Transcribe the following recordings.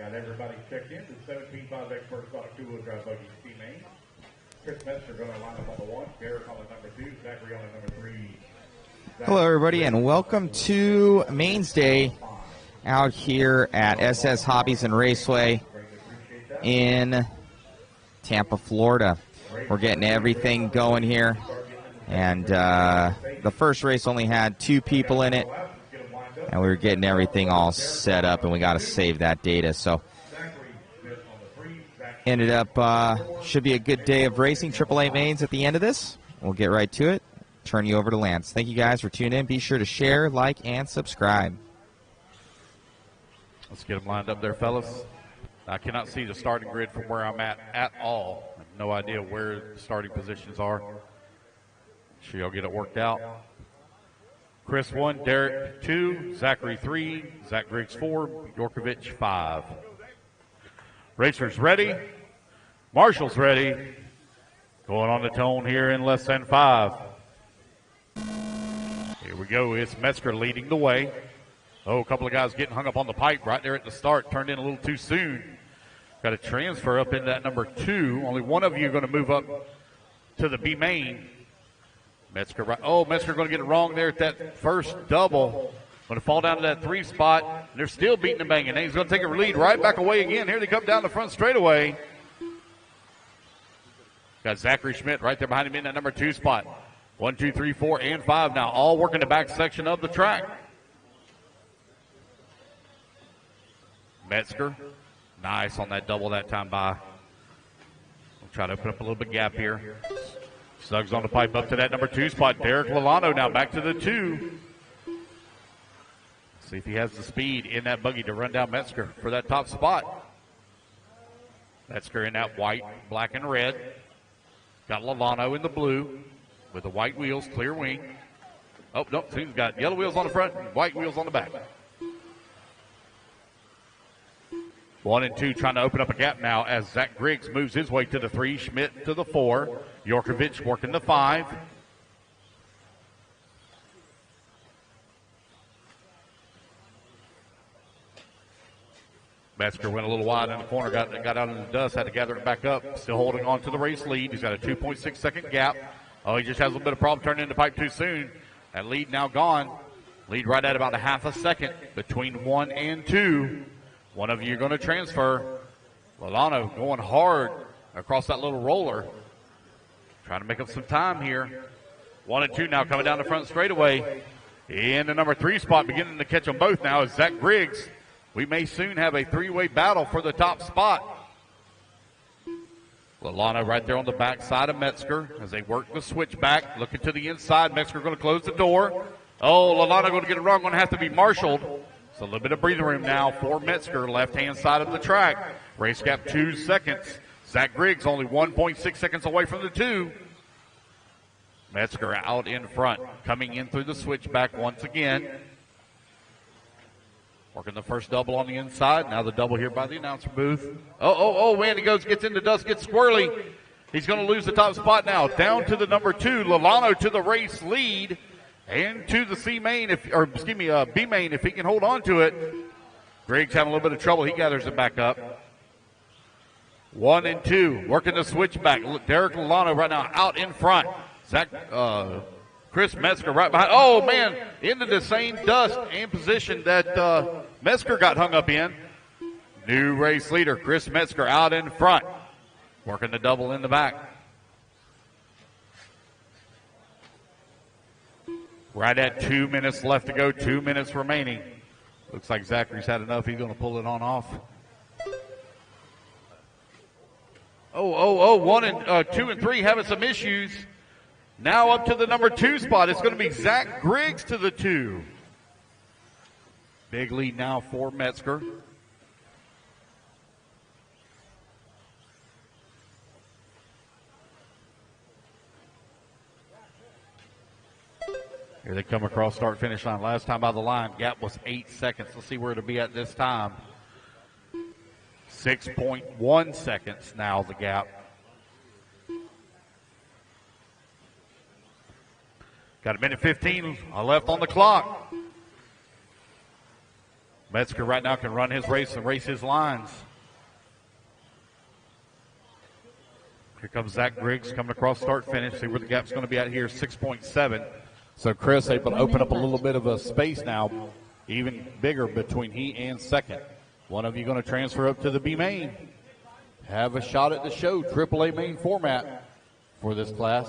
Got everybody checked in. The 17.5 expert spot two-wheel drive buggy C-main. Chris Metzger going to line up on the 1. Derek on the number 2. Zachary on the number 3. Hello, everybody, and welcome to Mains Day out here at SS Hobbies and Raceway in Tampa, Florida. We're getting everything going here, and the first race only had 2 people in it, and we were getting everything all set up, and we got to save that data. So ended up should be a good day of racing AAA mains at the end of this. We'll get right to it. Turn you over to Lance. Thank you guys for tuning in. Be sure to share, like, and subscribe. Let's get them lined up there, fellas. I cannot see the starting grid from where I'm at all. I have no idea where the starting positions are. Sure y'all get it worked out. Chris 1, Derek 2, Zachary 3, Zach Griggs 4, Yorkovich 5. Racers ready. Marshall's ready. Going on the tone here in less than 5. Here we go. It's Metzger leading the way. Oh, a couple of guys getting hung up on the pipe right there at the start. Turned in a little too soon. Got a transfer up into that number 2. Only one of you are going to move up to the B main. Metzger right. Oh, Metzger going to get it wrong there at that first double. Going to fall down to that 3 spot. And they're still beating and banging. And he's going to take a lead right back away again. Here they come down the front straightaway. Got Zachary Schmidt right there behind him in that number 2 spot. 1, 2, 3, 4, and 5 now, all working the back section of the track. Metzger, nice on that double that time by. We'll try to open up a little bit gap here. Suggs on the pipe up to that number 2 spot. Derek Lalano now back to the 2. See if he has the speed in that buggy to run down Metzger for that top spot. Metzger in that white, black, and red. Got Lalano in the blue. With the white wheels, clear wing. Oh, no, he's got yellow wheels on the front and white wheels on the back. 1 and 2 trying to open up a gap now as Zach Griggs moves his way to the 3, Schmidt to the 4, Yorkovich working the 5. Metzger went a little wide in the corner, got out in the dust, had to gather it back up. Still holding on to the race lead. He's got a 2.6 second gap. Oh, he just has a little bit of problem turning into pipe too soon. That lead now gone. Lead right at about a half a second between 1 and 2. One of you are going to transfer. Lalano going hard across that little roller. Trying to make up some time here. 1 and 2 now coming down the front straightaway. In the number 3 spot, beginning to catch them both now is Zach Griggs. We may soon have a 3-way battle for the top spot. Lalano right there on the back side of Metzger as they work the switchback. Looking to the inside. Metzger going to close the door. Oh, Lalano going to get it wrong. Going to have to be marshaled. So a little bit of breathing room now for Metzger, left-hand side of the track. Race gap 2 seconds. Zach Griggs only 1.6 seconds away from the 2. Metzger out in front. Coming in through the switchback once again. Working the first double on the inside. Now the double here by the announcer booth. Oh, man, he gets into dust, gets squirrely. He's going to lose the top spot now. Down to the number 2, Lalano to the race lead. And to the B main if he can hold on to it. Griggs having a little bit of trouble. He gathers it back up. 1 and 2, working the switchback. Derek Lalano right now out in front. Chris Metzger right behind. Oh, man, into the same dust and position that Metzger got hung up in. New race leader, Chris Metzger out in front. Working the double in the back. Right at 2 minutes left to go, 2 minutes remaining. Looks like Zachary's had enough. He's going to pull it on off. 1 and 2 and 3 having some issues. Now up to the number 2 spot. It's going to be Zach Griggs to the 2. Big lead now for Metzger. Here they come across start-finish line. Last time by the line, gap was 8 seconds. Let's see where it'll be at this time. 6.1 seconds now the gap. Got a minute 15 left on the clock. Metzger right now can run his race and race his lines. Here comes Zach Griggs coming across start finish. See where the gap's going to be at here, 6.7. So Chris able to open up a little bit of a space now, even bigger between he and second. One of you going to transfer up to the B main. Have a shot at the show, AAA main format for this class.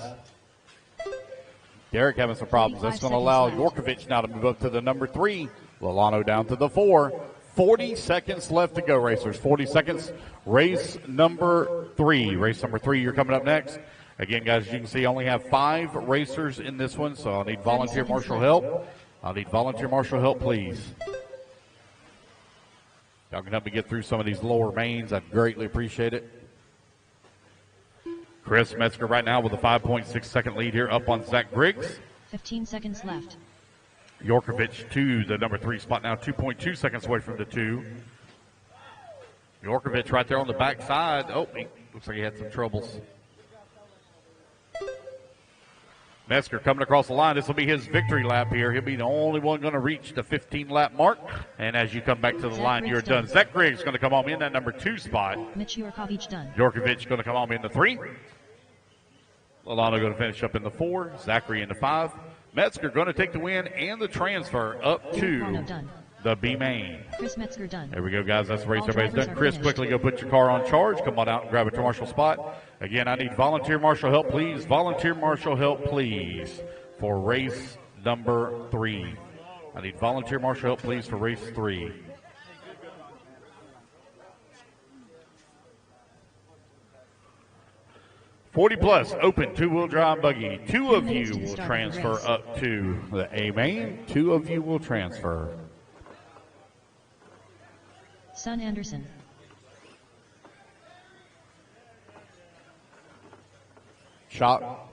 Derek having some problems. That's going to allow Yorkovich now to move up to the number 3. Lolano down to the 4. 40 seconds left to go, racers. 40 seconds. Race number 3. Race number 3, you're coming up next. Again, guys, as you can see, I only have 5 racers in this one, so I'll need volunteer marshal help. I'll need volunteer marshal help, please. Y'all can help me get through some of these lower mains. I'd greatly appreciate it. Chris Metzger right now with a 5.6 second lead here up on Zach Griggs. 15 seconds left. Yorkovich to the number 3 spot now, 2.2 seconds away from the 2. Yorkovich right there on the backside. Oh, he looks like he had some troubles. Metzger coming across the line. This will be his victory lap here. He'll be the only one going to reach the 15-lap mark. And as you come back to the line, you're done. Zach Griggs going to come on in that number 2 spot. Mitch Yorkovich done. Yorkovich going to come on in the 3. Lolano going to finish up in the 4. Zachary in the 5. Metzger going to take the win and the transfer up to the B main. Chris Metzger done. There we go, guys. That's the race. Everybody's done. Chris, quickly go put your car on charge. Come on out and grab a marshal spot. Again, I need volunteer marshal help, please. Volunteer marshal help, please, for race number 3. I need volunteer marshal help, please, for race 3. +40 open 2-wheel drive buggy. 2 of you will transfer up to the A main. 2 of you will transfer. Son Anderson. Shot.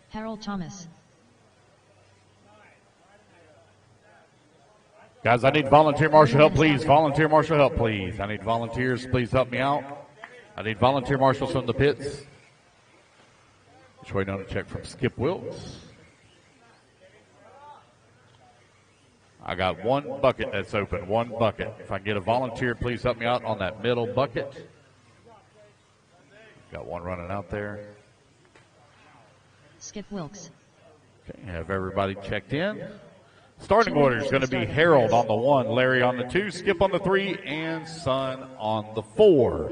Harold Thomas. Guys, I need volunteer marshal help, please. Volunteer marshal help, please. I need volunteers. Please help me out. I need volunteer marshals from the pits. Just waiting on a check from Skip Wilkes. I got 1 bucket that's open, 1 bucket. If I can get a volunteer, please help me out on that middle bucket. Got 1 running out there. Skip Wilkes. Okay, have everybody checked in. Starting order is going to be Harold on the 1, Larry on the 2, Skip on the 3, and Son on the 4.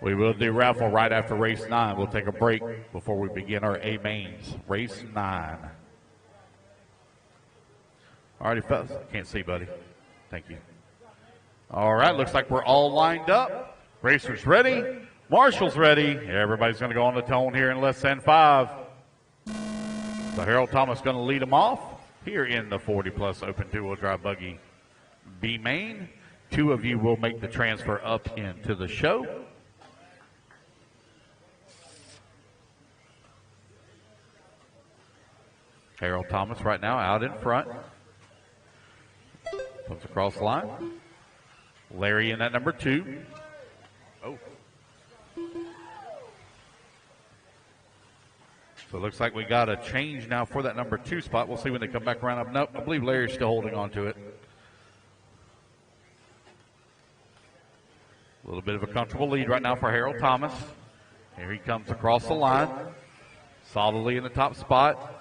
We will do Raffle right after race 9. We'll take a break before we begin our A mains. Race 9. Alrighty, fellas. Can't see, buddy. Thank you. All right, looks like we're all lined up. Racers ready. Marshall's ready. Everybody's going to go on the tone here in less than 5. So Harold Thomas going to lead them off here in the 40+ open 2-wheel drive buggy B main. 2 of you will make the transfer up into the show. Harold Thomas right now out in front. Comes across the line. Larry in that number 2. Oh. So it looks like we got a change now for that number 2 spot. We'll see when they come back around. Nope, I believe Larry's still holding on to it. A little bit of a comfortable lead right now for Harold Thomas. Here he comes across the line. Solidly in the top spot.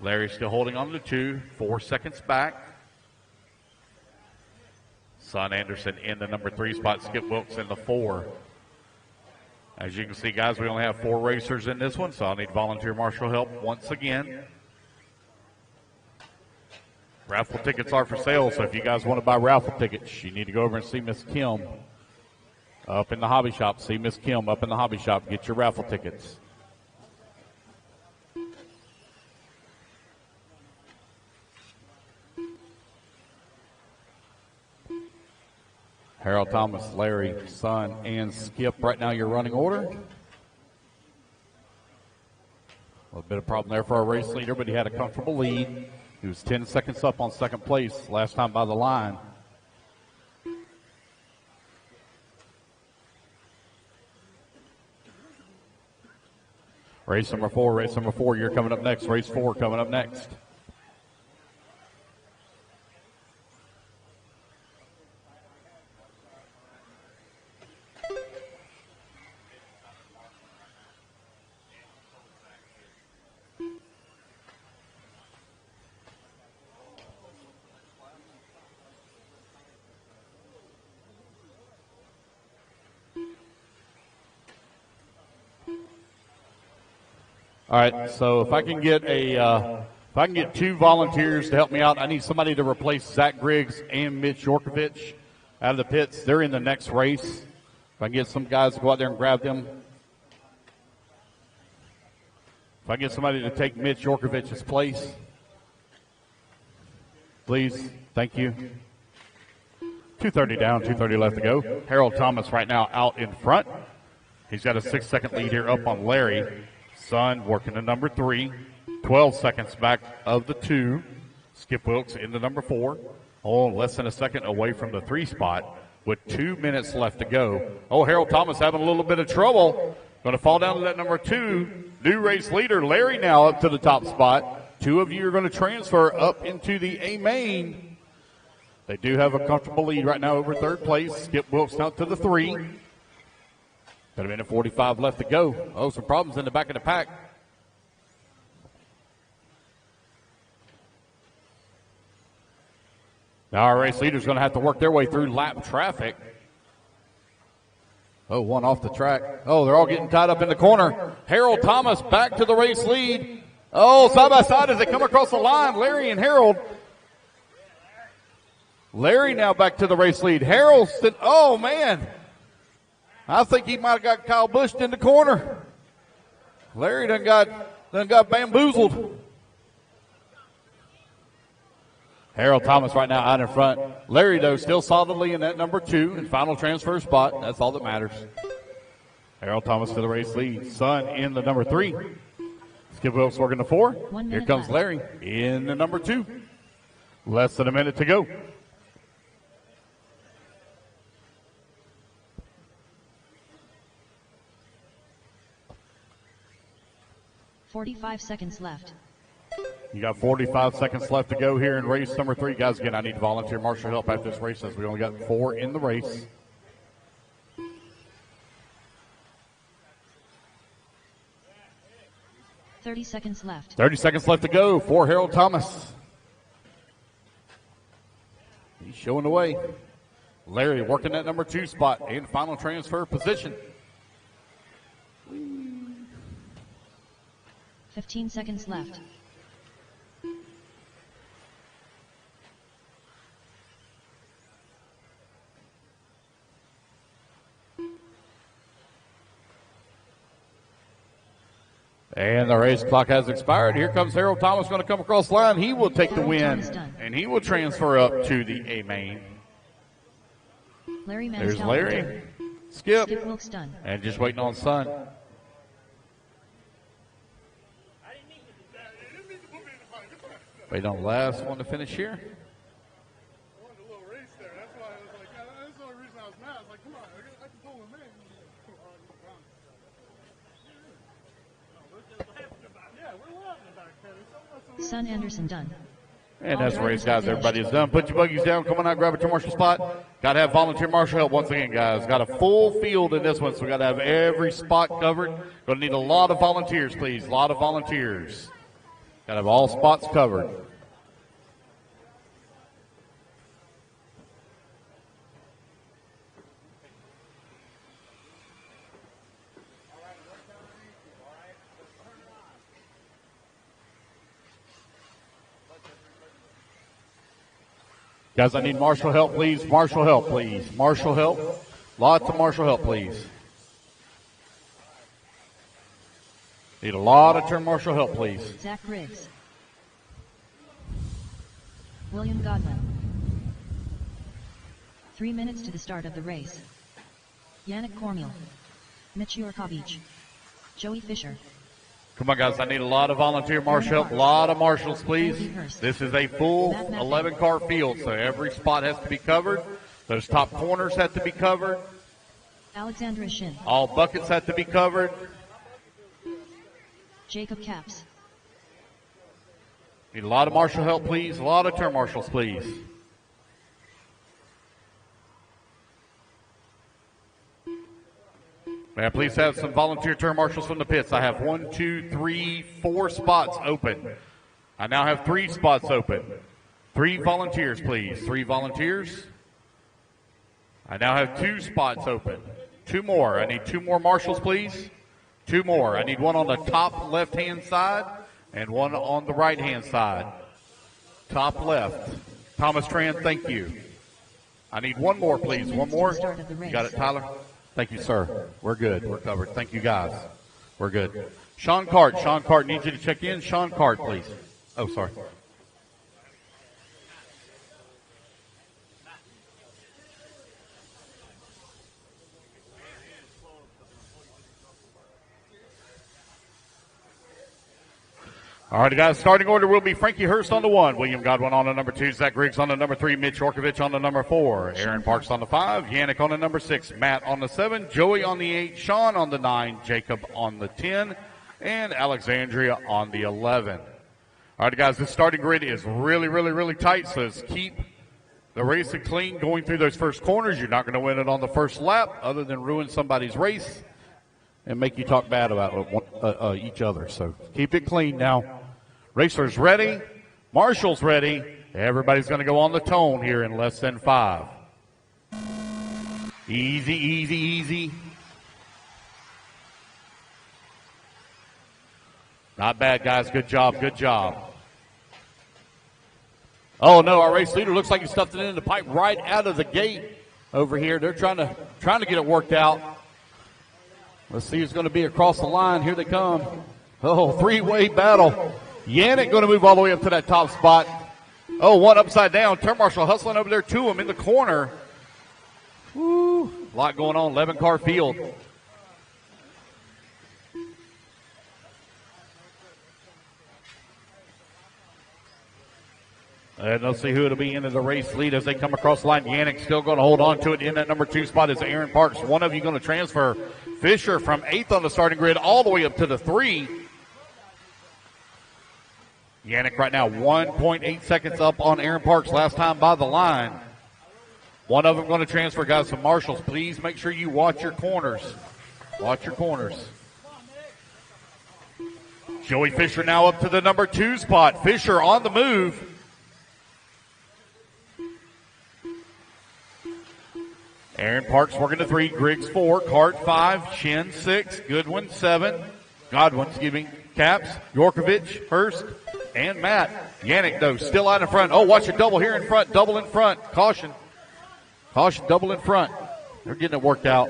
Larry's still holding on to 2. 4 seconds back. Son Anderson in the number 3 spot. Skip Wilkes in the 4. As you can see, guys, we only have 4 racers in this one, so I'll need volunteer marshal help once again. Raffle tickets are for sale, so if you guys want to buy raffle tickets, you need to go over and see Miss Kim up in the hobby shop. See Miss Kim up in the hobby shop. Get your raffle tickets. Harold Thomas, Larry, Son, and Skip. Right now, your running order. A little bit of problem there for our race leader, but he had a comfortable lead. He was 10 seconds up on second place last time by the line. Race number 4, you're coming up next. Race 4 coming up next. All right, so if I can get two volunteers to help me out, I need somebody to replace Zach Griggs and Mitch Yorkovich out of the pits. They're in the next race. If I can get some guys to go out there and grab them. If I can get somebody to take Mitch Yorkovich's place, please. Thank you. 2:30 down, 2:30 left to go. Harold Thomas right now out in front. He's got a 6-second lead here up on Larry. Sun working to number 3. 12 seconds back of the 2. Skip Wilkes into number 4. Oh, less than a second away from the 3 spot with 2 minutes left to go. Oh, Harold Thomas having a little bit of trouble. Going to fall down to that number 2. New race leader, Larry, now up to the top spot. 2 of you are going to transfer up into the A main. They do have a comfortable lead right now over third place. Skip Wilkes out to the 3. Got a minute 45 left to go. Oh, some problems in the back of the pack. Now our race leader's going to have to work their way through lap traffic. Oh, one off the track. Oh, they're all getting tied up in the corner. Harold Thomas back to the race lead. Oh, side by side as they come across the line, Larry and Harold. Larry now back to the race lead. Harold, oh man. I think he might have got Kyle Busch in the corner. Larry done got bamboozled. Harold Thomas right now out in front. Larry, though, still solidly in that number 2 and final transfer spot. That's all that matters. Harold Thomas to the race lead. Sun in the number 3. Skip Wilkes working the 4. Here comes Larry in the number 2. Less than a minute to go. 45 seconds left. You got 45 seconds left to go here in race number 3. Guys, again, I need volunteer marshal help at this race as we only got 4 in the race. "30 seconds left. 30 seconds left to go for Harold Thomas. He's showing the way. Larry working that number 2 spot in final transfer position. 15 seconds left. And the race clock has expired. Here comes Harold Thomas going to come across the line. He will take the win, and he will transfer up to the A main. Larry There's Mansell Larry. done. Skip. Skip Wilkes done. And just waiting on Sun. Waiting on the last one to finish here. Sun Anderson done. And that's the race, guys. Everybody is done. Put your buggies down. Come on out, grab a turn marshal spot. Got to have volunteer marshal help once again, guys. Got a full field in this one, so we got to have every spot covered. Going to need a lot of volunteers, please. A lot of volunteers. Got to have all spots covered. Guys, I need marshal help, please. Marshal help, please. Marshal help. Lots of marshal help, please. Need a lot of turn marshal help, please. Zach Griggs. William Godwin. 3 minutes to the start of the race. Yannick Cormier. Mitch Yorkovich. Joey Fisher. Come on, guys. I need a lot of volunteer marshal help. A lot of marshals, please. This is a full 11-car field, so every spot has to be covered. Those top corners have to be covered. Alexandra Shin. All buckets have to be covered. Jacob Caps. Need a lot of marshal help, please. A lot of turn marshals, please. May I please have some volunteer turn marshals from the pits? I have 1, 2, 3, 4 spots open. I now have 3 spots open. 3 volunteers, please. 3 volunteers. I now have 2 spots open. 2 more. I need 2 more marshals, please. 2 more. I need one on the top left-hand side and one on the right-hand side. Top left. Thomas Tran, thank you. I need 1 more, please. 1 more. You got it, Tyler? Thank you, sir. We're good. We're covered. Thank you, guys. We're good. Sean Cart. Sean Cart needs you to check in. Sean Cart, please. Oh, sorry. All right, guys, starting order will be Frankie Hurst on the 1, William Godwin on the number 2, Zach Griggs on the number 3, Mitch Orkovich on the number 4, Aaron Parks on the 5, Yannick on the number 6, Matt on the 7, Joey on the 8, Sean on the 9, Jacob on the 10, and Alexandria on the 11. All right, guys, this starting grid is really, really, really tight, so let's keep the racing clean going through those first corners. You're not going to win it on the first lap other than ruin somebody's race and make you talk bad about each other. So keep it clean now. Racers ready. Marshals ready. Everybody's going to go on the tone here in less than 5. Easy, easy, easy. Not bad, guys. Good job, good job. Oh, no, our race leader looks like he stuffed it in the pipe right out of the gate over here. They're trying to get it worked out. Let's see who's going to be across the line. Here they come. Oh, 3-way battle. Yannick going to move all the way up to that top spot. Oh, one upside down. Turn marshal hustling over there to him in the corner. Woo, a lot going on. 11-car field. And let's see who it'll be into the race lead as they come across the line. Yannick still going to hold on to it. In that number 2 spot is Aaron Parks. One of you going to transfer. Fisher from 8th on the starting grid all the way up to the 3. Yannick right now 1.8 seconds up on Aaron Parks last time by the line. One of them going to transfer, guys, some marshals. Please make sure you watch your corners. Watch your corners. Joey Fisher now up to the number 2 spot. Fisher on the move. Aaron Parks working the 3, Griggs 4, Cart 5, Shin 6, Godwin 7, Caps, Yorkovich, Hurst, and Matt. Yannick, though, still out in front. Oh, watch a double here in front, double in front. Caution. Caution, double in front. They're getting it worked out.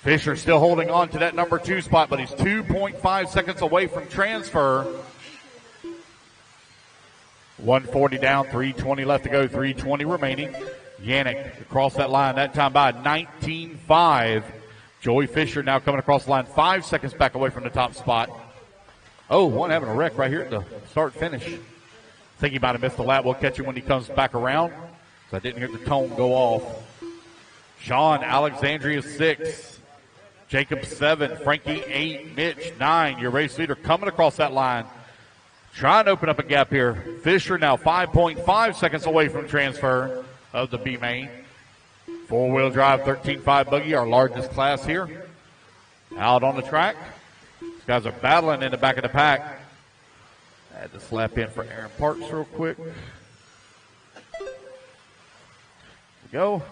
Fisher still holding on to that number 2 spot, but he's 2.5 seconds away from transfer. 140 down, 320 left to go, 320 remaining. Yannick across that line, that time by 19.5. Joey Fisher now coming across the line, 5 seconds back away from the top spot. Oh, one having a wreck right here at the start-finish. I think he might have missed the lap. We'll catch him when he comes back around. So I didn't hear the tone go off. Sean, Alexandria 6. Jacob 7. Frankie 8. Mitch 9. Your race leader coming across that line. Trying to open up a gap here. Fisher now 5.5 seconds away from transfer of the B main. 4-wheel drive 13.5 buggy, our largest class here. Out on the track. These guys are battling in the back of the pack. I had to slap in for Aaron Parks real quick. There we go.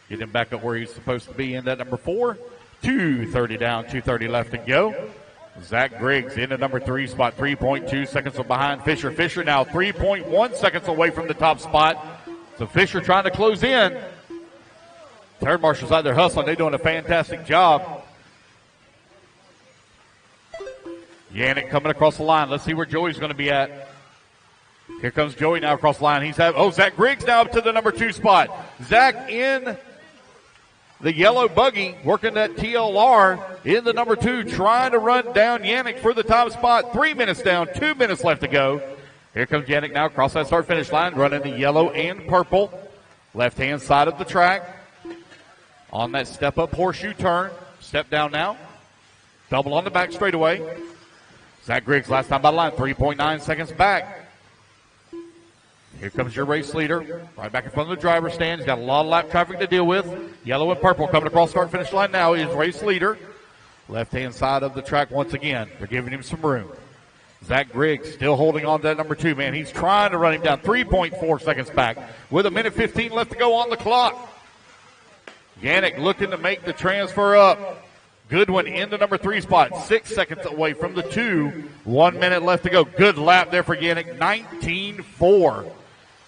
Get him back up where he's supposed to be in that number 4. 2:30 down, 2:30 left to go. Zach Griggs in the number 3 spot, 3.2 seconds behind Fisher. Fisher now 3.1 seconds away from the top spot. So Fisher trying to close in. Third marshals out there hustling. They're doing a fantastic job. Yannick coming across the line. Let's see where Joey's going to be at. Here comes Joey now across the line. Zach Griggs now up to the number 2 spot. Zach in the yellow buggy working that TLR in the number 2, trying to run down Yannick for the top spot. 3 minutes down, 2 minutes left to go. Here comes Yannick now across that start-finish line, running the yellow and purple. Left-hand side of the track. On that step-up horseshoe turn. Step down now. Double on the back straightaway. Zach Griggs last time by the line, 3.9 seconds back. Here comes your race leader, right back in front of the driver's stand. He's got a lot of lap traffic to deal with. Yellow and purple coming across start-finish line now is race leader. Left-hand side of the track once again. They're giving him some room. Zach Griggs still holding on to that number 2, man. He's trying to run him down, 3.4 seconds back with 1:15 left to go on the clock. Yannick looking to make the transfer up. Goodwin in the number 3 spot, 6 seconds away from the 2. 1 minute left to go. Good lap there for Yannick, 19.4.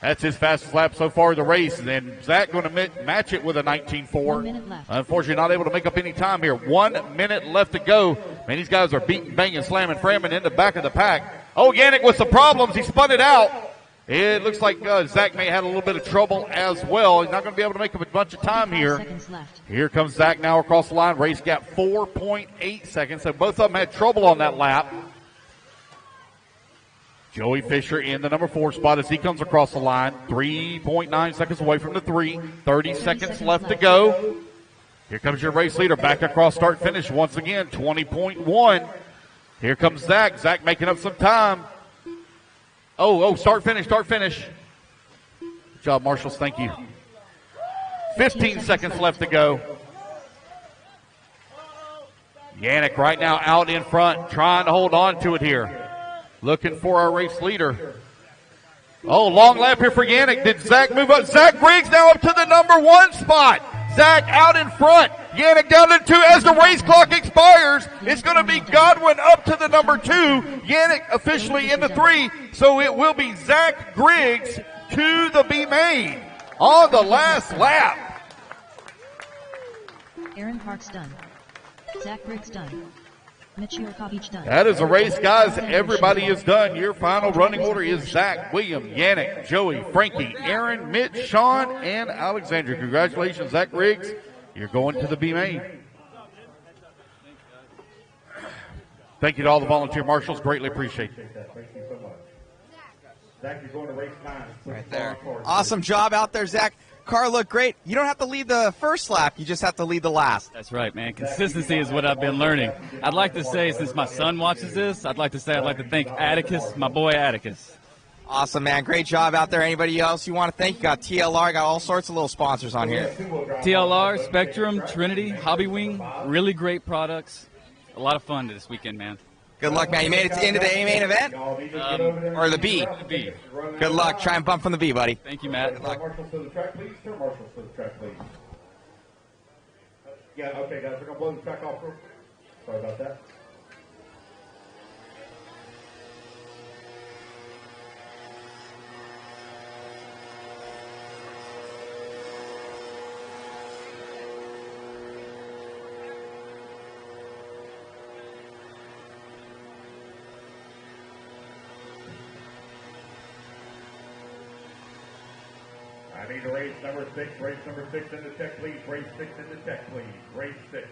That's his fastest lap so far of the race. And then Zach going to match it with a 19.4. 1 minute left. Unfortunately, not able to make up any time here. 1 minute left to go. Man, these guys are beating, banging, slamming, framming in the back of the pack. Oh, Yannick with some problems. He spun it out. It looks like Zach may have had a little bit of trouble as well. He's not going to be able to make up a bunch of time here. Here comes Zach now across the line. Race gap 4.8 seconds. So both of them had trouble on that lap. Joey Fisher in the number 4 spot as he comes across the line. 3.9 seconds away from the 3. 30 seconds left to go. Here comes your race leader back across start finish once again. 20.1. Here comes Zach. Zach making up some time. Start finish. Good job, Marshals. Thank you. 15 seconds left to go. Yannick right now out in front, trying to hold on to it here. Looking for our race leader. Oh, long lap here for Yannick. Did Zach move up? Zach Griggs now up to the number 1 spot. Zach out in front. Yannick down to 2 as the race clock expires. It's going to be Godwin up to the number 2. Yannick officially in the 3. So it will be Zach Griggs to the B main on the last lap. Aaron Parks done. Zach Griggs done. Mitch Yurkovich done. That is a race, guys. Everybody is done. Your final running order is Zach, William, Yannick, Joey, Frankie, Aaron, Mitch, Sean, and Alexandra. Congratulations, Zach Griggs. You're going to the B main. Thank you to all the volunteer marshals. Greatly appreciate it. Thank you so much. Zach, you're going to race 9. Right there. Awesome job out there, Zach. Car looked great. You don't have to lead the first lap. You just have to lead the last. That's right, man. Consistency is what I've been learning. I'd like to say, since my son watches this, I'd like to thank Atticus, my boy Atticus. Awesome, man. Great job out there. Anybody else you want to thank? You got TLR, got all sorts of little sponsors on here. TLR, Spectrum, Trinity, Hobby Wing, really great products. A lot of fun this weekend, man. Good luck, man. You made it to the end of the A main event? Or the B? The B. Good luck. Try and bump from the B, buddy. Thank you, Matt. Good luck. Marshals to the track, please. Turn marshals to the track, please. Yeah, okay, guys. We're going to blow the track off. Sorry about that. I need a race number 6. Race number 6 in the check, please. Race 6 in the check, please. Race 6.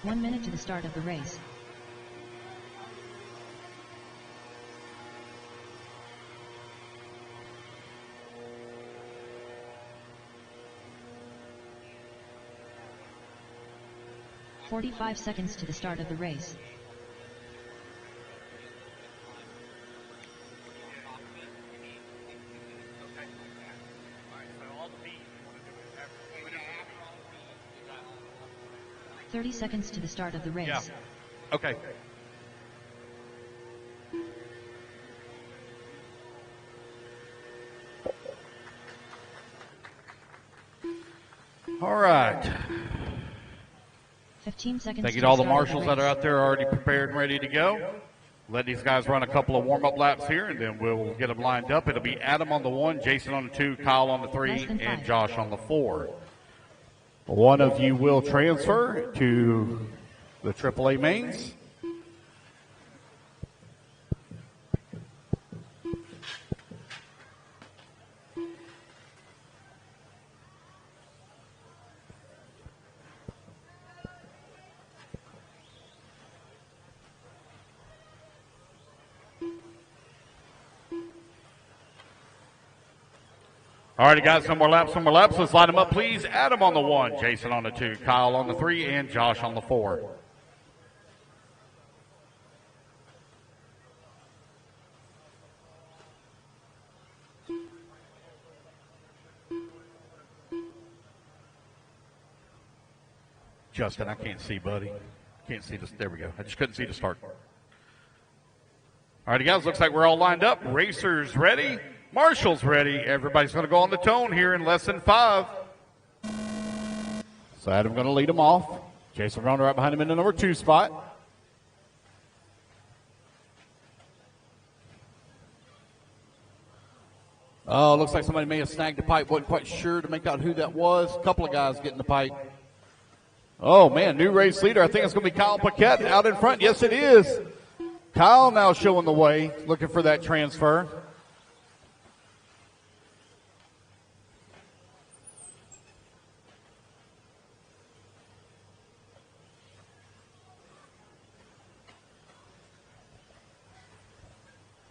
One minute to the start of the race. 45 seconds to the start of the race. "30 seconds to the start of the race. Yeah. Okay. All right. 15 seconds. Thank you to to all the start of marshals that are out there already prepared and ready to go. Let these guys run a couple of warm-up laps here, and then we'll get them lined up. It'll be Adam on the 1, Jason on the 2, Kyle on the 3, and Josh on the 4. One of you will transfer to the AAA mains. All right, guys, some more laps. Let's line them up, please. Adam on the 1, Jason on the 2, Kyle on the 3, and Josh on the 4. Justin, I can't see, buddy. Can't see this. There we go. I just couldn't see the start. All right, guys, looks like we're all lined up. Racers ready. Marshall's ready. Everybody's going to go on the tone here in less than 5. So Adam's going to lead them off. Jason Rona right behind him in the number 2 spot. Oh, looks like somebody may have snagged the pipe. Wasn't quite sure to make out who that was. A couple of guys getting the pipe. Oh, man, new race leader. I think it's going to be Kyle Paquette out in front. Yes, it is. Kyle now showing the way, looking for that transfer.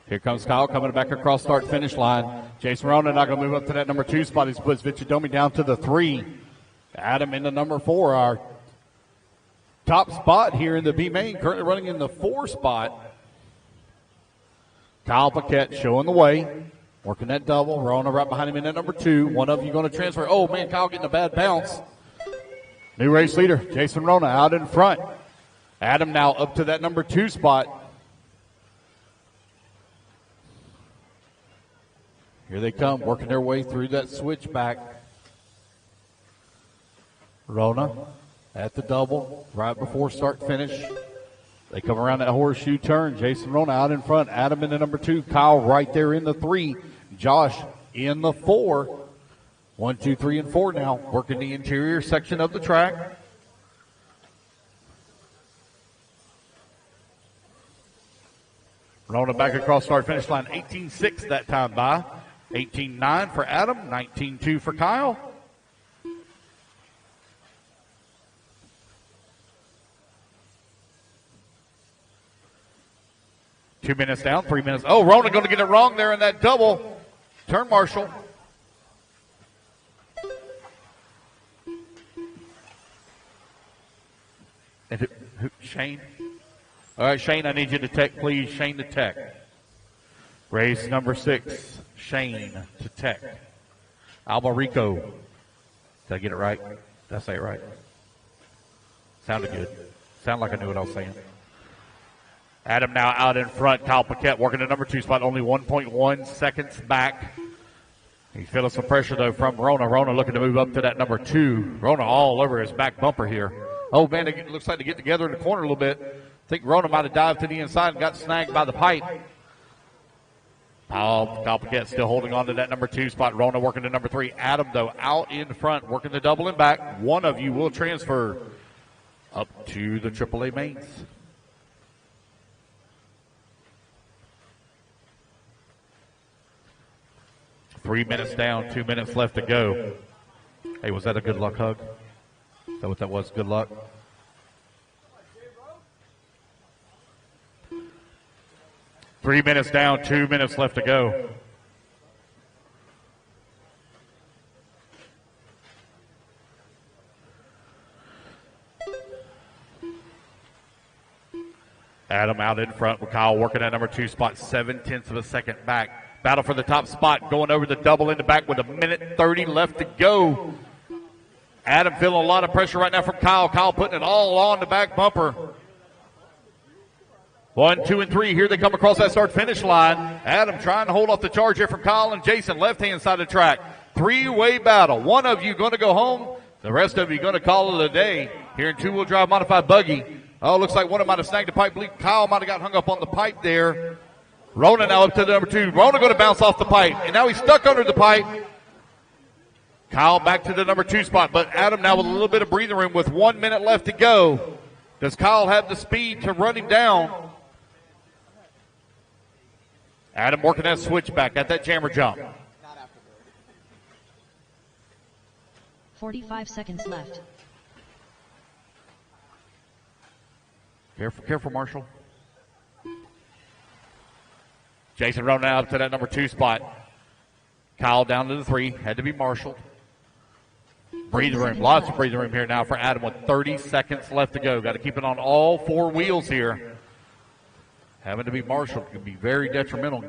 Here comes Kyle coming back across start-finish line. Jason Rona not going to move up to that number 2 spot. He's put Vichadomi down to the 3. Adam in the number 4, our top spot here in the B main, currently running in the 4 spot. Kyle Paquette showing the way, working that double. Rona right behind him in that number 2. One of you going to transfer. Oh, man, Kyle getting a bad bounce. New race leader, Jason Rona out in front. Adam now up to that number 2 spot. Here they come, working their way through that switchback. Rona at the double, right before start-finish. They come around that horseshoe turn. Jason Rona out in front. Adam in the number 2. Kyle right there in the 3. Josh in the 4. 1, 2, 3, and 4 now, working the interior section of the track. Rona back across start-finish line. 18.6 that time by. 18.9 for Adam. 19.2 for Kyle. Two minutes down, 3 minutes. Oh, Rona going to get it wrong there in that double. Turn Marshall. And Shane? All right, Shane, I need you to tech, please. Shane to tech. Race number 6, Shane to tech. Albarico. Did I get it right? Did I say it right? Sounded good. Sounded like I knew what I was saying. Adam now out in front. Kyle Paquette working the number 2 spot, only 1.1 seconds back. He's feeling some pressure, though, from Rona. Rona looking to move up to that number 2. Rona all over his back bumper here. Oh, man, it looks like they get together in the corner a little bit. I think Rona might have dived to the inside and got snagged by the pipe. Kyle Paquette still holding on to that number 2 spot. Rona working the number 3. Adam, though, out in front, working the double and back. One of you will transfer up to the AAA mains. Three minutes down, 2 minutes left to go. Hey, was that a good luck hug? Is that what that was? Good luck? Three minutes down, 2 minutes left to go. Adam out in front with Kyle working at number 2 spot, 7/10 of a second back. Battle for the top spot, going over the double in the back with 1:30 left to go. Adam feeling a lot of pressure right now from Kyle. Kyle putting it all on the back bumper. 1, 2, and 3. Here they come across that start-finish line. Adam trying to hold off the charge here from Kyle and Jason, left-hand side of the track. Three-way battle. One of you going to go home. The rest of you going to call it a day here in two-wheel drive modified buggy. Oh, looks like one of them might have snagged the pipe. Believe Kyle might have got hung up on the pipe there. Rona now up to the number 2. Rona going to bounce off the pipe, and now he's stuck under the pipe. Kyle back to the number 2 spot, but Adam now with a little bit of breathing room with 1 minute left to go. Does Kyle have the speed to run him down? Adam working that switchback at that jammer jump. 45 seconds left. Careful, Marshall. Jason running out to that number 2 spot. Kyle down to the 3. Had to be marshaled. Breathing room. Lots of breathing room here now for Adam with 30 seconds left to go. Got to keep it on all 4 wheels here. Having to be marshaled can be very detrimental.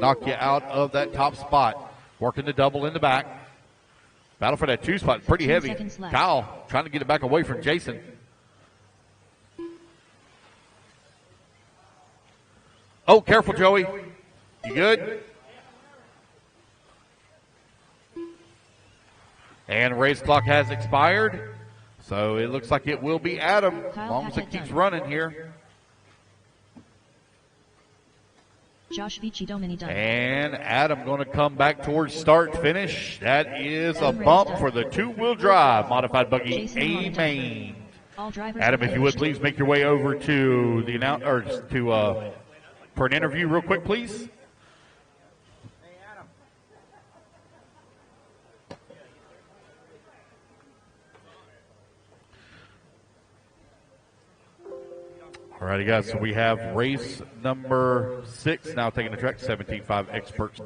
Knock you out of that top spot. Working the double in the back. Battle for that 2 spot. Pretty heavy. Kyle trying to get it back away from Jason. Oh, careful, Joey. You good? And race clock has expired. So it looks like it will be Adam as long as it keeps running here. Josh Vici Domini done. And Adam going to come back towards start finish. That is a bump for the 2-wheel drive modified buggy A main. Adam, if you would please make your way over to the for an interview real quick, please. All righty, guys, so we have race number 6 now taking the track, 17.5 experts.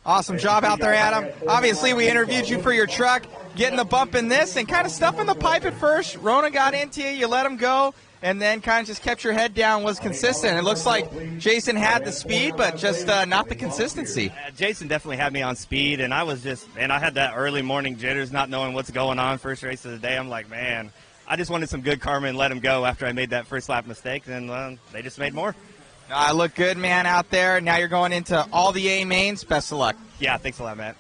Awesome job out there, Adam. Obviously, we interviewed you for your truck, getting the bump in this and kind of stuffing the pipe at first. Rona got into you, you let him go, and then kind of just kept your head down, was consistent. It looks like Jason had the speed, but just not the consistency. Jason definitely had me on speed, and I had that early morning jitters, not knowing what's going on. First race of the day, I'm like, man, I just wanted some good karma and let him go after I made that first lap mistake, and they just made more. Look good, man, out there. Now you're going into all the A mains. Best of luck. Yeah, thanks a lot, Matt.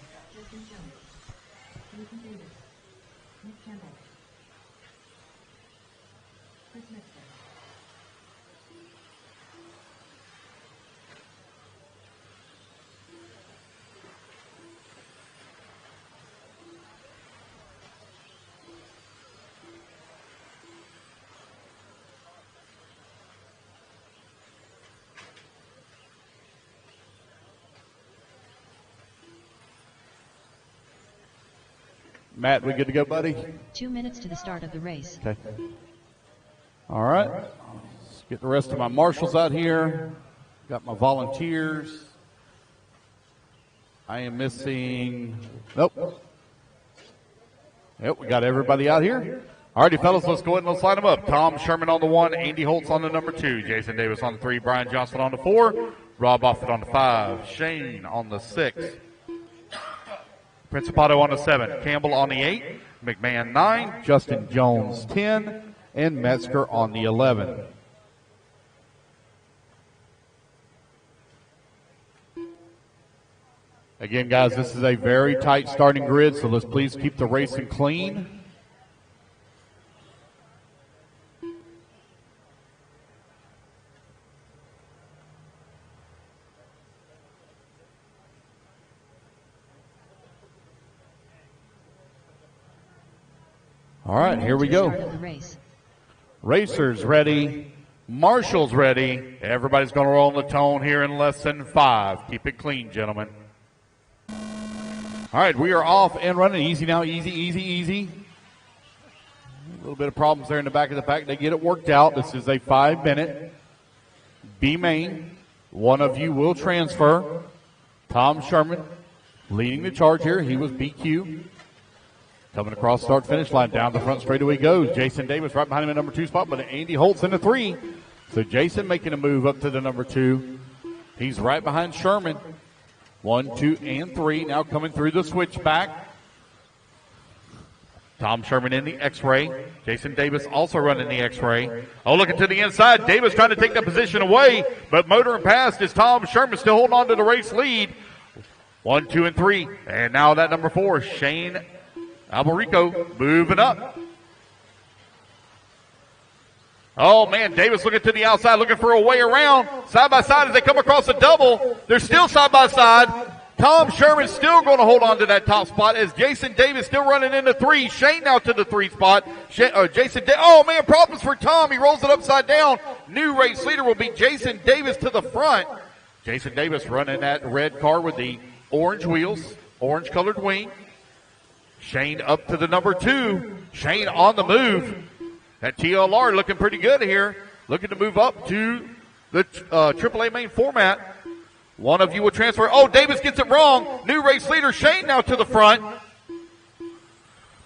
Matt, we good to go, buddy? 2 minutes to the start of the race. Okay. All right. Let's get the rest of my marshals out here. Got my volunteers. I am missing. Nope. Yep, we got everybody out here. All righty, fellas, let's go ahead and let's line them up. Tom Sherman on the 1, Andy Holtz on the number 2, Jason Davis on the 3, Brian Johnson on the 4, Rob Offit on the 5, Shane on the 6. Principato on the 7, Campbell on the 8, McMahon 9, Justin Jones 10, and Metzger on the 11. Again, guys, this is a very tight starting grid, so let's please keep the racing clean. All right, here we go. Racers ready. Marshals ready. Everybody's going to roll on the tone here in less than 5. Keep it clean, gentlemen. All right, we are off and running. Easy now, easy, easy, easy. A little bit of problems there in the back of the pack. They get it worked out. This is a 5-minute B main. One of you will transfer. Tom Sherman leading the charge here. He was BQ. Coming across start finish line, down the front straightaway goes. Jason Davis right behind him in number 2 spot, but Andy Holtz in the 3. So Jason making a move up to the number 2. He's right behind Sherman. 1, 2, and 3. Now coming through the switchback. Tom Sherman in the X-ray. Jason Davis also running the X-ray. Oh, looking to the inside. Davis trying to take that position away, but motoring past is Tom Sherman, still holding on to the race lead. 1, 2, and 3. And now that number 4, Shane Alberico moving up. Oh, man, Davis looking to the outside, looking for a way around. Side by side as they come across a double. They're still side by side. Tom Sherman still going to hold on to that top spot as Jason Davis still running into 3. Shane now to the 3 spot. Oh, man, problems for Tom. He rolls it upside down. New race leader will be Jason Davis to the front. Jason Davis running that red car with the orange wheels, orange colored wing. Shane up to the number 2. Shane on the move. That TLR looking pretty good here. Looking to move up to the AAA main format. One of you will transfer. Oh, Davis gets it wrong. New race leader Shane now to the front.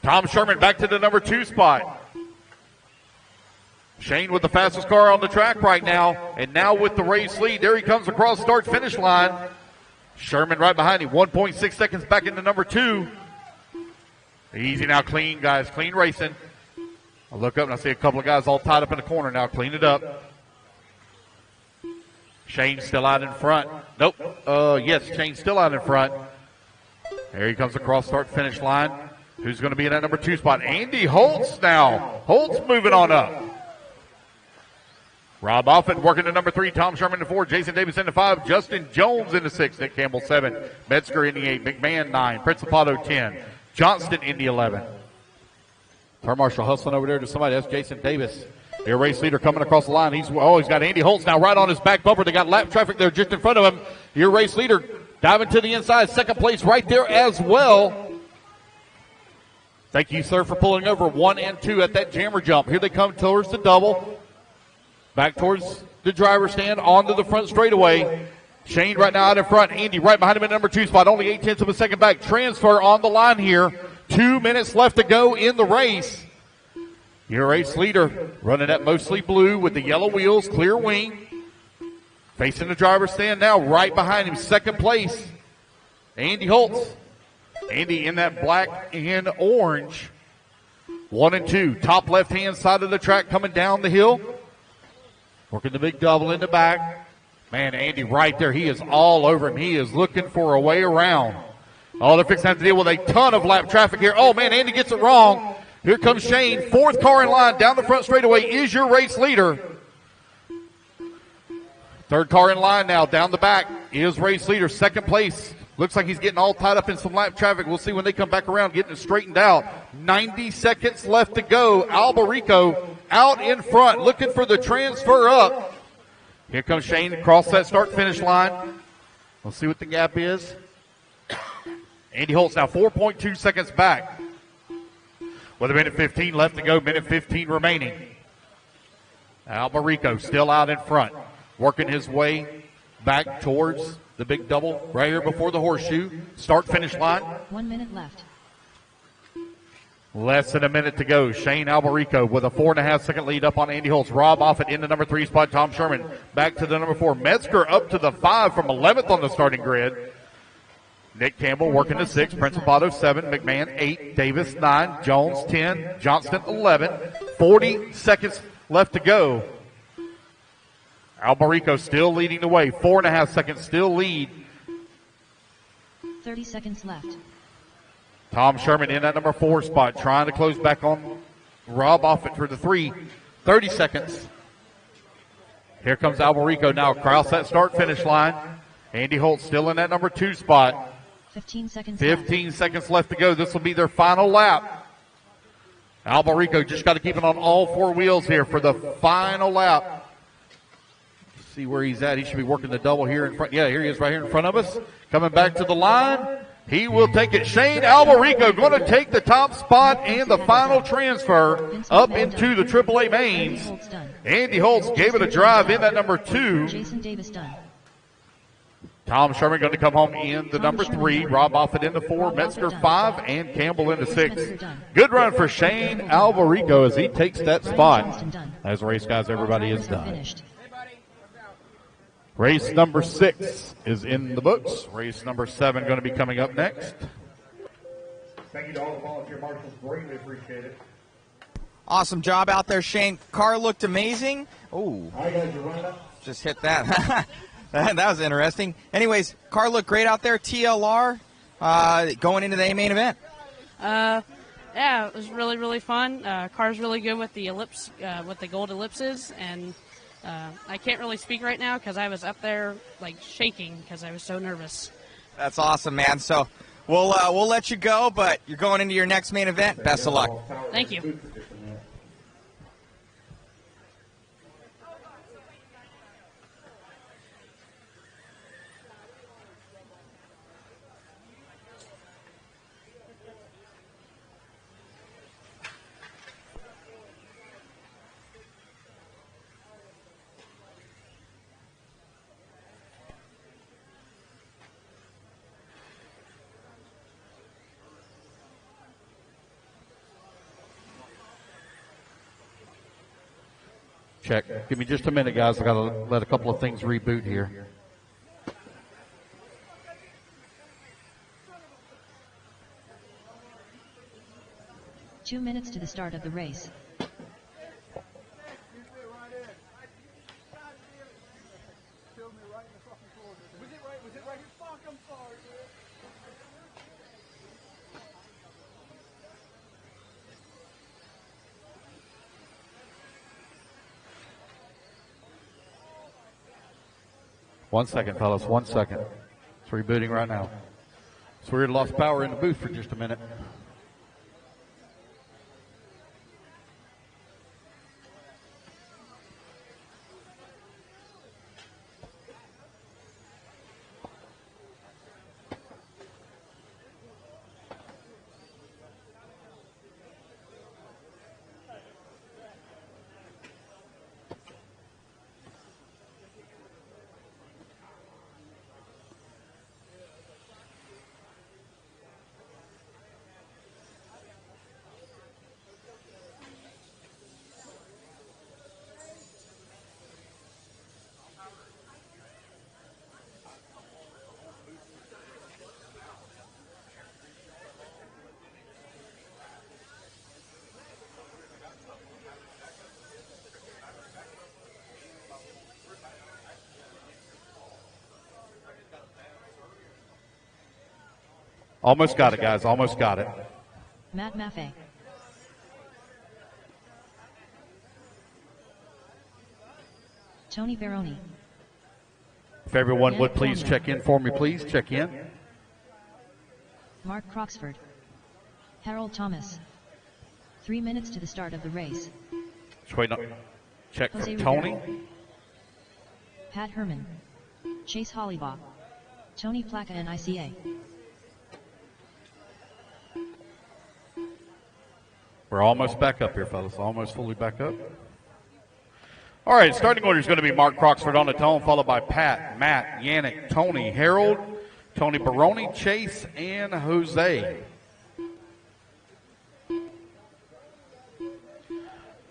Tom Sherman back to the number 2 spot. Shane with the fastest car on the track right now. And now with the race lead. There he comes across start-finish line. Sherman right behind him. 1.6 seconds back into number 2. Easy now, clean, guys. Clean racing. I look up and I see a couple of guys all tied up in the corner now. Clean it up. Shane's still out in front. Nope. Yes, Shane's still out in front. There he comes across start-finish line. Who's going to be in that number 2 spot? Andy Holtz now. Holtz moving on up. Rob Offit working to number 3. Tom Sherman in 4. Jason Davis in the 5. Justin Jones in the 6. Nick Campbell 7. Metzger in the 8. McMahon 9. Principato 10. Johnston in the 11. Turn Marshal hustling over there to somebody. That's Jason Davis. Their race leader coming across the line. He's got Andy Holtz now right on his back bumper. They got lap traffic there just in front of him. Your race leader diving to the inside. Second place right there as well. Thank you, sir, for pulling over 1 and 2 at that jammer jump. Here they come towards the double. Back towards the driver's stand onto the front straightaway. Shane right now out in front. Andy right behind him in number 2 spot. Only 0.8 of a second back. Transfer on the line here. 2 minutes left to go in the race. Your race leader running that mostly blue with the yellow wheels, clear wing. Facing the driver's stand now, right behind him, second place. Andy Holtz. Andy in that black and orange. 1 and 2, top left-hand side of the track coming down the hill. Working the big double in the back. Man, Andy right there. He is all over him. He is looking for a way around. Oh, they're fixing to have to deal with a ton of lap traffic here. Oh, man, Andy gets it wrong. Here comes Shane. 4th car in line down the front straightaway is your race leader. 3rd car in line now down the back is race leader. 2nd place. Looks like he's getting all tied up in some lap traffic. We'll see when they come back around getting it straightened out. 90 seconds left to go. Alberico out in front looking for the transfer up. Here comes Shane across that start-finish line. We'll see what the gap is. Andy Holtz now 4.2 seconds back. With a minute 15 left to go, minute 15 remaining. Alberico still out in front, working his way back towards the big double right here before the horseshoe. Start-finish line. 1 minute left. Less than a minute to go. Shane Alberico with a 4.5 second lead up on Andy Holtz. Rob Offit in the number 3 spot. Tom Sherman back to the number 4. Metzger up to the 5 from 11th on the starting grid. Nick Campbell working to 6. Principato 7. McMahon 8. Davis 9. Jones 10. Johnston 11. 40 seconds left to go. Alberico still leading the way. 4.5 seconds still lead. 30 seconds left. Tom Sherman in that number 4 spot, trying to close back on Rob Offit for the 3. 30 seconds. Here comes Alberico now across that start-finish line. Andy Holtz still in that number 2 spot. 15 seconds 15 left. seconds left to go. This will be their final lap. Alberico just got to keep it on all 4 wheels here for the final lap. Let's see where he's at. He should be working the double here in front. Yeah, here he is right here in front of us. Coming back to the line. He will take it. Shane Alberico going to take the top spot and the final transfer up into the AAA mains. Andy Holtz gave it a drive in that number 2. Jason Davis done. Tom Sherman going to come home in the number 3, Rob Offit in the 4, Metzger 5, and Campbell in the 6. Good run for Shane Alvarico as he takes that spot. As race guys, everybody is done. Race number 6 is in the books. Race number 7 going to be coming up next. Thank you to all the volunteer marshals. Greatly appreciate it. Awesome job out there, Shane. Car looked amazing. Oh, All right, guys, you're running up. just hit that. That was interesting. Anyways, car looked great out there. TLR going into the main event. Yeah, it was really, really fun. Car's really good with the ellipse, with the gold ellipses, and I can't really speak right now because I was up there like shaking because I was so nervous. That's awesome, man. So we'll let you go, but you're going into your next main event. Best of luck. Thank you. Check. Give me just a minute, guys. I got to let a couple of things reboot here. Two minutes to the start of the race. One second, fellas. 1 second. It's rebooting right now. So we lost power in the booth for just a minute. Almost got it, guys. Almost got it. Matt Maffei. Tony Baroni. If everyone would please check in for me, please. Check in. Mark Croxford. Harold Thomas. 3 minutes to the start of the race. Just waiting on check Jose from Tony. Rivera. Pat Herman. Chase Hollybaugh. Tony Placa and ICA. We're almost back up here, fellas. Almost fully back up. All right, starting order is going to be Mark Croxford on the tone, followed by Pat, Matt, Yannick, Tony, Harold, Tony Baroni, Chase, and Jose.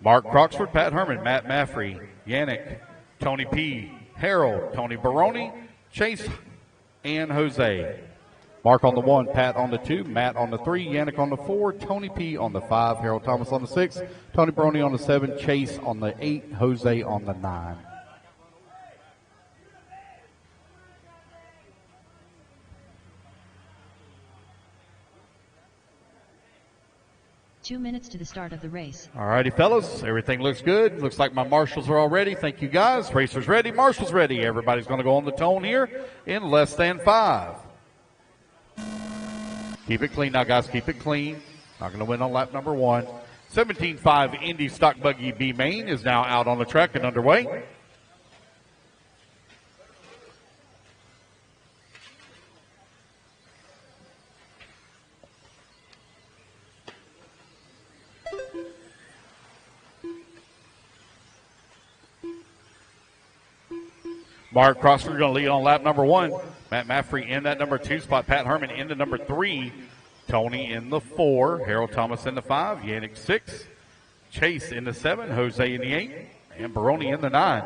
Mark Croxford, Pat Herman, Matt Maffrey, Yannick, Tony P., Harold, Tony Baroni, Chase, and Jose. Mark on the 1, Pat on the 2, Matt on the 3, Yannick on the 4, Tony P. on the 5, Harold Thomas on the 6, Tony Baroni on the 7, Chase on the 8, Jose on the 9. Two minutes to the start of the race. All righty, fellas. Everything looks good. Looks like my marshals are all ready. Thank you, guys. Racers ready. Marshals ready. Everybody's going to go on the tone here in less than 5. Keep it clean now, guys. Keep it clean. Not going to win on lap number 1. 17.5 Indy Stock Buggy B Main is now out on the track and underway. Mark Croxford going to lead on lap number 1. Matt Maffrey in that number 2 spot. Pat Herman in the number 3. Tony in the 4. Harold Thomas in the 5. Yannick 6. Chase in the 7. Jose in the 8. And Baroni in the 9.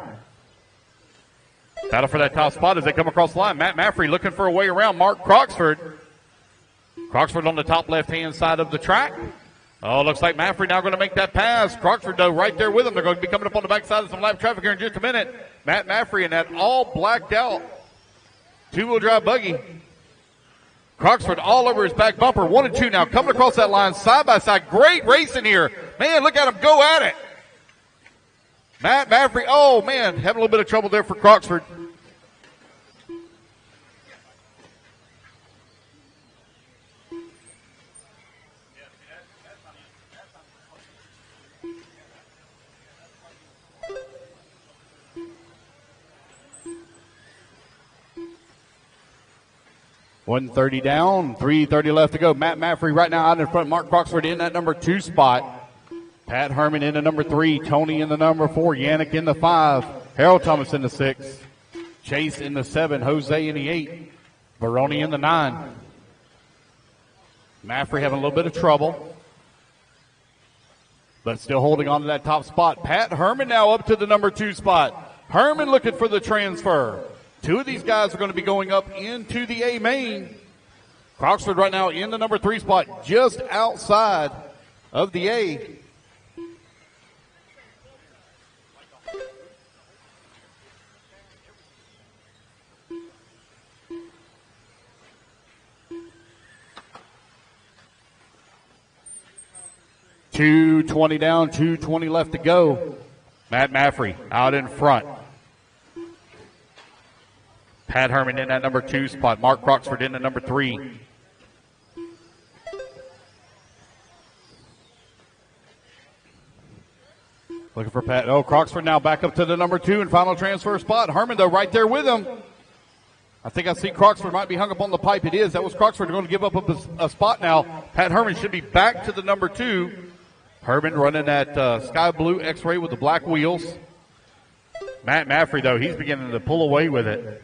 Battle for that top spot as they come across the line. Matt Maffrey looking for a way around Mark Croxford. Croxford on the top left-hand side of the track. Oh, looks like Maffrey now going to make that pass. Croxford, though, right there with him. They're going to be coming up on the backside of some lap traffic here in just a minute. Matt Maffrey in that all blacked out two-wheel drive buggy. Croxford all over his back bumper. 1 and 2 now coming across that line side by side. Great racing here. Man, look at him go at it. Matt Maffrey, oh, man, having a little bit of trouble there for Croxford. .130 down, 3:30 left to go. Matt Maffrey right now out in front. Mark Croxford in that number 2 spot. Pat Herman in the number 3. Tony in the number 4. Yannick in the 5. Harold Thomas in the 6. Chase in the 7. Jose in the 8. Baroni in the 9. Maffrey having a little bit of trouble, but still holding on to that top spot. Pat Herman now up to the number 2 spot. Herman looking for the transfer. 2 of these guys are going to be going up into the A main. Croxford right now in the number 3 spot, just outside of the A. .220 down, 2:20 left to go. Matt Maffrey out in front. Pat Herman in that number 2 spot. Mark Croxford in the number 3. Looking for Pat. Oh, Croxford now back up to the number 2 and final transfer spot. Herman, though, right there with him. I think I see Croxford might be hung up on the pipe. It is. That was Croxford going to give up a spot now. Pat Herman should be back to the number 2. Herman running that sky blue X-ray with the black wheels. Matt Maffrey, though, he's beginning to pull away with it.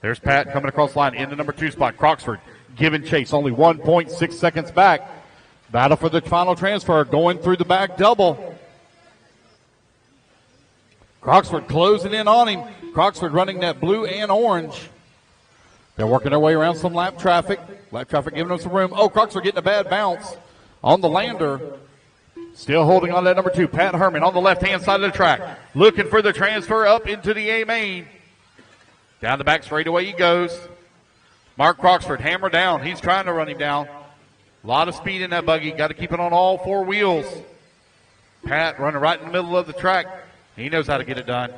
There's Pat coming across the line in the number 2 spot. Croxford giving chase, only 1.6 seconds back. Battle for the final transfer, going through the back double. Croxford closing in on him. Croxford running that blue and orange. They're working their way around some lap traffic. Lap traffic giving them some room. Oh, Croxford getting a bad bounce on the lander. Still holding on to that number 2. Pat Herman on the left-hand side of the track. Looking for the transfer up into the A main. Down the back straightaway he goes. Mark Croxford, hammer down. He's trying to run him down. A lot of speed in that buggy. Got to keep it on all 4 wheels. Pat running right in the middle of the track. He knows how to get it done.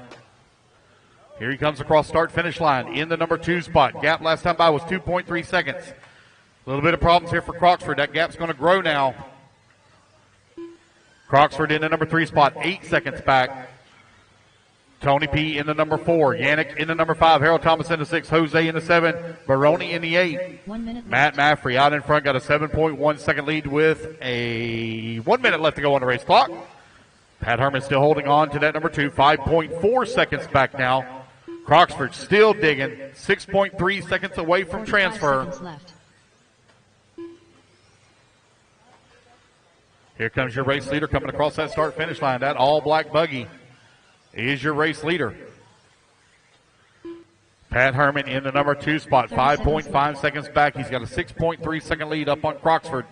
Here he comes across start-finish line in the number 2 spot. Gap last time by was 2.3 seconds. A little bit of problems here for Croxford. That gap's going to grow now. Croxford in the number 3 spot, 8 seconds back. Tony P in the number 4. Yannick in the number 5. Harold Thomas in the 6. Jose in the 7. Baroni in the 8. 1 minute Matt Maffrey out in front, got a 7.1 second lead with a 1 minute left to go on the race clock. Pat Herman still holding on to that number 2. 5.4 seconds back now. Croxford still digging. 6.3 seconds away from 45 transfer. seconds left. Here comes your race leader coming across that start-finish line. That all-black buggy is your race leader. Pat Herman in the number 2 spot, 5.5 seconds back. He's got a 6.3 second lead up on Croxford.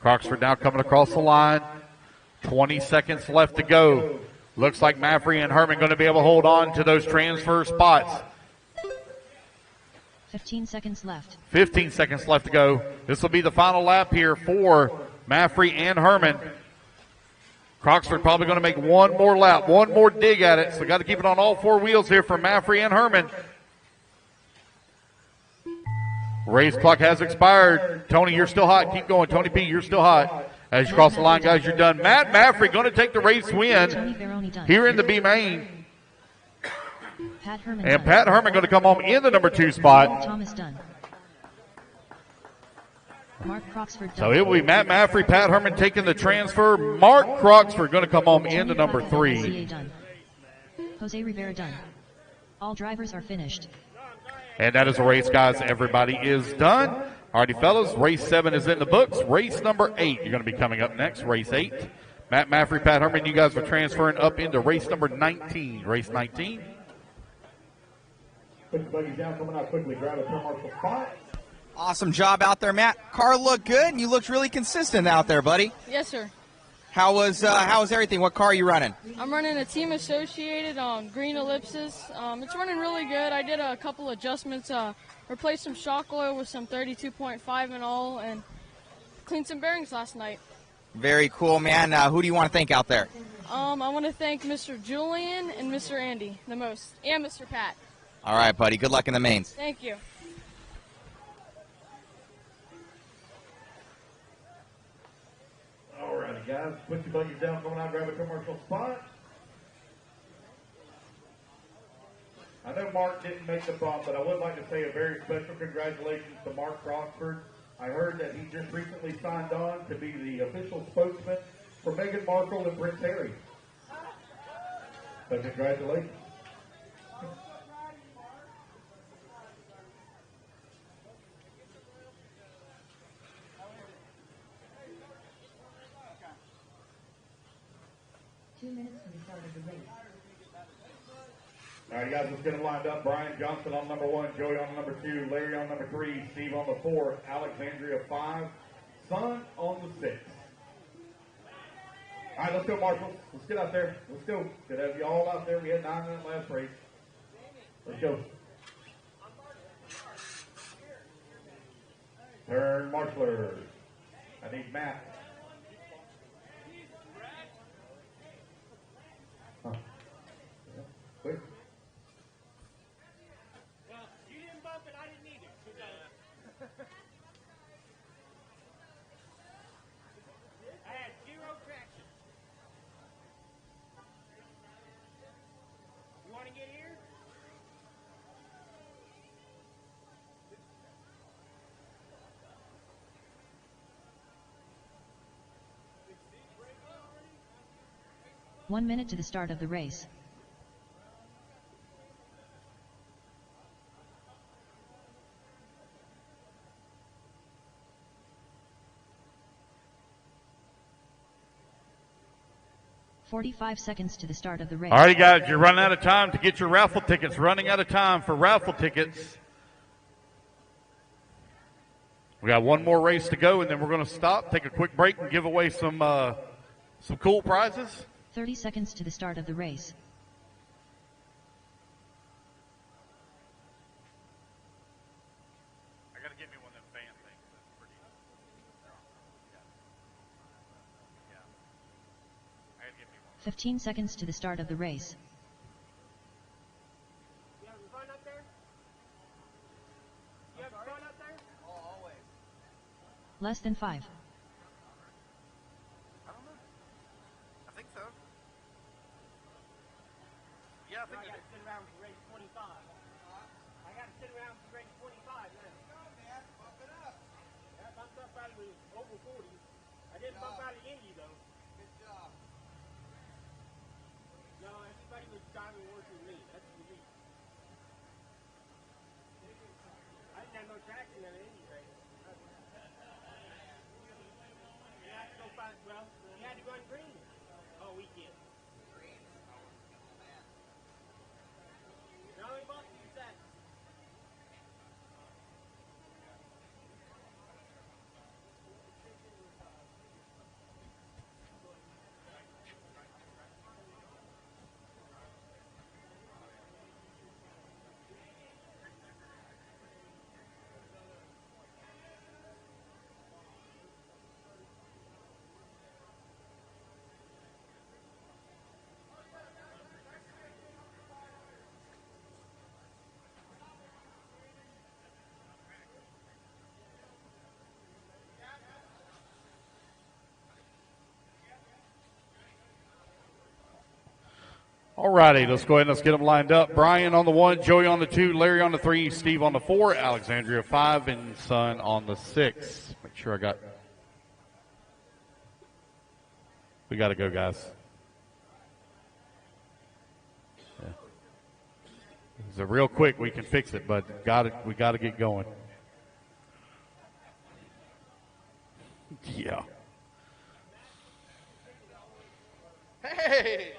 Croxford now coming across the line. 20 seconds left to go. Looks like Maffrey and Herman going to be able to hold on to those transfer spots. 15 seconds left. 15 seconds left to go. This will be the final lap here for Maffrey and Herman. Croxford probably going to make one more lap, one more dig at it. So got to keep it on all 4 wheels here for Maffrey and Herman. Race clock has expired. Tony, you're still hot. Keep going. Tony P, you're still hot. As you cross the line, guys, you're done. Matt Maffrey going to take the race win here in the B main. Pat Herman And done. Pat Herman going to come home in the number 2 spot. Thomas done. Mark Croxford done. So it will be Matt Maffrey, Pat Herman taking the transfer. Mark Croxford going to come home in the number 3. Done. Jose Rivera done. All drivers are finished. And that is a race, guys. Everybody is done. Alrighty, fellas, race 7 is in the books. Race number 8, you're going to be coming up next, race 8. Matt Maffrey, Pat Herman, you guys are transferring up into race number 19. Race 19. Put the buggy down, coming out quickly. Grab a turn marshal spot. Awesome job out there, Matt. Car looked good, and you looked really consistent out there, buddy. Yes, sir. How was everything? What car are you running? I'm running a Team Associated green ellipses. It's running really good. I did a couple adjustments, replaced some shock oil with some 32.5 and all, and cleaned some bearings last night. Very cool, man. Who do you want to thank out there? I want to thank Mr. Julian and Mr. Andy the most, and Mr. Pat. All right, buddy. Good luck in the mains. Thank you. All righty, guys. Put your buggies down, coming out, grab a commercial spot. I know Mark didn't make the bump, but I would like to say a very special congratulations to Mark Crossford. I heard that he just recently signed on to be the official spokesman for Meghan Markle and Prince Harry. So congratulations. All right, guys, let's get them lined up. Brian Johnson on number 1, Joey on number 2, Larry on number 3, Steve on the 4, Alexandria 5, Son on the 6. All right, let's go, Marshall. Let's get out there. Let's go. Good to have you all out there. We had 9 minutes last race. Let's go. Turn marshalers. I need Matt. Huh. Quick. Get here? 1 minute to the start of the race. "45 seconds to the start of the race. All right, guys, you're running out of time to get your raffle tickets. Running out of time for raffle tickets. We got one more race to go, and then we're going to stop, take a quick break, and give away some cool prizes. 30 seconds to the start of the race. I got to get me one of them fan things. That's pretty. Yeah. I got to get me one. 15 seconds to the start of the race. You having fun up there? You having fun up there? Oh, always. Less than 5. I don't know. I think so. Yeah, I think I got to sit around for race 25. I got to sit around for race 25 now. Go, man. Bump it up. Yeah, bumped up out of the over 40. I didn't bump out of Indy, though. Good job. No, everybody was driving worse than me. That's unique. I didn't have no traction in an Indy race. You had to go find, well, you had to run green all weekend. Green? Oh, man. You only bought 2 sets. All righty, let's go ahead and let's get them lined up. Brian on the 1, Joey on the 2, Larry on the 3, Steve on the 4, Alexandria 5, and Son on the 6. Make sure I got. We got to go, guys. Yeah. So real quick, we can fix it, but we got to get going. Yeah. Hey!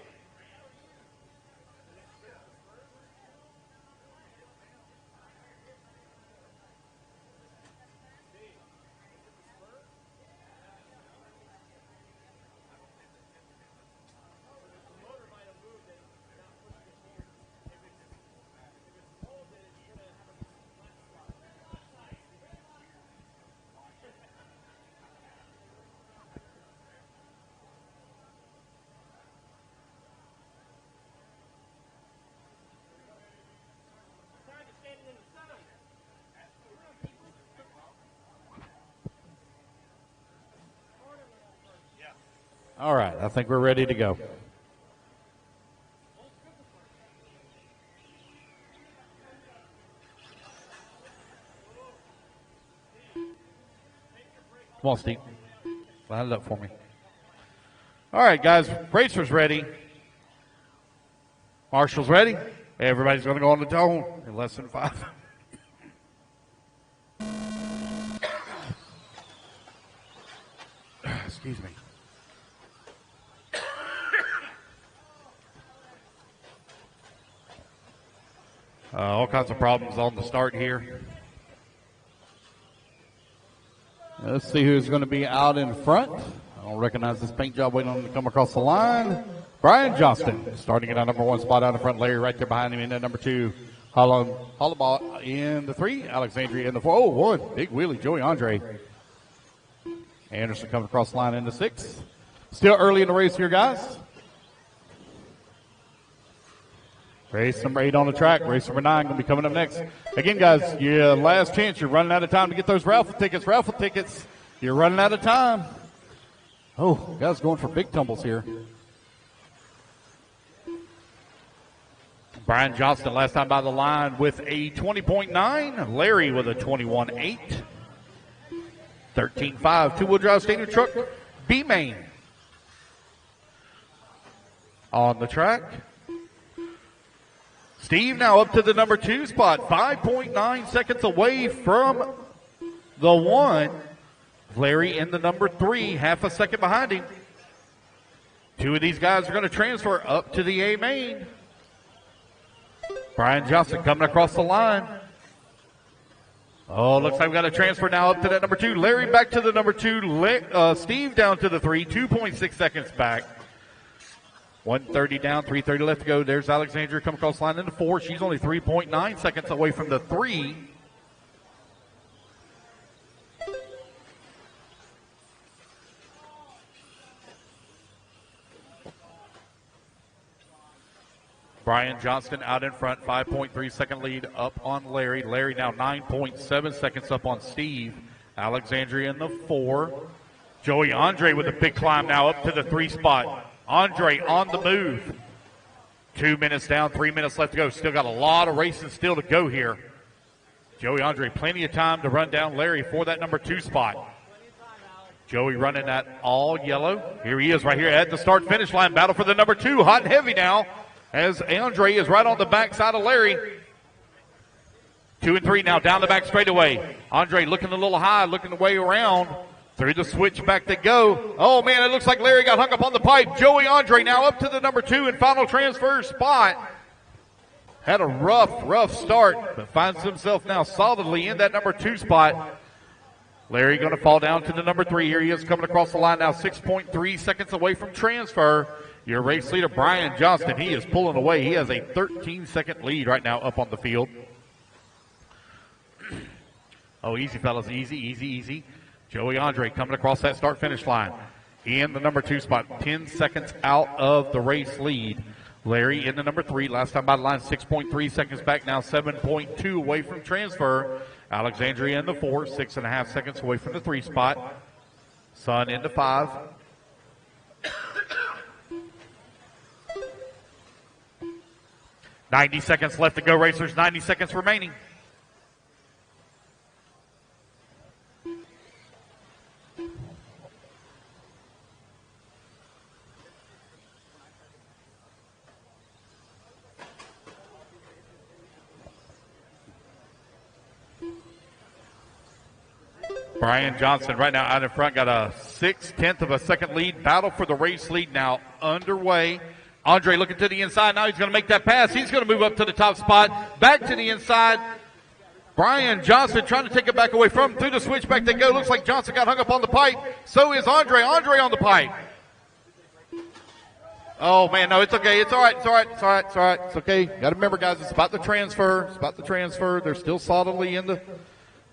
All right, I think we're ready to go. Come on, Steve. Line it up for me. All right, guys, racers ready. Marshall's ready. Everybody's going to go on the dome in less than 5. Excuse me. All kinds of problems on the start here. Let's see who's going to be out in front. I don't recognize this paint job waiting on him to come across the line. Brian Johnston starting at our number 1 spot out in front. Larry right there behind him in at number 2. Hollabaugh in the 3. Alexandria in the 4. Oh, 1. Big wheelie. Joey Andre. Anderson comes across the line in the 6. Still early in the race here, guys. Race number 8 on the track. Race number 9 going to be coming up next. Again, guys, your last chance. You're running out of time to get those raffle tickets. Raffle tickets. You're running out of time. Oh, guys going for big tumbles here. Brian Johnston last time by the line with a 20.9. Larry with a 21.8. 13.5. Two-wheel drive standard truck. B-Main on the track. Steve now up to the number 2 spot, 5.9 seconds away from the 1. Larry in the number 3, half a second behind him. 2 of these guys are going to transfer up to the A main. Brian Johnson coming across the line. Oh, looks like we got a transfer now up to that number 2. Larry back to the number 2. Steve down to the 3, 2.6 seconds back. 130 down, 330 left to go. There's Alexandria coming across the line in the 4. She's only 3.9 seconds away from the 3. Brian Johnston out in front, 5.3 second lead up on Larry. Larry now 9.7 seconds up on Steve. Alexandria in the 4. Joey Andre with a big climb now up to the 3 spot. Andre on the move. 2 minutes down, 3 minutes left to go. Still got a lot of racing still to go here. Joey Andre, plenty of time to run down Larry for that number 2 spot. Joey running that all yellow. Here he is right here at the start-finish line. Battle for the number 2, hot and heavy now, as Andre is right on the backside of Larry. 2 and 3 now down the back straightaway. Andre looking a little high, looking the way around. Through the switchback they go. Oh, man, it looks like Larry got hung up on the pipe. Joey Andre now up to the number 2 and final transfer spot. Had a rough start, but finds himself now solidly in that number 2 spot. Larry going to fall down to the number 3. Here he is coming across the line now, 6.3 seconds away from transfer. Your race leader, Brian Johnston, he is pulling away. He has a 13-second lead right now up on the field. Oh, easy, fellas. Easy. Joey Andre coming across that start-finish line in the number 2 spot, 10 seconds out of the race lead. Larry in the number 3, last time by the line, 6.3 seconds back, now 7.2 away from transfer. Alexandria in the 4, 6.5 seconds away from the 3 spot. Sun into 5. $90 seconds left to go, racers. 90 seconds remaining. Brian Johnson right now out in front, got a 6/10 of a second lead. Battle for the race lead now underway. Andre looking to the inside. Now he's going to make that pass. He's going to move up to the top spot. Back to the inside. Brian Johnson trying to take it back away from him. Through the switchback they go. Looks like Johnson got hung up on the pipe. So is Andre. Andre on the pipe. Oh, man, no, it's okay. It's all right. It's all right. It's all right. It's all right. It's okay. Got to remember, guys, it's about the transfer. It's about the transfer. They're still solidly in the,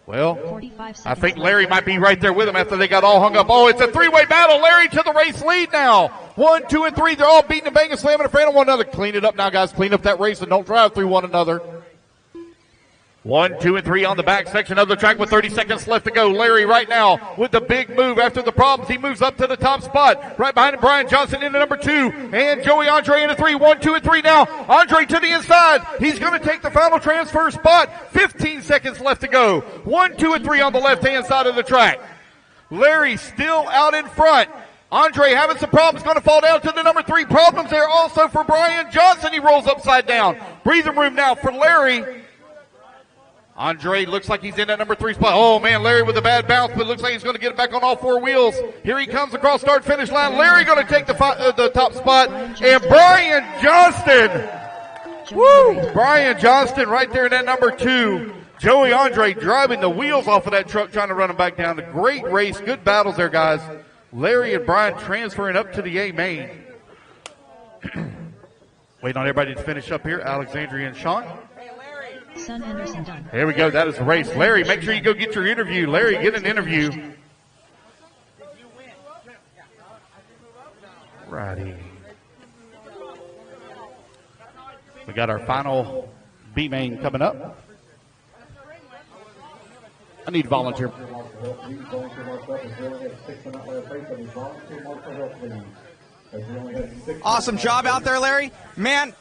well, I think Larry might be right there with him after they got all hung up. Oh, it's a three-way battle. Larry to the race lead now. 1, 2, and 3. They're all beating and banging, slamming and fraying on one another. Clean it up now, guys. Clean up that race and don't drive through one another. 1, 2, and 3 on the back section of the track with 30 seconds left to go. Larry right now with the big move after the problems. He moves up to the top spot. Right behind him, Brian Johnson into number 2. And Joey Andre into 3. 1, 2, and 3 now. Andre to the inside. He's going to take the final transfer spot. 15 seconds left to go. 1, 2, and 3 on the left-hand side of the track. Larry still out in front. Andre having some problems, going to fall down to the number 3. Problems there also for Brian Johnson. He rolls upside down. Breathing room now for Larry. Andre looks like he's in that number 3 spot. Oh, man, Larry with a bad bounce, but looks like he's going to get it back on all 4 wheels. Here he comes across start-finish line. Larry going to take the top spot. And Brian Johnston. Woo! Brian Johnston right there in that number 2. Joey Andre driving the wheels off of that truck, trying to run him back down. A great race. Good battles there, guys. Larry and Brian transferring up to the A main. Waiting on everybody to finish up here. Alexandria and Sean. Son Anderson done. Here we go. That is the race. Larry, make sure you go get your interview. Larry, get an interview. Righty. We got our final B main coming up. I need a volunteer. Awesome job out there, Larry. Man,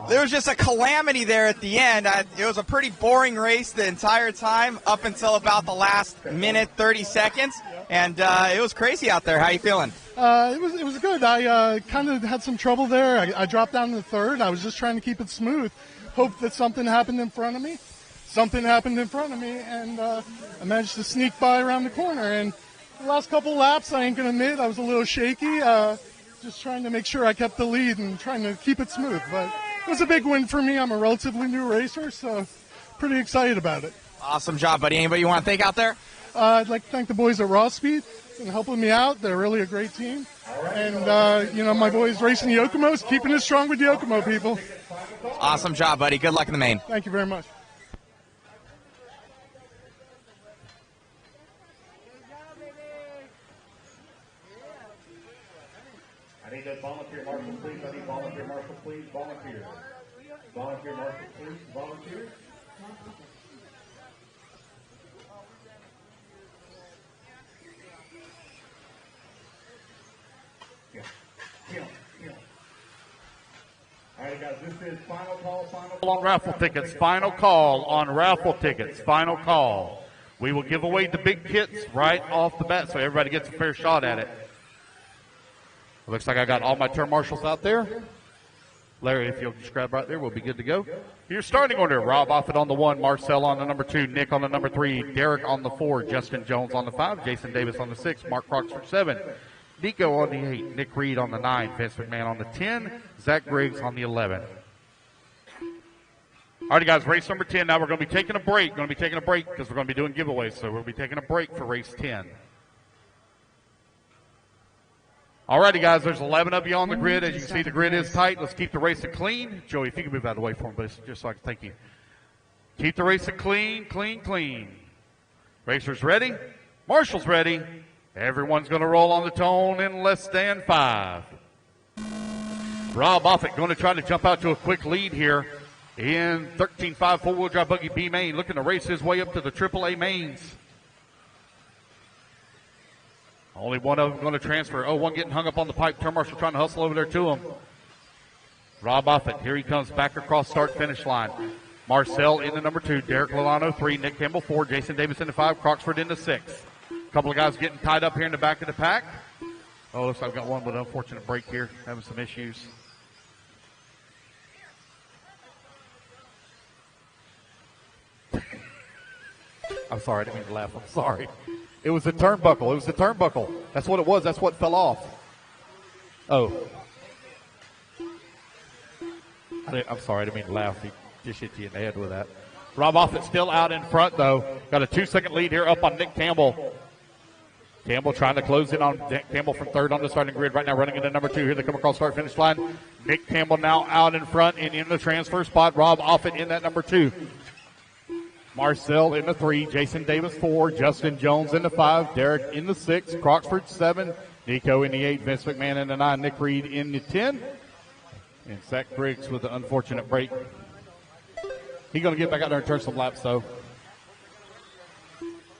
there was just a calamity there at the end. It was a pretty boring race the entire time up until about the last minute, 30 seconds. And it was crazy out there. How you feeling? It was good. I kind of had some trouble there. I dropped down to the 3rd. I was just trying to keep it smooth. Hoped that something happened in front of me. Something happened in front of me, and I managed to sneak by around the corner. And the last couple laps, I ain't going to admit, I was a little shaky. Just trying to make sure I kept the lead and trying to keep it smooth. But it was a big win for me. I'm a relatively new racer, so pretty excited about it. Awesome job, buddy. Anybody you want to thank out there? I'd like to thank the boys at Raw Speed for helping me out. They're really a great team. And, my boys racing the Yokomos, keeping it strong with the Yokomo people. Awesome job, buddy. Good luck in the main. Thank you very much. I need a volunteer marshal, please. I need volunteer marshal, please. Volunteer. Volunteer marshal, please. Volunteer. Yeah. All right, guys, this is final call, on raffle tickets. Final call on raffle tickets. Final call. We will give away the big kits right off the bat so everybody gets a fair shot at it. Looks like I got all my turn marshals out there. Larry, if you'll just grab right there, we'll be good to go. Your starting order: Rob Offit on the 1, Marcel on the number 2, Nick on the number 3, Derek on the 4, Justin Jones on the 5, Jason Davis on the 6, Mark Croxford 7, Nico on the 8, Nick Reed on the 9, Vince McMahon on the 10, Zach Briggs on the 11. All right, guys, race number 10. Now we're going to be taking a break. Because we're going to be doing giveaways, so we'll be taking a break for race 10. All righty, guys, there's 11 of you on the grid. As you can see, the grid is tight. Let's keep the racing clean. Joey, if you can move out of the way for me, please, just so I can thank you. Keep the racing clean, clean, clean. Racers ready? Marshals ready. Everyone's going to roll on the tone in less than 5. Rob Offit going to try to jump out to a quick lead here in 13.5 four-wheel drive buggy B main, looking to race his way up to the AAA mains. Only one of them going to transfer. Oh, one getting hung up on the pipe. Turn marshal trying to hustle over there to him. Rob Offit, here he comes back across start-finish line. Marcel in the number 2, Derek Lalano 3, Nick Campbell 4, Jason Davis in the 5, Croxford in the 6. A couple of guys getting tied up here in the back of the pack. Oh, looks like I've got one with an unfortunate break here, having some issues. I'm sorry, I didn't mean to laugh. I'm sorry. It was the turnbuckle. It was the turnbuckle. That's what it was. That's what fell off. Oh. I'm sorry. I didn't mean to laugh. He just hit you in the head with that. Rob Offit still out in front, though. Got a 2-second lead here up on Nick Campbell. Campbell trying to close in on Campbell from third on the starting grid right now, running into number 2. Here they come across start-finish line. Nick Campbell now out in front and in the transfer spot. Rob Offit in that number 2. Marcel in the 3. Jason Davis 4. Justin Jones in the 5. Derek in the 6. Croxford 7. Nico in the 8. Vince McMahon in the 9. Nick Reed in the 10. And Zach Briggs with the unfortunate break. He's going to get back out there and turn some laps, though.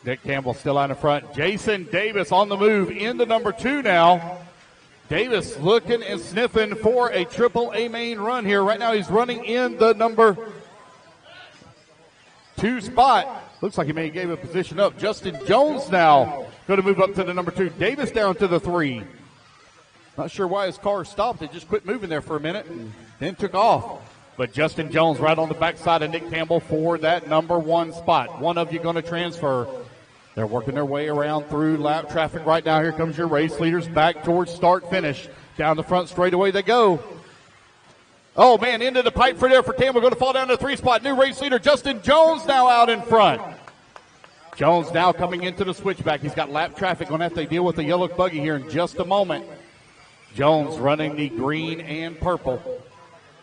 Nick Campbell still out in front. Jason Davis on the move in the number 2 now. Davis looking and sniffing for a triple-A main run here. Right now he's running in the number 2 spot. Looks like he may have gave a position up. Justin Jones now going to move up to the number 2. Davis down to the 3. Not sure why his car stopped. It just quit moving there for a minute and then took off. But Justin Jones right on the backside of Nick Campbell for that number 1 spot. One of you going to transfer. They're working their way around through lap traffic right now. Here comes your race leaders back towards start-finish. Down the front straightaway they go. Oh, man, into the pipe for there for Campbell. Going to fall down to the 3 spot. New race leader Justin Jones now out in front. Jones now coming into the switchback. He's got lap traffic. Going to have to deal with the yellow buggy here in just a moment. Jones running the green and purple.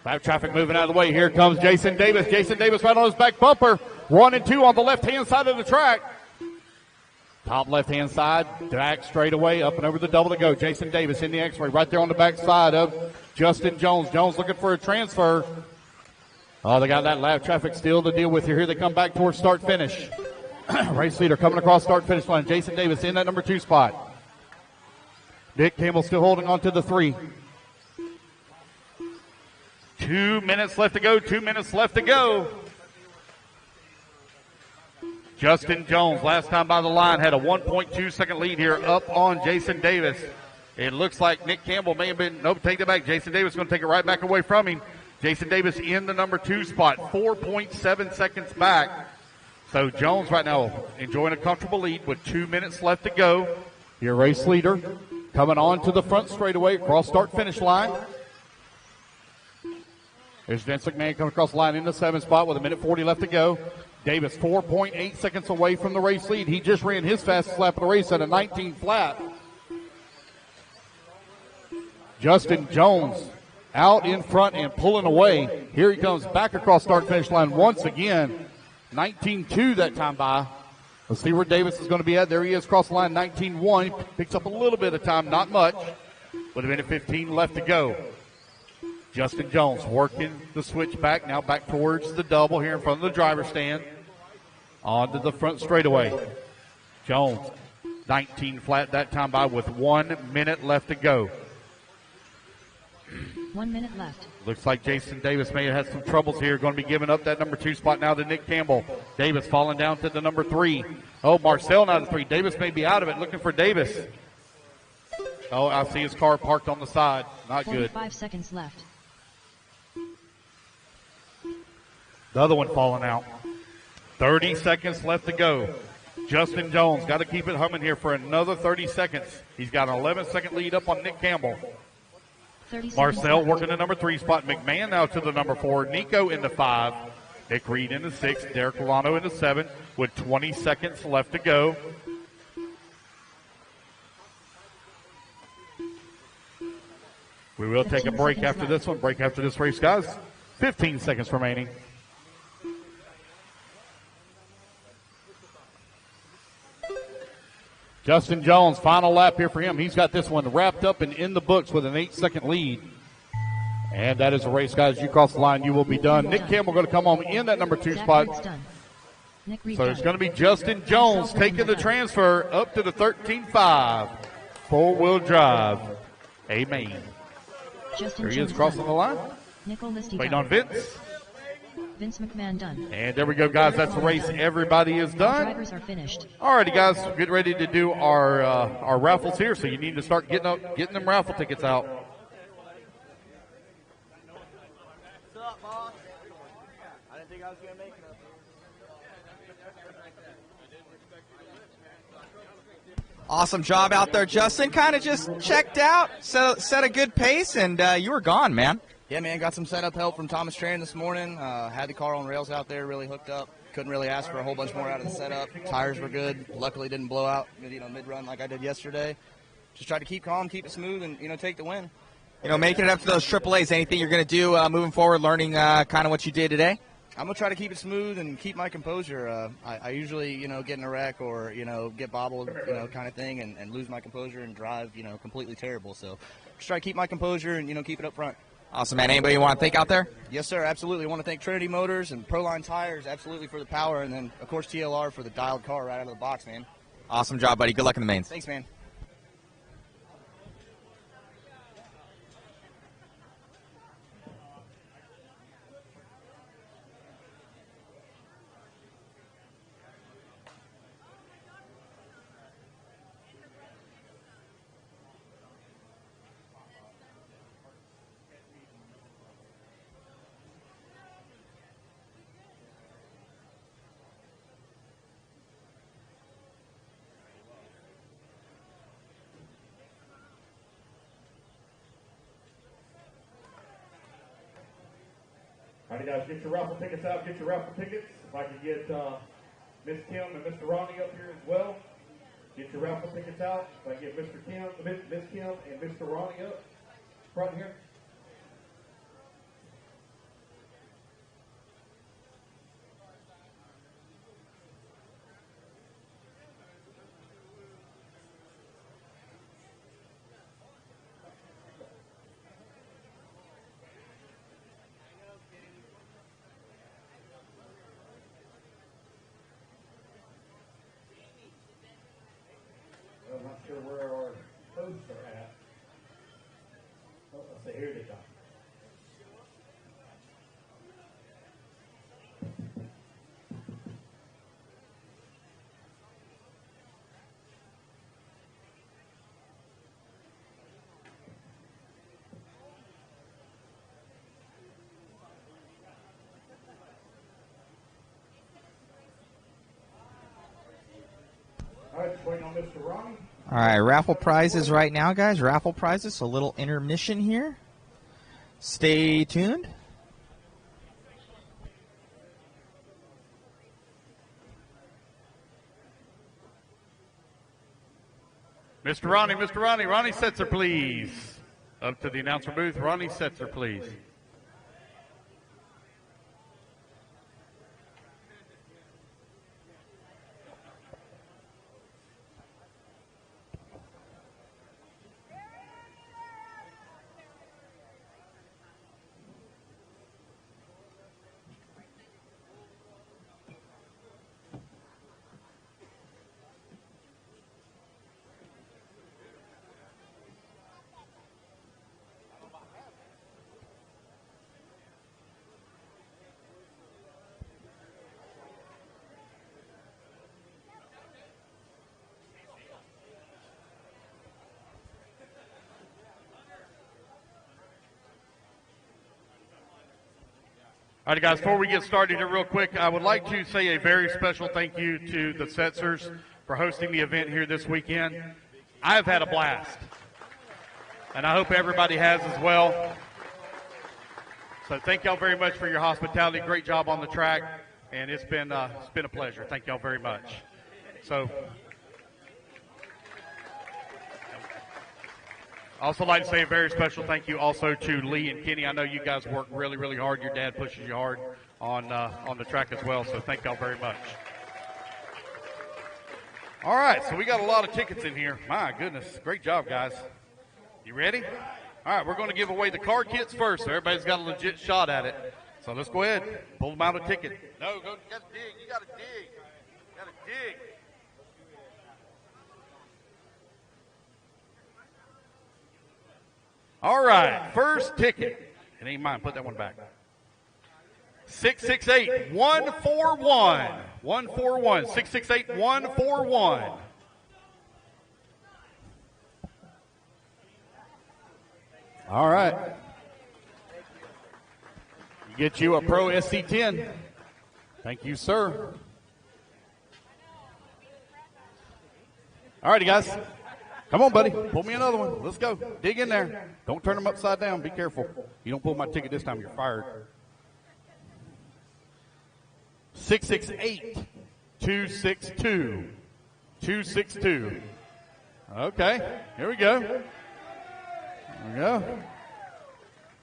Lap traffic moving out of the way. Here comes Jason Davis. Jason Davis right on his back bumper. 1 and 2 on the left-hand side of the track. Top left-hand side, back straight away, up and over the double to go. Jason Davis in the X-ray right there on the back side of Justin Jones. Jones looking for a transfer. Oh, they got that lap traffic still to deal with here. Here they come back towards start-finish. Race leader coming across start-finish line. Jason Davis in that number 2 spot. Nick Campbell still holding on to the 3. 2 minutes left to go. 2 minutes left to go. Justin Jones, last time by the line, had a 1.2 second lead here up on Jason Davis. It looks like Nick Campbell may have been, nope, take it back. Jason Davis going to take it right back away from him. Jason Davis in the number 2 spot, 4.7 seconds back. So Jones right now enjoying a comfortable lead with 2 minutes left to go. Your race leader coming on to the front straightaway across start-finish line. There's Vince McMahon coming across the line in the 7 spot with 1:40 left to go. Davis 4.8 seconds away from the race lead. He just ran his fastest lap of the race at a 19 flat. Justin Jones out in front and pulling away. Here he comes back across start-finish line once again. 19.2 that time by. Let's see where Davis is going to be at. There he is across the line, 19.1. Picks up a little bit of time, not much. With 1:15 left to go. Justin Jones working the switch back, now back towards the double here in front of the driver's stand. On to the front straightaway. Jones, 19 flat that time by with 1 minute left to go. 1 minute left. Looks like Jason Davis may have had some troubles here. Going to be giving up that number 2 spot now to Nick Campbell. Davis falling down to the number 3. Oh, Marcel now to 3. Davis may be out of it, looking for Davis. Oh, I see his car parked on the side. Not good. 45 seconds left. The other one falling out. 30 seconds left to go. Justin Jones got to keep it humming here for another 30 seconds. He's got an 11-second lead up on Nick Campbell. Marcel working the number 3 spot. McMahon now to the number 4. Nico in the 5. Nick Reed in the 6. Derek Milano in the 7 with 20 seconds left to go. We will take a break after this one. Break after this race, guys. 15 seconds remaining. Justin Jones, final lap here for him. He's got this one wrapped up and in the books with an 8-second lead. And that is a race, guys. You cross the line, you will be done. Nick Campbell going to come home in that number 2 spot. So it's going to be Justin Jones taking the transfer up to the 13.5. Four-wheel drive. Amen. There he is crossing the line. Waiting on Vince. Vince McMahon done. And there we go, guys. That's the race. Everybody is done. Drivers are finished. All righty, guys. Get ready to do our raffles here. So you need to start getting them raffle tickets out. What's up, boss? I didn't think I was going to make it up here. Awesome job out there, Justin. Kind of just checked out, set a good pace, and you were gone, man. Yeah, man, got some setup help from Thomas Tran this morning. Had the car on rails out there, really hooked up. Couldn't really ask for a whole bunch more out of the setup. Tires were good. Luckily didn't blow out, mid-run like I did yesterday. Just tried to keep calm, keep it smooth, and, take the win. Making it up to those AAAs, anything you're going to do moving forward, learning kind of what you did today? I'm going to try to keep it smooth and keep my composure. I usually, get in a wreck or, get bobbled, kind of thing, and lose my composure and drive, completely terrible. So just try to keep my composure and, keep it up front. Awesome, man. Anybody you want to thank out there? Yes, sir, absolutely. I want to thank Trinity Motors and Proline Tires, absolutely, for the power, and then, of course, TLR for the dialed car right out of the box, man. Awesome job, buddy. Good luck in the mains. Thanks, man. All right, guys, get your raffle tickets out. Get your raffle tickets. If I could get Miss Kim and Mr. Ronnie up here as well. Get your raffle tickets out. If I get Miss Kim and Mr. Ronnie up front here. I'm not sure where our hosts are at. Oh, let's see, here they come. All right, just waiting on Mr. Ronnie. All right, raffle prizes right now, guys. Raffle prizes. A little intermission here. Stay tuned. Mr. Ronnie, Ronnie Setzer, please. Up to the announcer booth. Ronnie Setzer, please. All right, guys, before we get started here real quick, I would like to say a very special thank you to the Setzers for hosting the event here this weekend. I've had a blast, and I hope everybody has as well. So thank y'all very much for your hospitality. Great job on the track, and it's been a pleasure. Thank y'all very much. So I also like to say a very special thank you also to Lee and Kenny. I know you guys work really, really hard. Your dad pushes you hard on the track as well, so thank y'all very much. All right, so we got a lot of tickets in here. My goodness, great job, guys. You ready? All right, we're going to give away the car kits first, so everybody's got a legit shot at it. So let's go ahead, pull them out a ticket. No, go, you got to dig. You got to dig. You got to dig. All right, first ticket. It ain't mine. Put that one back. 668-141. 141. 668-141. All right. Get you a Pro SC10. Thank you, sir. All righty, guys. Come on, buddy. Pull me another one. Let's go. Dig in there. Don't turn them upside down. Be careful. You don't pull my ticket this time, you're fired. 668 262 262. Okay, here we go. There we go.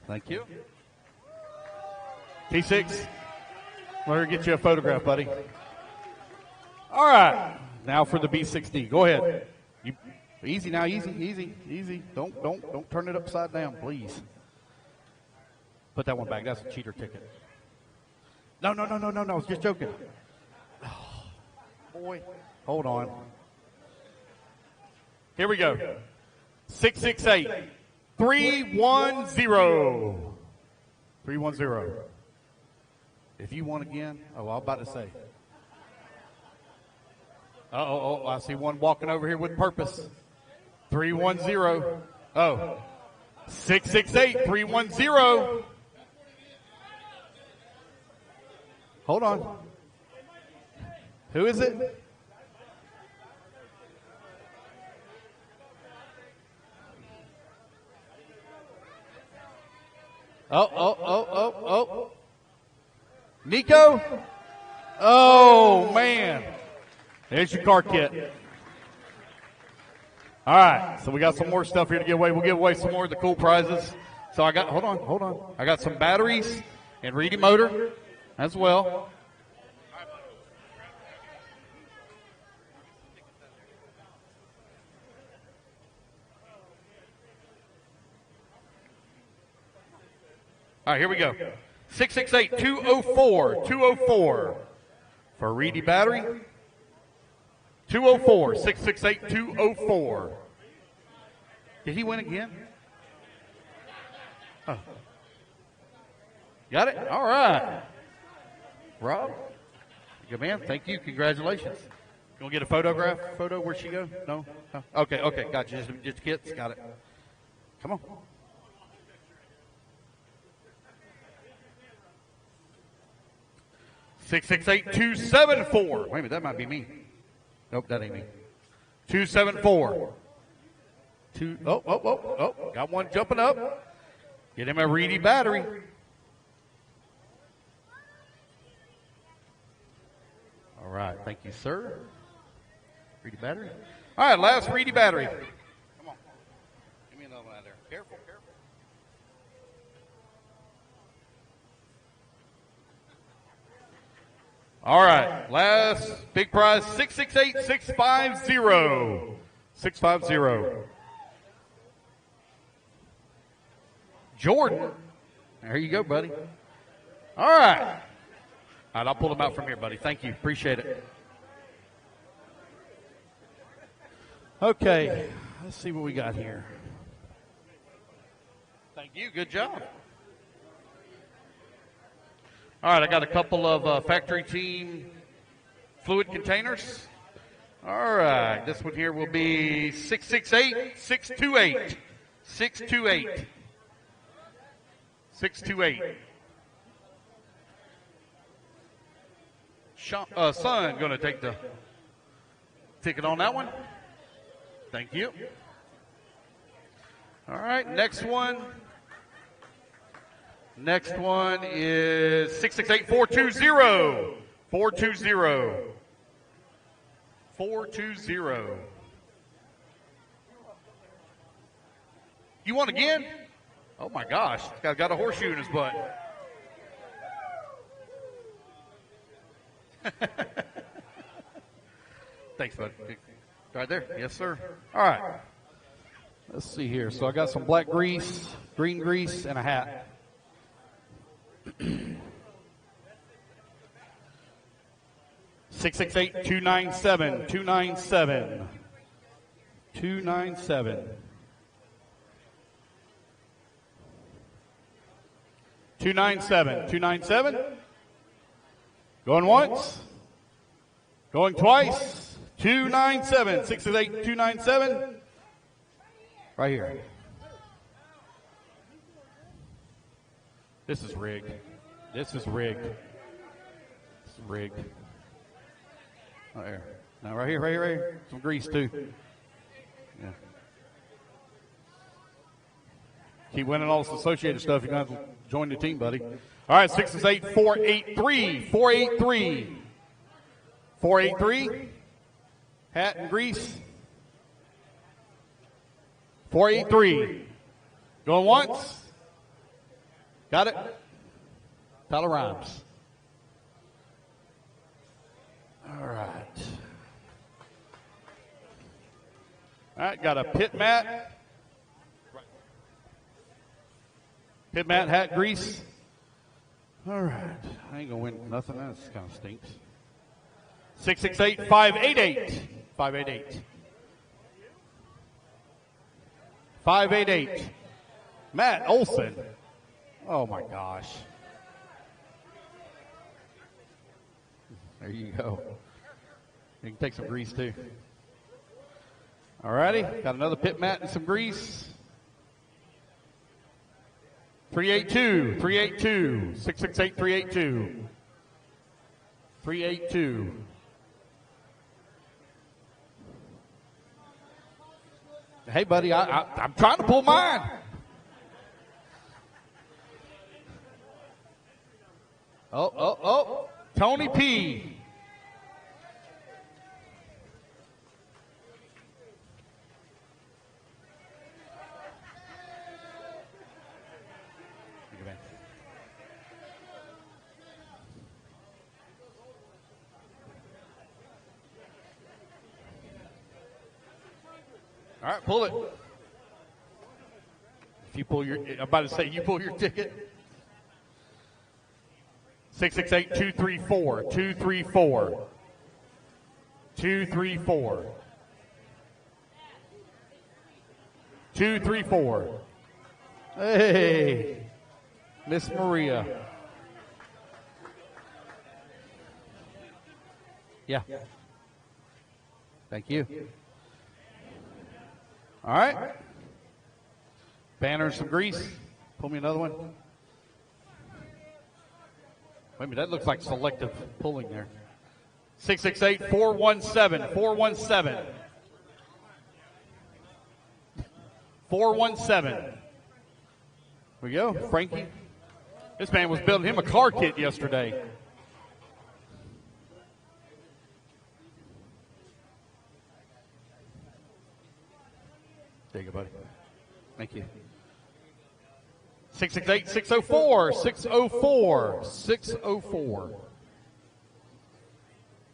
Thank you. T6, let her get you a photograph, buddy. All right, now for the B60. Go ahead. Easy now, easy. Don't turn it upside down, please. Put that one back. That's a cheater ticket. No. I was just joking. Oh, boy, hold on. Here we go. 668 310 310. If you won again, I was about to say. I see one walking over here with purpose. 310. Oh. 668 310. Hold on. Who is it? Oh. Nico? Oh, man. There's your car kit. All right, so we got some more stuff here to give away. We'll give away some more of the cool prizes. So I got, hold on. I got some batteries and Reedy motor as well. All right, here we go. 668-204 for a Reedy battery. 204, 668-204. Did he win again? Oh. Got it? All right. Rob, good man. Thank you. Congratulations. You want to get a photograph? Photo? Where'd she go? No? Okay, got you. Just kits. Got it. Come on. Six 274. Wait a minute, that might be me. Nope, that ain't me. 274. Got one jumping up. Get him a Reedy battery. All right, thank you, sir. Reedy battery. All right, last Reedy battery. Come on. Give me another one out there. Careful. All right, last big prize, 668-650. 650. Jordan. There you go, buddy. All right. All right, I'll pull them out from here, buddy. Thank you. Appreciate it. Okay, let's see what we got here. Thank you. Good job. All right, I got a couple of factory team fluid containers. All right, this one here will be 668-628. 628. 628. Son going to take the ticket on that one. Thank you. All right, next one. Next one is 668-420. 420. 420. You won again? Oh my gosh, this guy's got a horseshoe in his butt. Thanks, bud. Right there. Yes, sir. All right. Let's see here. So I got some black grease, green grease, and a hat. 668-297. 297. 297. 297. 297. Going once. Going twice. 297. 668-297. Right here. This is rigged. This is rigged. This is rigged. Right here. Now right here. Some grease too. Yeah. Keep winning all this associated stuff. You're going to have to join the team, buddy. All right, 668 483 483 483. Hat and grease. 483. Going once. Got it? Tyler Rhymes. All right. All right, got a pit mat. Pit mat, hat, grease. All right. I ain't going to win nothing. That kind of stinks. 668 588 588 588. Matt Olson. Oh, my gosh. There you go. You can take some grease, too. All righty. Got another pit mat and some grease. 382. 382. 668 382. 382. Hey, buddy, I'm trying to pull mine. Oh. Tony P. All right, pull it. If you pull your, I'm about to say, you pull your ticket. 668-234, 234, 234, 234. Hey, Miss Maria. Yeah. Thank you. All right. Banner and some grease. Pull me another one. Wait a minute, that looks like selective pulling there. 668-417, 417. 417. Here we go, Frankie. This man was building him a car kit yesterday. There you go, buddy. Thank you. 668, 604, 604, 604,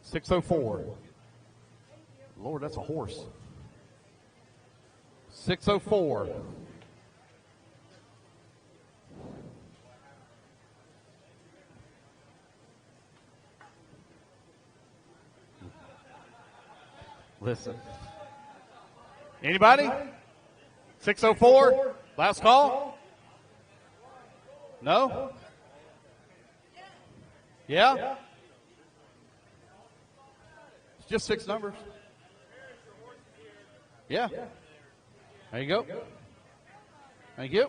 604. Lord, that's a horse. 604. Listen. Anybody? 604? Last call? No? Yeah? It's just 6 numbers. Yeah. There you go. Thank you.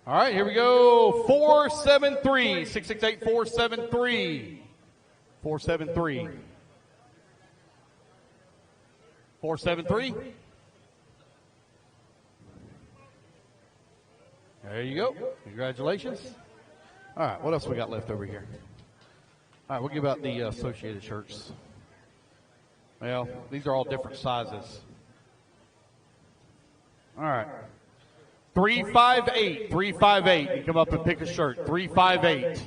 All right, here we go. 473. 668 473. 473. 473. There you go. Congratulations. All right, what else we got left over here? All right, we'll give out the associated shirts. Well, these are all different sizes. All right. 358. 358. You come up and pick a shirt. 358.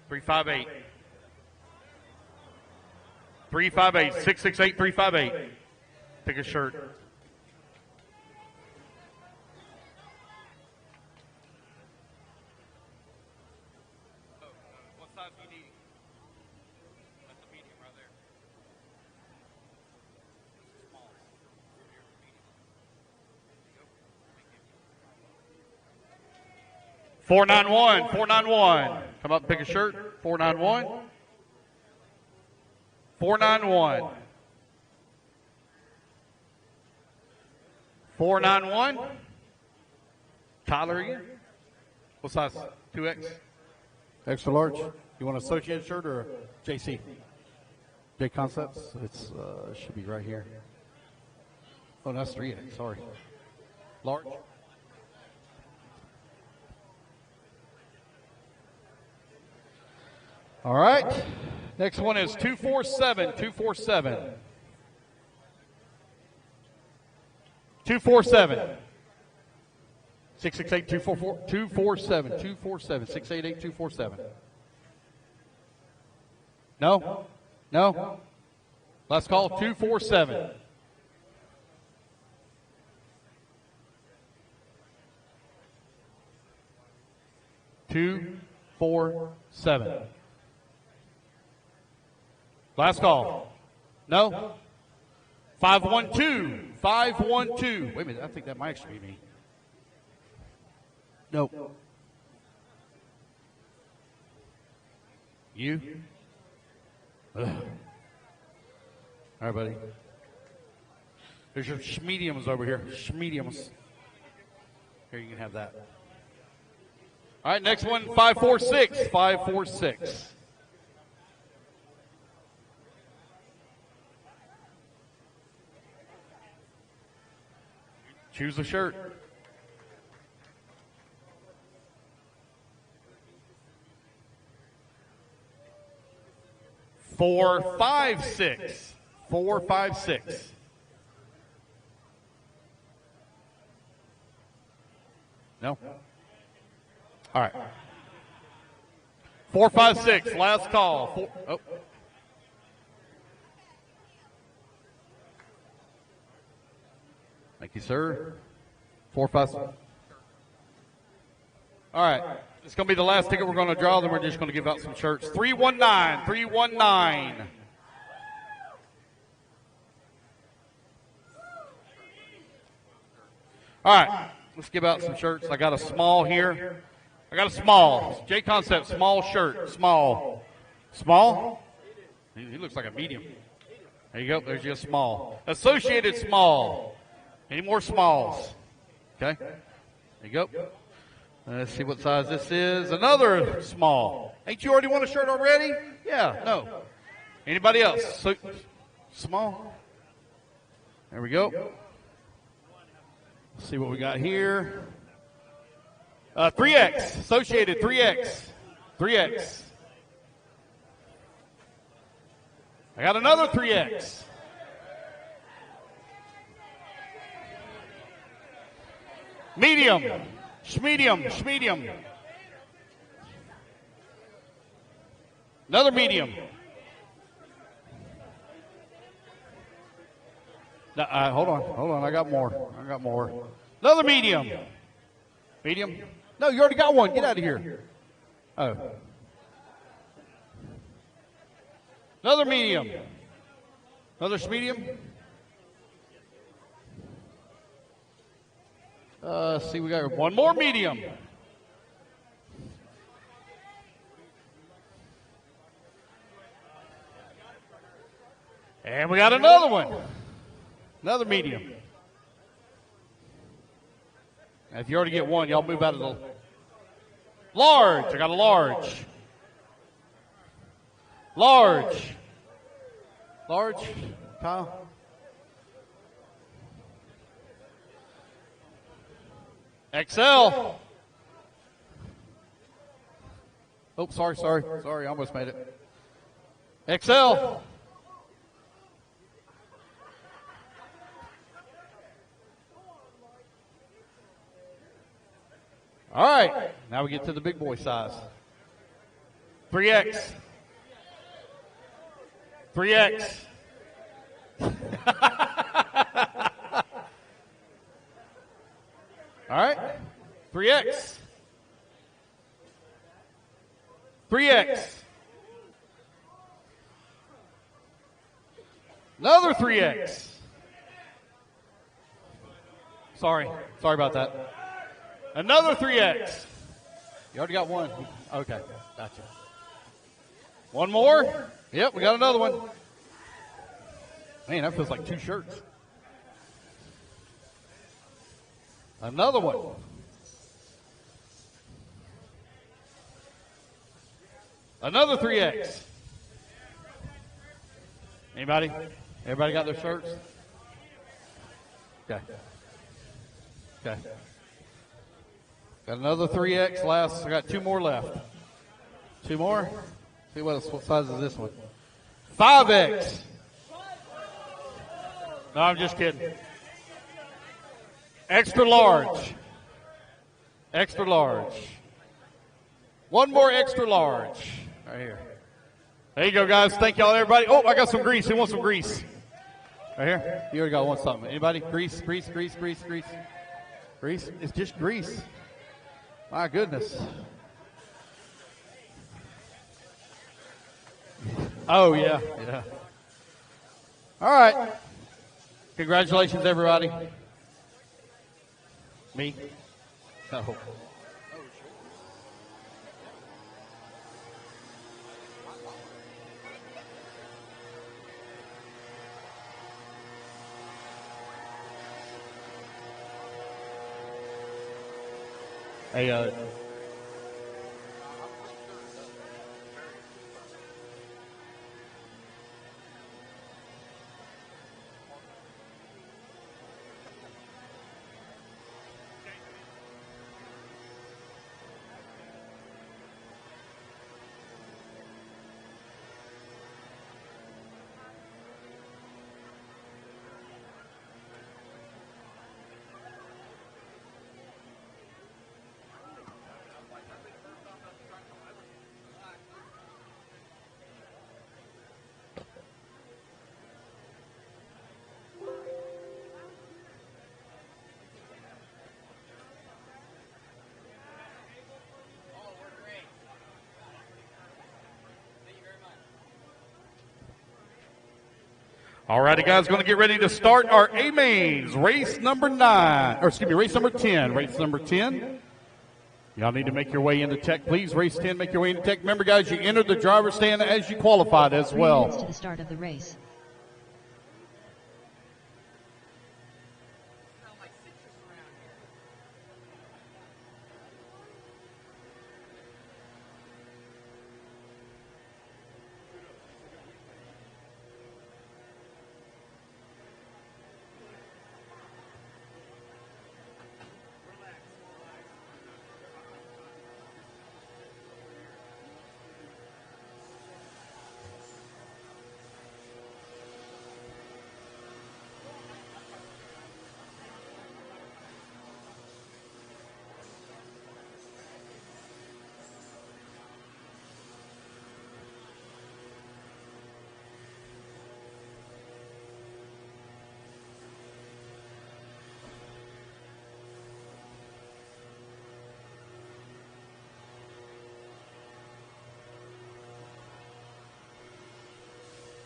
358. 358. 668 358. Pick a shirt. What size do you need? That's the medium right there. Small. 491. 491. Come up and pick a shirt. 491. 491. 491. Tyler again. What size? 2X? Extra large. You want an associated shirt or a JC? JConcepts. It's should be right here. Oh, that's 3X. Sorry. Large. All right. Next one is 247. 247. 247. 668 244 247 247 688 247. No? No? Last call 247. Last call. No? 512. 512. Wait a minute, I think that might actually be me. No. You? Ugh. All right, buddy. There's your mediums over here. Mediums. Here, you can have that. All right, next one, 546. 546. Choose a shirt. Four, 5, 6. 4, 5, 6. No? All right. 4, 5, 6. Last call. Oh. Thank you, sir. 4, 5, 6. All right. It's going to be the last ticket we're going to draw, then we're just going to give out some shirts. 319. 319. All right. Let's give out some shirts. I got a small here. I got a small. JConcepts, small shirt. Small. Small? He looks like a medium. There you go. There's your small. Associated small. Any more smalls? Okay. There you go. Let's see what size this is. Another small. Ain't you already won a shirt already? Yeah. No. Anybody else? So, small. There we go. Let's see what we got here. 3X. Associated 3X. 3X. I got another 3X. Medium. Schmedium. Schmedium. Another medium. No, hold on. I got more. Another medium. Medium. No, you already got one. Get out of here. Oh. Another medium. Another medium. See, we got one more medium. And we got another one. Another medium. Now, if you already get one, y'all move out of the large. I got a large. Large. Large. Kyle. XL. Oh, sorry. I almost made it. XL. All right. Now we get to the big boy size. 3X. 3X. All right. 3X. 3X. Another 3X. Sorry about that. Another 3X. You already got one. Okay, gotcha. One more. Yep, we got another one. Man, that feels like two shirts. Another one. Another 3X. Anybody? Everybody got their shirts? Okay. Okay. Got another 3X last. I got 2 more left. 2 more? See what size is this one? 5X. No, I'm just kidding. Extra large. Extra large. 1 more extra large. Right here. There you go, guys. Thank y'all, everybody. Oh, I got some grease. Who wants some grease? Right here. You already got one something. Anybody? Grease, grease, grease, grease, grease. Grease? It's just grease. My goodness. Oh, yeah. Yeah. All right. Congratulations, everybody. Me? No. Hey, all righty, guys, going to get ready to start our A-Mains, race number 9, or excuse me, race number 10. Race number 10. Y'all need to make your way into tech, please. Race 10, make your way into tech. Remember, guys, you entered the driver's stand as you qualified as 3 well. minutes to the start of the race.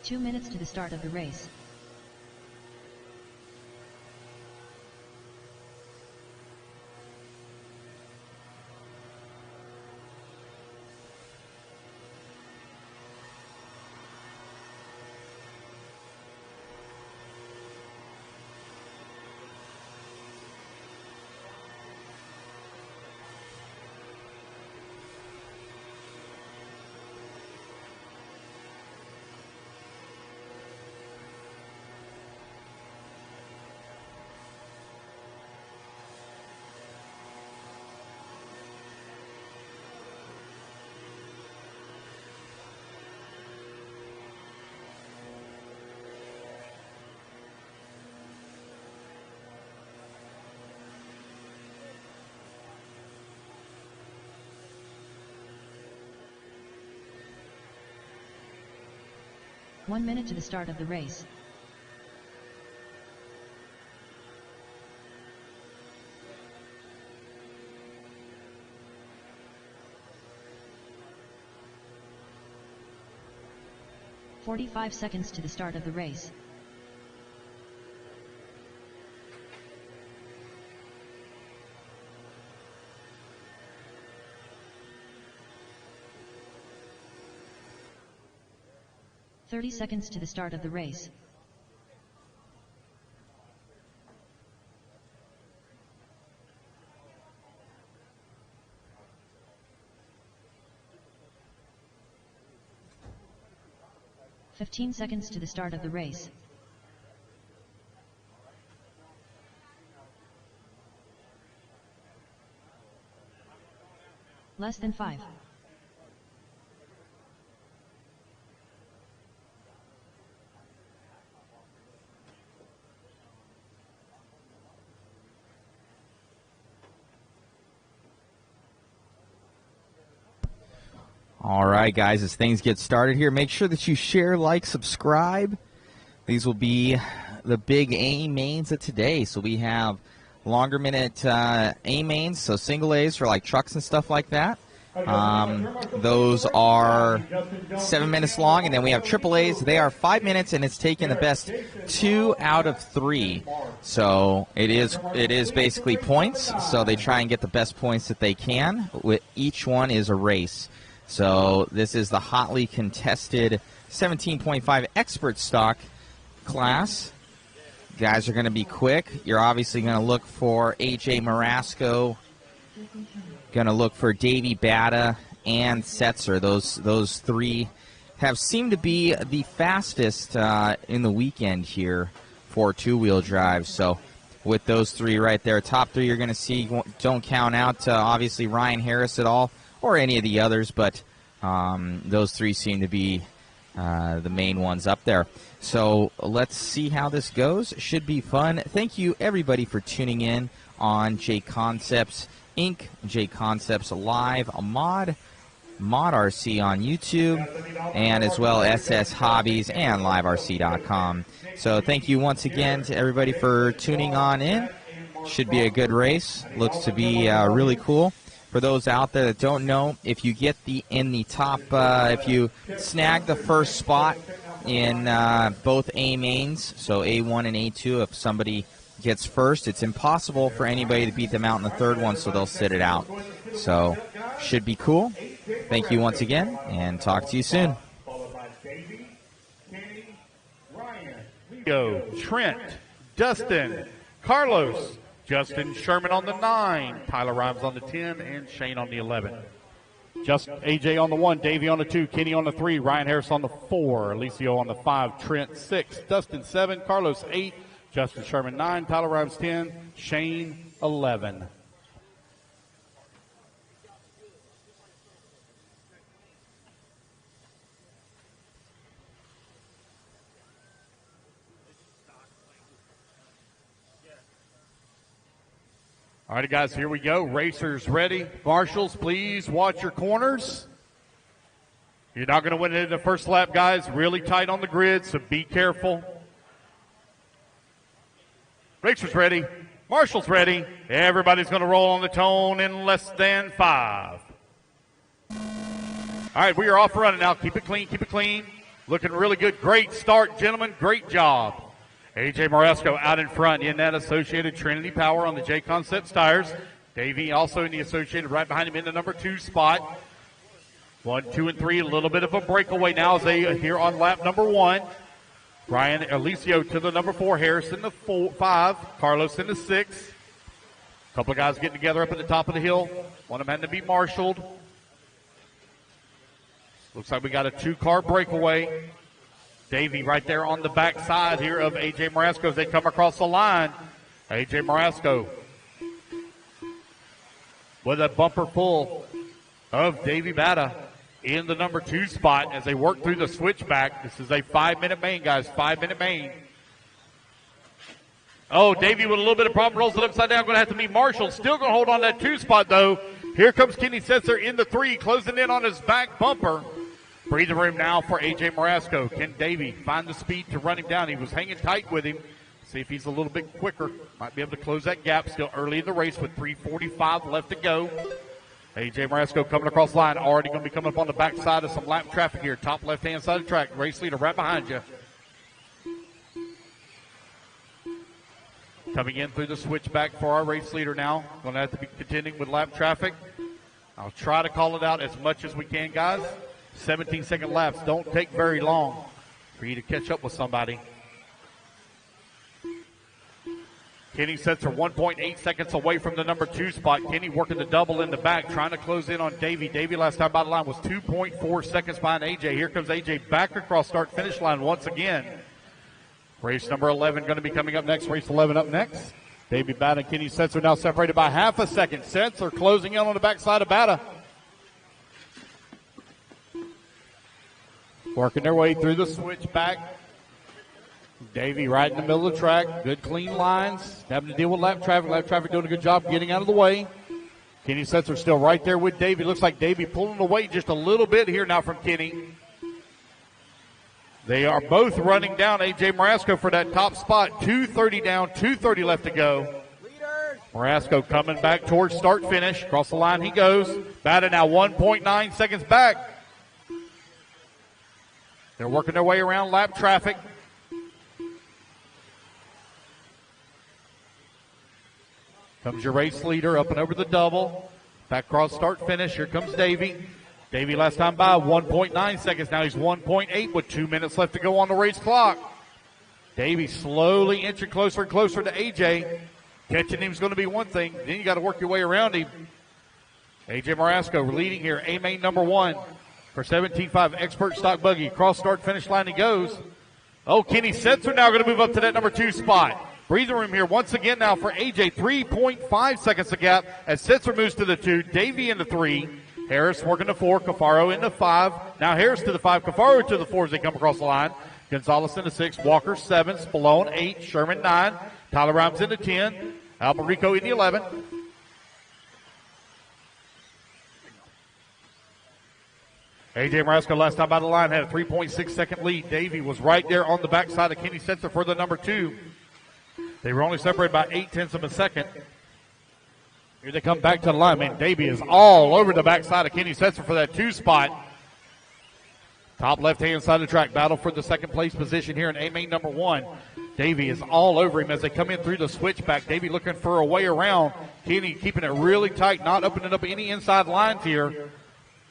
Two minutes to the start of the race. One minute to the start of the race. "45 seconds to the start of the race. "30 seconds to the start of the race. 15 seconds to the start of the race. Less than 5. All right, guys, as things get started here, make sure that you share, like, subscribe. These will be the big A mains of today. So we have longer minute A mains, so single A's for like trucks and stuff like that. Those are 7 minutes long, and then we have triple A's. They are 5 minutes, and it's taken the best 2 out of 3. So it is basically points. So they try and get the best points that they can. With each one is a race. So this is the hotly contested 17.5 expert stock class. Guys are going to be quick. You're obviously going to look for AJ Marasco, going to look for Davey Bata and Setzer. Those three have seemed to be the fastest in the weekend here for two-wheel drive. So with those three right there, top three you're going to see. Don't count out obviously Ryan Harris at all, or any of the others, but those three seem to be the main ones up there. So let's see how this goes. Should be fun. Thank you, everybody, for tuning in on JConcepts Inc., JConcepts Live, Mod RC on YouTube, and as well SS Hobbies and LiveRC.com. So thank you once again to everybody for tuning on in. Should be a good race. Looks to be really cool. For those out there that don't know, if you get in the top, if you snag the first spot in both A mains, so A1 and A2, if somebody gets first, it's impossible for anybody to beat them out in the third one, so they'll sit it out. So should be cool. Thank you once again, and talk to you soon. Go, Trent, Dustin, Carlos, Justin Sherman on the 9, Tyler Rhymes on the 10, and Shane on the 11. Just AJ on the 1, Davey on the 2, Kenny on the 3, Ryan Harris on the 4, Alicio on the 5, Trent 6, Dustin 7, Carlos 8, Justin Sherman 9, Tyler Rhymes 10, Shane 11. All right, guys, here we go. Racers ready. Marshals, please watch your corners. You're not going to win it in the first lap, guys. Really tight on the grid, so be careful. Racers ready. Marshals ready. Everybody's going to roll on the tone in less than 5. All right, we are off running now. Keep it clean, keep it clean. Looking really good. Great start, gentlemen. Great job. AJ Marasco out in front in that Associated Trinity Power on the JConcepts tires. Davey also in the Associated right behind him in the number 2 spot. 1, 2, and 3, a little bit of a breakaway now as they here on lap number 1. Brian Alicio to the number 4, Harris in the 5, Carlos in the 6. A couple of guys getting together up at the top of the hill. One of them had to be marshaled. Looks like we got a 2-car breakaway. Davey right there on the back side here of A.J. Marasco as they come across the line. A.J. Marasco with a bumper full of Davey Bata in the number 2 spot as they work through the switchback. This is a 5-minute main, guys, 5-minute main. Oh, Davey with a little bit of problem, rolls it upside down, going to have to be Marshall. Still going to hold on that 2 spot, though. Here comes Kenny Setzer in the 3, closing in on his back bumper. Breathing room now for A.J. Marasco. Can Davey find the speed to run him down? He was hanging tight with him. See if he's a little bit quicker. Might be able to close that gap still early in the race with 3:45 left to go. A.J. Marasco coming across the line. Already going to be coming up on the backside of some lap traffic here. Top left-hand side of the track. Race leader right behind you. Coming in through the switchback for our race leader now. Going to have to be contending with lap traffic. I'll try to call it out as much as we can, guys. 17-second laps don't take very long for you to catch up with somebody. Kenny Setzer 1.8 seconds away from the number 2 spot. Kenny working the double in the back, trying to close in on Davey. Davey last time by the line was 2.4 seconds behind AJ. Here comes AJ back across start-finish line once again. Race number 11 going to be coming up next. Race 11 up next. Davey Bata and Kenny Setzer now separated by half a second. Setzer closing in on the backside of Bata. Working their way through the switchback. Davey right in the middle of the track. Good clean lines. Having to deal with lap traffic. Lap traffic doing a good job getting out of the way. Kenny Setzer still right there with Davey. Looks like Davey pulling away just a little bit here now from Kenny. They are both running down A.J. Marasco for that top spot. 2:30 down, 2:30 left to go. Marasco coming back towards start-finish. Across the line he goes. Bata now 1.9 seconds back. They're working their way around lap traffic. Comes your race leader up and over the double. Back across start-finish. Here comes Davey. Davey last time by 1.9 seconds. Now he's 1.8 with 2 minutes left to go on the race clock. Davey slowly inching closer and closer to AJ. Catching him is going to be one thing. Then you got to work your way around him. AJ Marasco leading here. A-main number 1 for 17.5 Expert Stock Buggy. Cross start finish line he goes. Oh, Kenny Setzer now going to move up to that number 2 spot. Breathing room here once again now for AJ. 3.5 seconds a gap as Setzer moves to the 2. Davey into 3. Harris working the 4, Cafaro into 5. Now Harris to the 5, Cafaro to the 4 as they come across the line. Gonzalez into 6, Walker 7, Spallone 8, Sherman 9, Tyler Rhymes into 10, Albarico in the 11. A.J. Marasco last time by the line had a 3.6 second lead. Davey was right there on the backside of Kenny Setzer for the number 2. They were only separated by 0.8 of a second. Here they come back to the line. Man, Davey is all over the backside of Kenny Setzer for that 2 spot. Top left-hand side of the track. Battle for the second place position here in A-main number 1. Davey is all over him as they come in through the switchback. Davey looking for a way around. Kenny keeping it really tight, not opening up any inside lines here.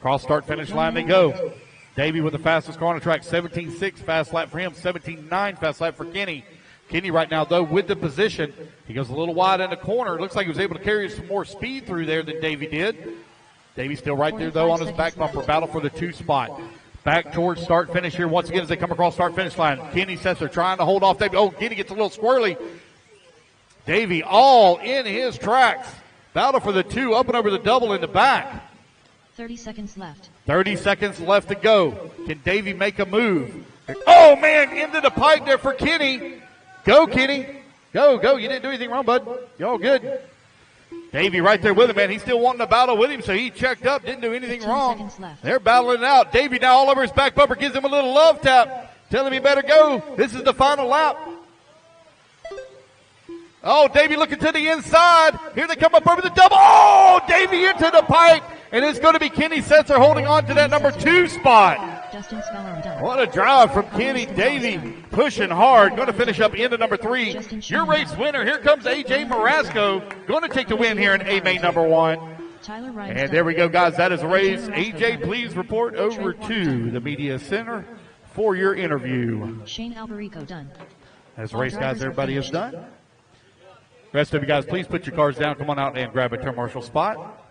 Cross start finish line they go. Davey with the fastest car on the track. 17.6 fast lap for him. 17.9 fast lap for Kenny. Kenny right now, though, with the position. He goes a little wide in the corner. Looks like he was able to carry some more speed through there than Davey did. Davey still right there, though, on his back bumper. Battle for the 2 spot. Back towards start finish here once again as they come across start finish line. Kenny Setzer trying to hold off Davey. Oh, Kenny gets a little squirrely. Davey all in his tracks. Battle for the 2, up and over the double in the back. 30 seconds left. 30 seconds left to go. Can Davey make a move? Oh, man, into the pipe there for Kenny. Go, Kenny. Go, go. You didn't do anything wrong, bud. You're all good. Davey right there with him, man. He's still wanting to battle with him, so he checked up, didn't do anything wrong. They're battling it out. Davey now all over his back bumper, gives him a little love tap, telling him he better go. This is the final lap. Oh, Davey looking to the inside. Here they come up over the double. Oh, Davey into the pipe. And it's going to be Kenny Setzer holding on to that number 2 spot. What a drive from Kenny. Davey pushing hard. Going to finish up into number 3. Your race winner. Here comes A.J. Marasco. Going to take the win here in A-main number 1. And there we go, guys. That is the race. A.J., please report over to the media center for your interview. Shane Albarico done. As the race, guys, everybody is done. Rest of you guys, please put your cars down. Come on out and grab a turn marshal spot.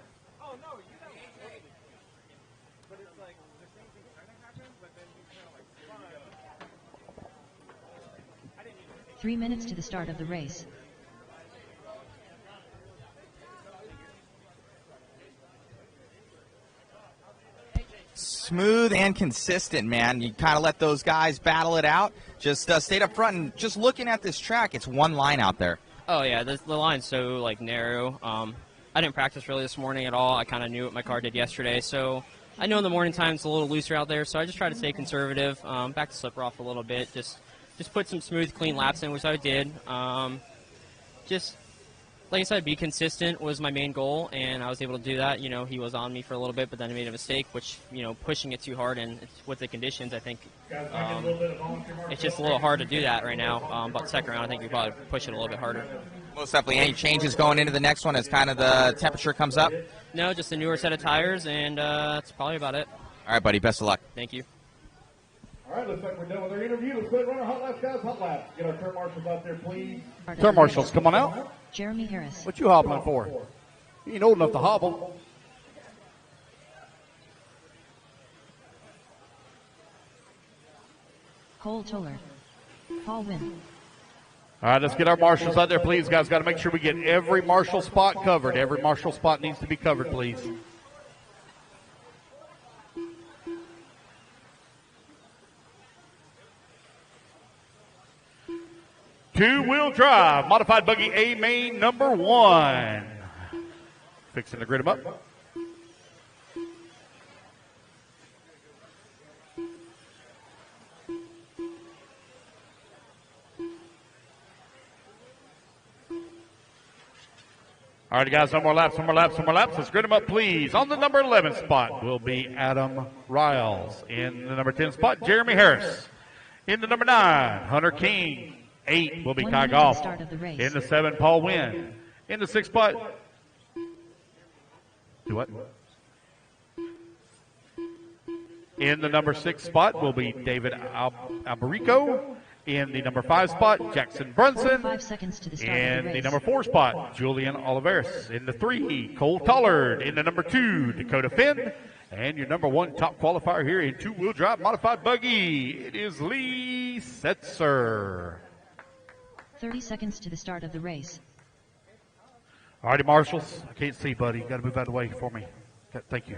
3 minutes to the start of the race. Smooth and consistent, man. You kind of let those guys battle it out. Just stayed up front and just looking at this track, it's one line out there. Oh, yeah, the line's so, narrow. I didn't practice really this morning at all. I kind of knew what my car did yesterday, so I know in the morning time it's a little looser out there, so I just try to stay conservative, back to slipper off a little bit, just put some smooth, clean laps in, which I did. Just, like I said, be consistent was my main goal, and I was able to do that. You know, he was on me for a little bit, but then I made a mistake, which, pushing it too hard, and with the conditions, I think it's just a little hard to do that right now. But second round, I think we probably push it a little bit harder. Most definitely. Any changes going into the next one as kind of the temperature comes up? No, just a newer set of tires, and that's probably about it. All right, buddy. Best of luck. Thank you. All right, looks like we're done with our interview. Let's go ahead and run our hot laps, guys. Hot laps. Get our turn marshals out there, please. Turn marshals, come on out. Jeremy Harris. What you hobbling for? You ain't old enough to hobble. Cole Toller. Paul Wynn. All right, let's get our marshals out there, please, guys. Got to make sure we get every marshal spot covered. Every marshal spot needs to be covered, please. Two-wheel drive, modified buggy A main number 1. Fixing to grid them up. All right, guys, no more laps, no more laps, no more laps. Let's grid them up, please. On the number 11 spot will be Adam Riles. In the number 10 spot, Jeremy Harris. In the number 9, Hunter King. 8 will be Kai Goff. In the 7, Paul Wynn. In the 6 spot, do what? In the number 6 spot will be David Alberico. In the number 5 spot, Jackson Brunson. 5 seconds to the start In of the the race. number 4 spot, Julian Oliveris. In the 3, Cole Tollard. In the number 2, Dakota Finn. And your number 1 top qualifier here in two-wheel drive modified buggy, it is Lee Setzer. 30 seconds to the start of the race. All righty, marshals. I can't see, buddy. You got to move out of the way for me. Thank you.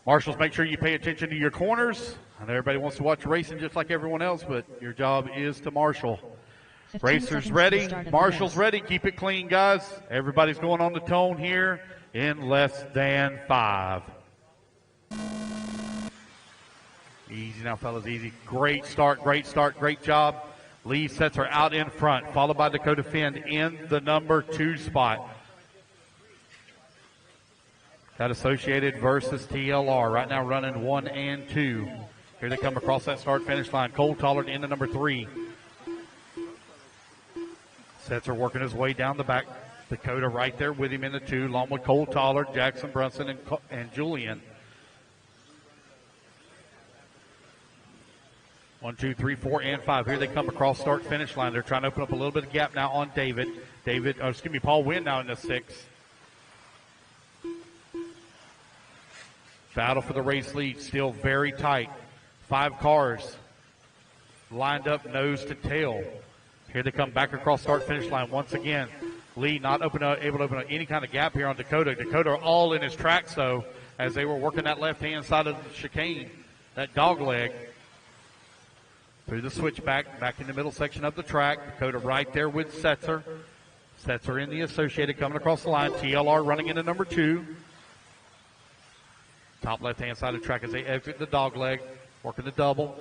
Marshals, make sure you pay attention to your corners. I know everybody wants to watch racing just like everyone else, but your job is to marshal. Racers ready, marshals ready. Keep it clean, guys. Everybody's going on the tone here in less than 5. Easy now, fellas, easy. Great start, great job. Lee Setzer out in front, followed by Dakota Finn in the number 2 spot. That Associated versus TLR right now running 1 and 2. Here they come across that start-finish line. Cole Tollard in the number 3. Setzer working his way down the back. Dakota right there with him in the 2, along with Cole Tollard, Jackson Brunson, and Julian. 1, 2, 3, 4, and 5. Here they come across start-finish line. They're trying to open up a little bit of gap now on Paul Wynn now in the 6. Battle for the race lead, still very tight. 5 cars lined up nose to tail. Here they come back across start-finish line once again. Lee not able to open up any kind of gap here on Dakota. Dakota all in his tracks, though, as they were working that left-hand side of the chicane, that dog leg. Through the switchback, back in the middle section of the track. Dakota right there with Setzer. Setzer in the Associated coming across the line. TLR running into number 2. Top left-hand side of the track as they exit the dog leg, working the double.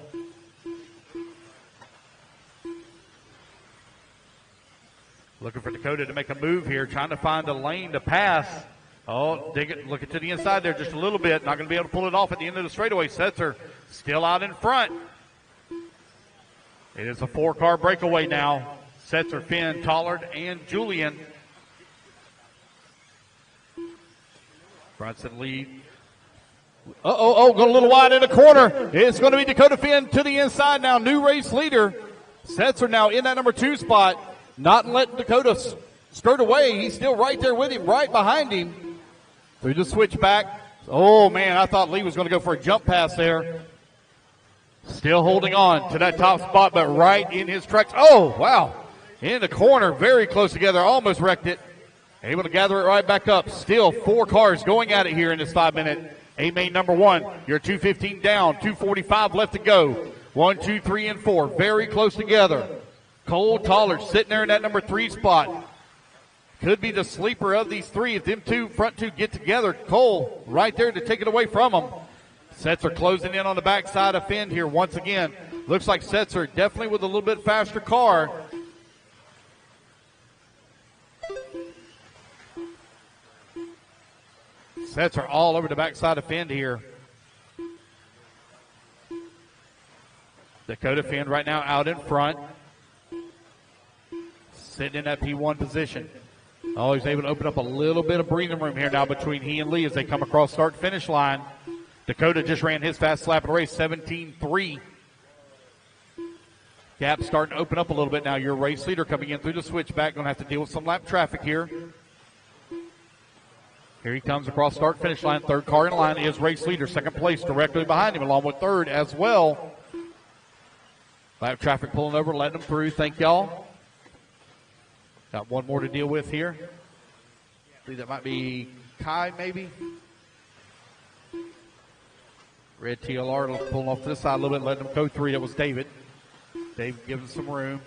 Looking for Dakota to make a move here, trying to find a lane to pass. Oh, dig it, looking to the inside there just a little bit. Not going to be able to pull it off at the end of the straightaway. Setzer still out in front. It is a 4-car breakaway now. Setzer, Finn, Tollard, and Julian. Brunson lead. Going a little wide in the corner. It's going to be Dakota Finn to the inside now. New race leader. Setzer now in that number 2 spot. Not letting Dakota skirt away. He's still right there with him, right behind him. Through the switchback. Oh, man, I thought Lee was going to go for a jump pass there. Still holding on to that top spot, but right in his tracks. Oh, wow. In the corner, very close together. Almost wrecked it. Able to gather it right back up. Still 4 cars going at it here in this 5-minute. A-main number 1. You're 2:15 down. 2:45 left to go. 1, 2, 3, and 4. Very close together. Cole Tollard sitting there in that number 3 spot. Could be the sleeper of these 3 if them front two get together. Cole right there to take it away from them. Setzer closing in on the backside of Finn here once again. Looks like Setzer definitely with a little bit faster car. Setzer all over the backside of Finn here. Dakota Finn right now out in front. Sitting in that P1 position. Oh, he's able to open up a little bit of breathing room here now between he and Lee as they come across start-finish line. Dakota just ran his fast lap of the race, 17.3. Gap starting to open up a little bit now. Your race leader coming in through the switchback. Going to have to deal with some lap traffic here. Here he comes across start-finish line. Third car in line is race leader. Second place directly behind him, along with third as well. Lap traffic pulling over, letting them through. Thank y'all. Got one more to deal with here. I think that might be Kai, maybe. Red TLR pulling off to this side a little bit, letting them go through. That was David. David giving some room.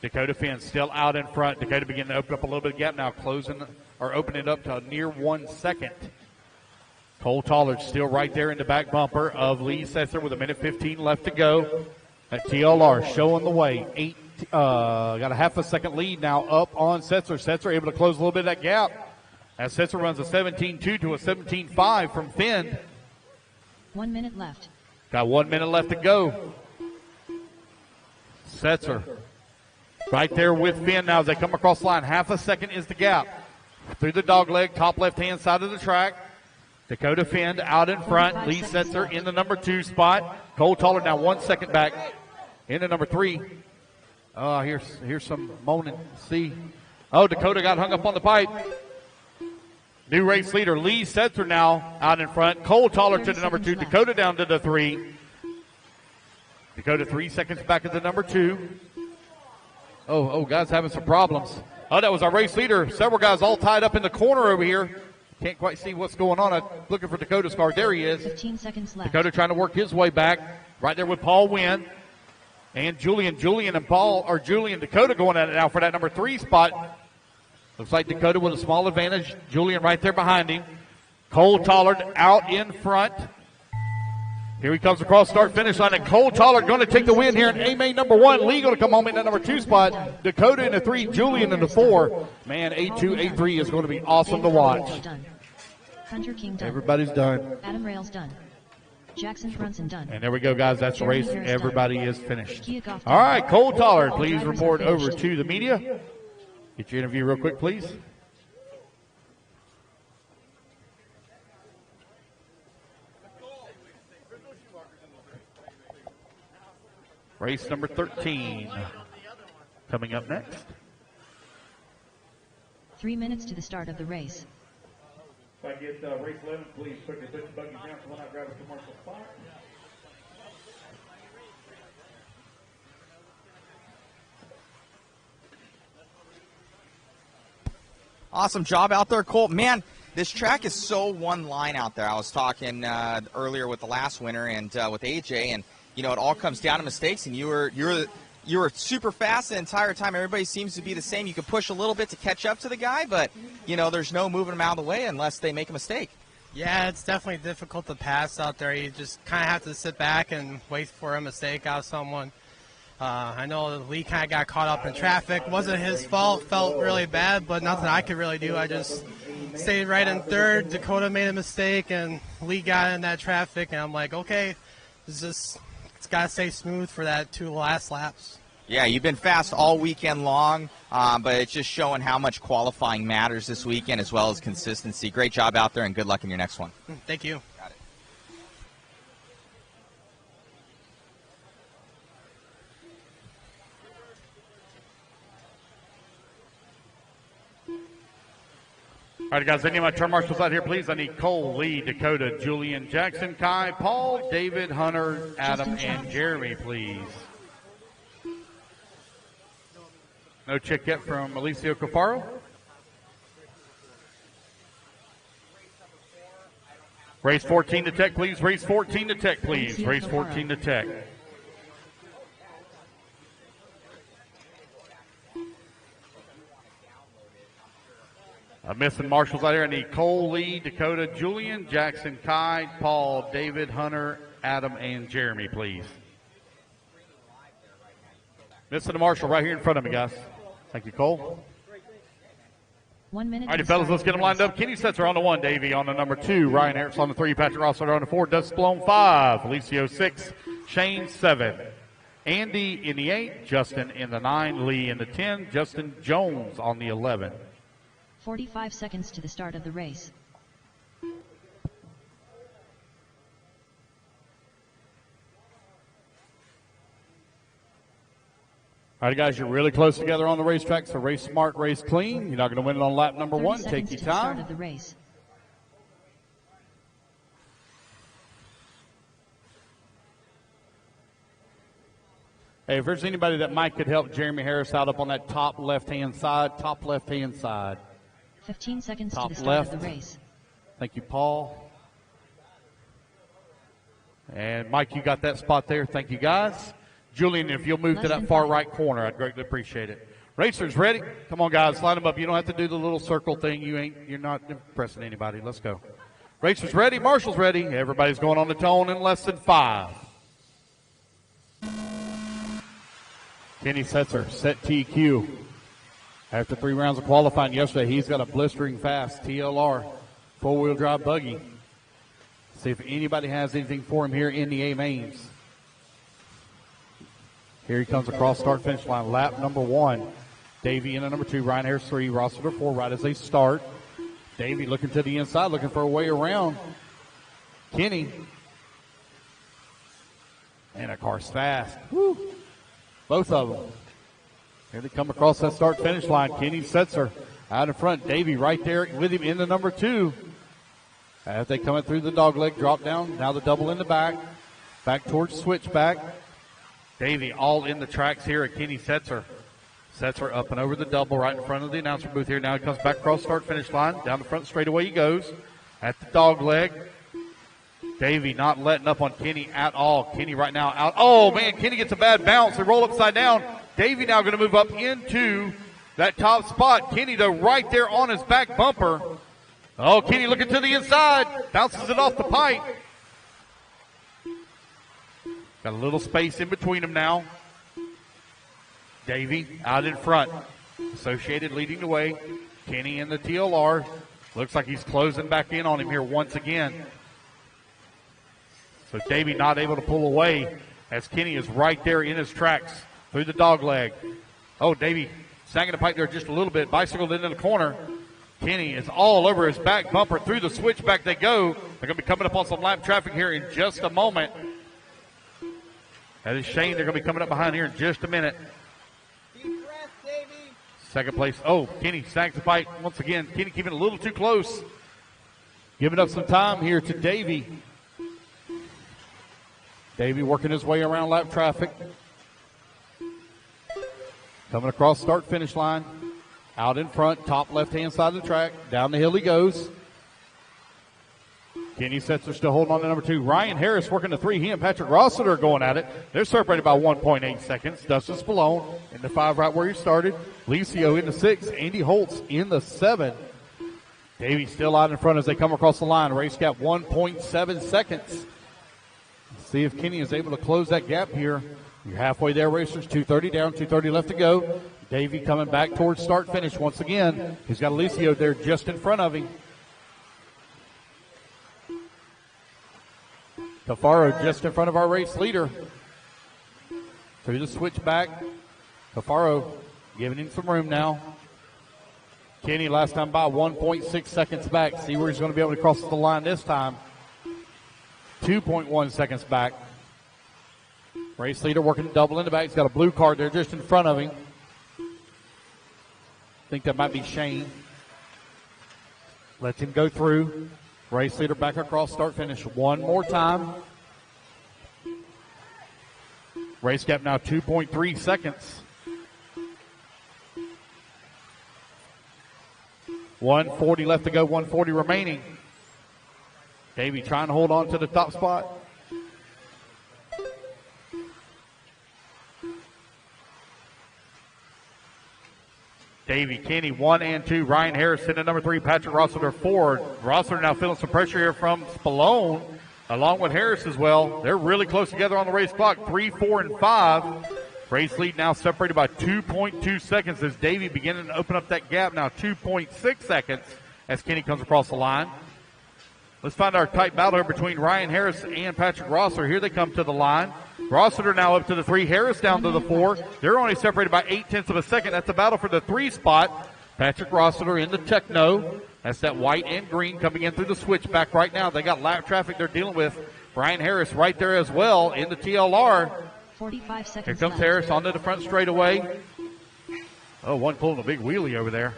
Dakota Finn still out in front. Dakota beginning to open up a little bit of gap now, opening it up to near 1 second. Cole Tollard still right there in the back bumper of Lee Setzer with 1:15 left to go. That TLR showing the way. Got a half a second lead now up on Setzer. Setzer able to close a little bit of that gap as Setzer runs a 17.2 to a 17.5 from Finn. 1 minute left. Got 1 minute left to go. Setzer right there with Finn now as they come across the line. Half a second is the gap. Through the dog leg, top left-hand side of the track. Dakota Finn out in front. Lee Setzer in the number 2 spot. Cole Tollard now 1 second back into number 3. Here's some moaning. See. Oh, Dakota got hung up on the pipe. New race leader, Lee Setzer now out in front. Cole Tollard to the number 2. Dakota down to the 3. Dakota 3 seconds back at the number 2. Oh, guys having some problems. Oh, that was our race leader. Several guys all tied up in the corner over here. Can't quite see what's going on. I'm looking for Dakota's car. There he is. 15 seconds left. Dakota trying to work his way back. Right there with Paul Wynn. And Julian Dakota going at it now for that number 3 spot. Looks like Dakota with a small advantage. Julian right there behind him. Cole Tollard out in front. Here he comes across start-finish line, and Cole Tollard going to take the win here in A-Main number 1. Lee going to come home in that number 2 spot. Dakota in the 3, Julian in the 4. Man, A2, A3 is going to be awesome to watch. Hunter King done. Everybody's done. Adam Rails done. Jackson Brunson done. And there we go, guys. That's the race. Everybody is finished. Goff All right, Cole Tollard, please report over to the media. Get your interview real quick, please. Race number 13 coming up next. 3 minutes to the start of the race. If I get race 11, please quickly put the buggy down so when I grab a commercial spot. Awesome job out there, Cole. Man, this track is so one line out there. I was talking earlier with the last winner and with AJ, and you know, it all comes down to mistakes, and you were super fast the entire time. Everybody seems to be the same. You can push a little bit to catch up to the guy, but, you know, there's no moving them out of the way unless they make a mistake. Yeah, it's definitely difficult to pass out there. You just kind of have to sit back and wait for a mistake out of someone. I know Lee kind of got caught up in traffic. Wasn't his fault. Felt really bad, but nothing I could really do. I just stayed right in third. Dakota made a mistake, and Lee got in that traffic, and I'm like, okay, it's got to stay smooth for that 2 last laps. Yeah, you've been fast all weekend long, but it's just showing how much qualifying matters this weekend as well as consistency. Great job out there, and good luck in your next one. Thank you. Got it. All right, guys, I need my turn marshals out here, please. I need Cole, Lee, Dakota, Julian, Jackson, Kai, Paul, David, Hunter, Adam, and Jeremy, please. No check yet from Alicio Cafaro. Race 14 to Tech, please. Race 14 to Tech, please. Race 14 to Tech. I'm missing marshals out here. I need Cole, Lee, Dakota, Julian, Jackson, Kai, Paul, David, Hunter, Adam, and Jeremy, please. Missing a marshal right here in front of me, guys. Thank you, Cole. 1 minute. All righty, fellas, let's get them lined up. Kenny Setzer on the 1, Davey on the number 2, Ryan Harris on the 3, Patrick Rossler on the 4, Dustin Blown 5, Felicio 6, Shane 7, Andy in the 8, Justin in the 9, Lee in the 10, Justin Jones on the 11. 45 seconds to the start of the race. All right, guys, you're really close together on the racetrack, so race smart, race clean. You're not going to win it on lap number 1. Take your time. Start of the race. Hey, if there's anybody that might could help Jeremy Harris out up on that top left-hand side. 15 seconds top to the start left. of the race. Thank you, Paul. And Mike, you got that spot there. Thank you, guys. Julian, if you'll move to that far right corner, I'd greatly appreciate it. Racers ready? Come on, guys, line them up. You don't have to do the little circle thing. You're not impressing anybody. Let's go. Racers ready? Marshall's ready. Everybody's going on the tone in less than 5. Kenny Setzer, set TQ. After 3 rounds of qualifying yesterday, he's got a blistering fast TLR 4-wheel drive buggy. See if anybody has anything for him here in the A mains. Here he comes across start-finish line, lap number 1. Davey in at number 2, Ryan Harris 3, Rossiter 4 right as they start. Davey looking to the inside, looking for a way around Kenny. And that car's fast. Woo. Both of them. Here they come across that start-finish line. Kenny Setzer out in front. Davey right there with him in the number 2. As they come through the dog leg, drop down. Now the double in the back. Back towards switchback. Davey all in the tracks here at Kenny Setzer. Setzer up and over the double right in front of the announcer booth here. Now he comes back across start-finish line. Down the front straightaway he goes. At the dog leg. Davey not letting up on Kenny at all. Kenny right now out. Oh, man, Kenny gets a bad bounce. They roll upside down. Davey now going to move up into that top spot. Kenny, though, right there on his back bumper. Oh, Kenny looking to the inside. Bounces it off the pipe. Got a little space in between them now. Davey out in front. Associated leading the way. Kenny in the TLR. Looks like he's closing back in on him here once again. So Davey not able to pull away as Kenny is right there in his tracks through the dog leg. Oh, Davey snagging the pipe there just a little bit. Bicycled into the corner. Kenny is all over his back bumper. Through the switchback they go. They're going to be coming up on some lap traffic here in just a moment. That is Shane. They're going to be coming up behind here in just a minute. Second place. Oh, Kenny snags the pipe once again. Kenny keeping it a little too close. Giving up some time here to Davey. Davey working his way around lap traffic. Coming across start-finish line. Out in front, top left-hand side of the track. Down the hill he goes. Kenny Setzer still holding on to number 2. Ryan Harris working the 3. He and Patrick Rossiter are going at it. They're separated by 1.8 seconds. Dustin Spallone in the 5 right where he started. Licio in the 6. Andy Holtz in the 7. Davey still out in front as they come across the line. Race gap 1.7 seconds. See if Kenny is able to close that gap here. You're halfway there, racers. 2:30 down, 2:30 left to go. Davey coming back towards start finish once again. He's got Alicio there just in front of him. Cafaro just in front of our race leader. Through the switchback. Cafaro giving him some room now. Kenny last time by 1.6 seconds back. See where he's going to be able to cross the line this time. 2.1 seconds back. Race leader working double in the back. He's got a blue card there just in front of him. I think that might be Shane. Lets him go through. Race leader back across start finish one more time. Race gap now 2.3 seconds. 140 left to go, 140 remaining. Davey trying to hold on to the top spot. Davey, Kenny, 1 and 2. Ryan Harrison at number 3. Patrick Rossiter, 4. Rossiter now feeling some pressure here from Spallone, along with Harris as well. They're really close together on the race clock. 3, 4, and 5. Race lead now separated by 2.2 seconds as Davey beginning to open up that gap. Now 2.6 seconds as Kenny comes across the line. Let's find our tight battle here between Ryan Harris and Patrick Rossiter. Here they come to the line. Rossiter now up to the 3. Harris down to the 4. They're only separated by 0.8 of a second. That's the battle for the 3 spot. Patrick Rossiter in the Techno. That's that white and green coming in through the switchback right now. They got lap traffic they're dealing with. Ryan Harris right there as well in the TLR. 45 seconds Here comes left. Harris onto the front straightaway. Oh, one pulling a big wheelie over there.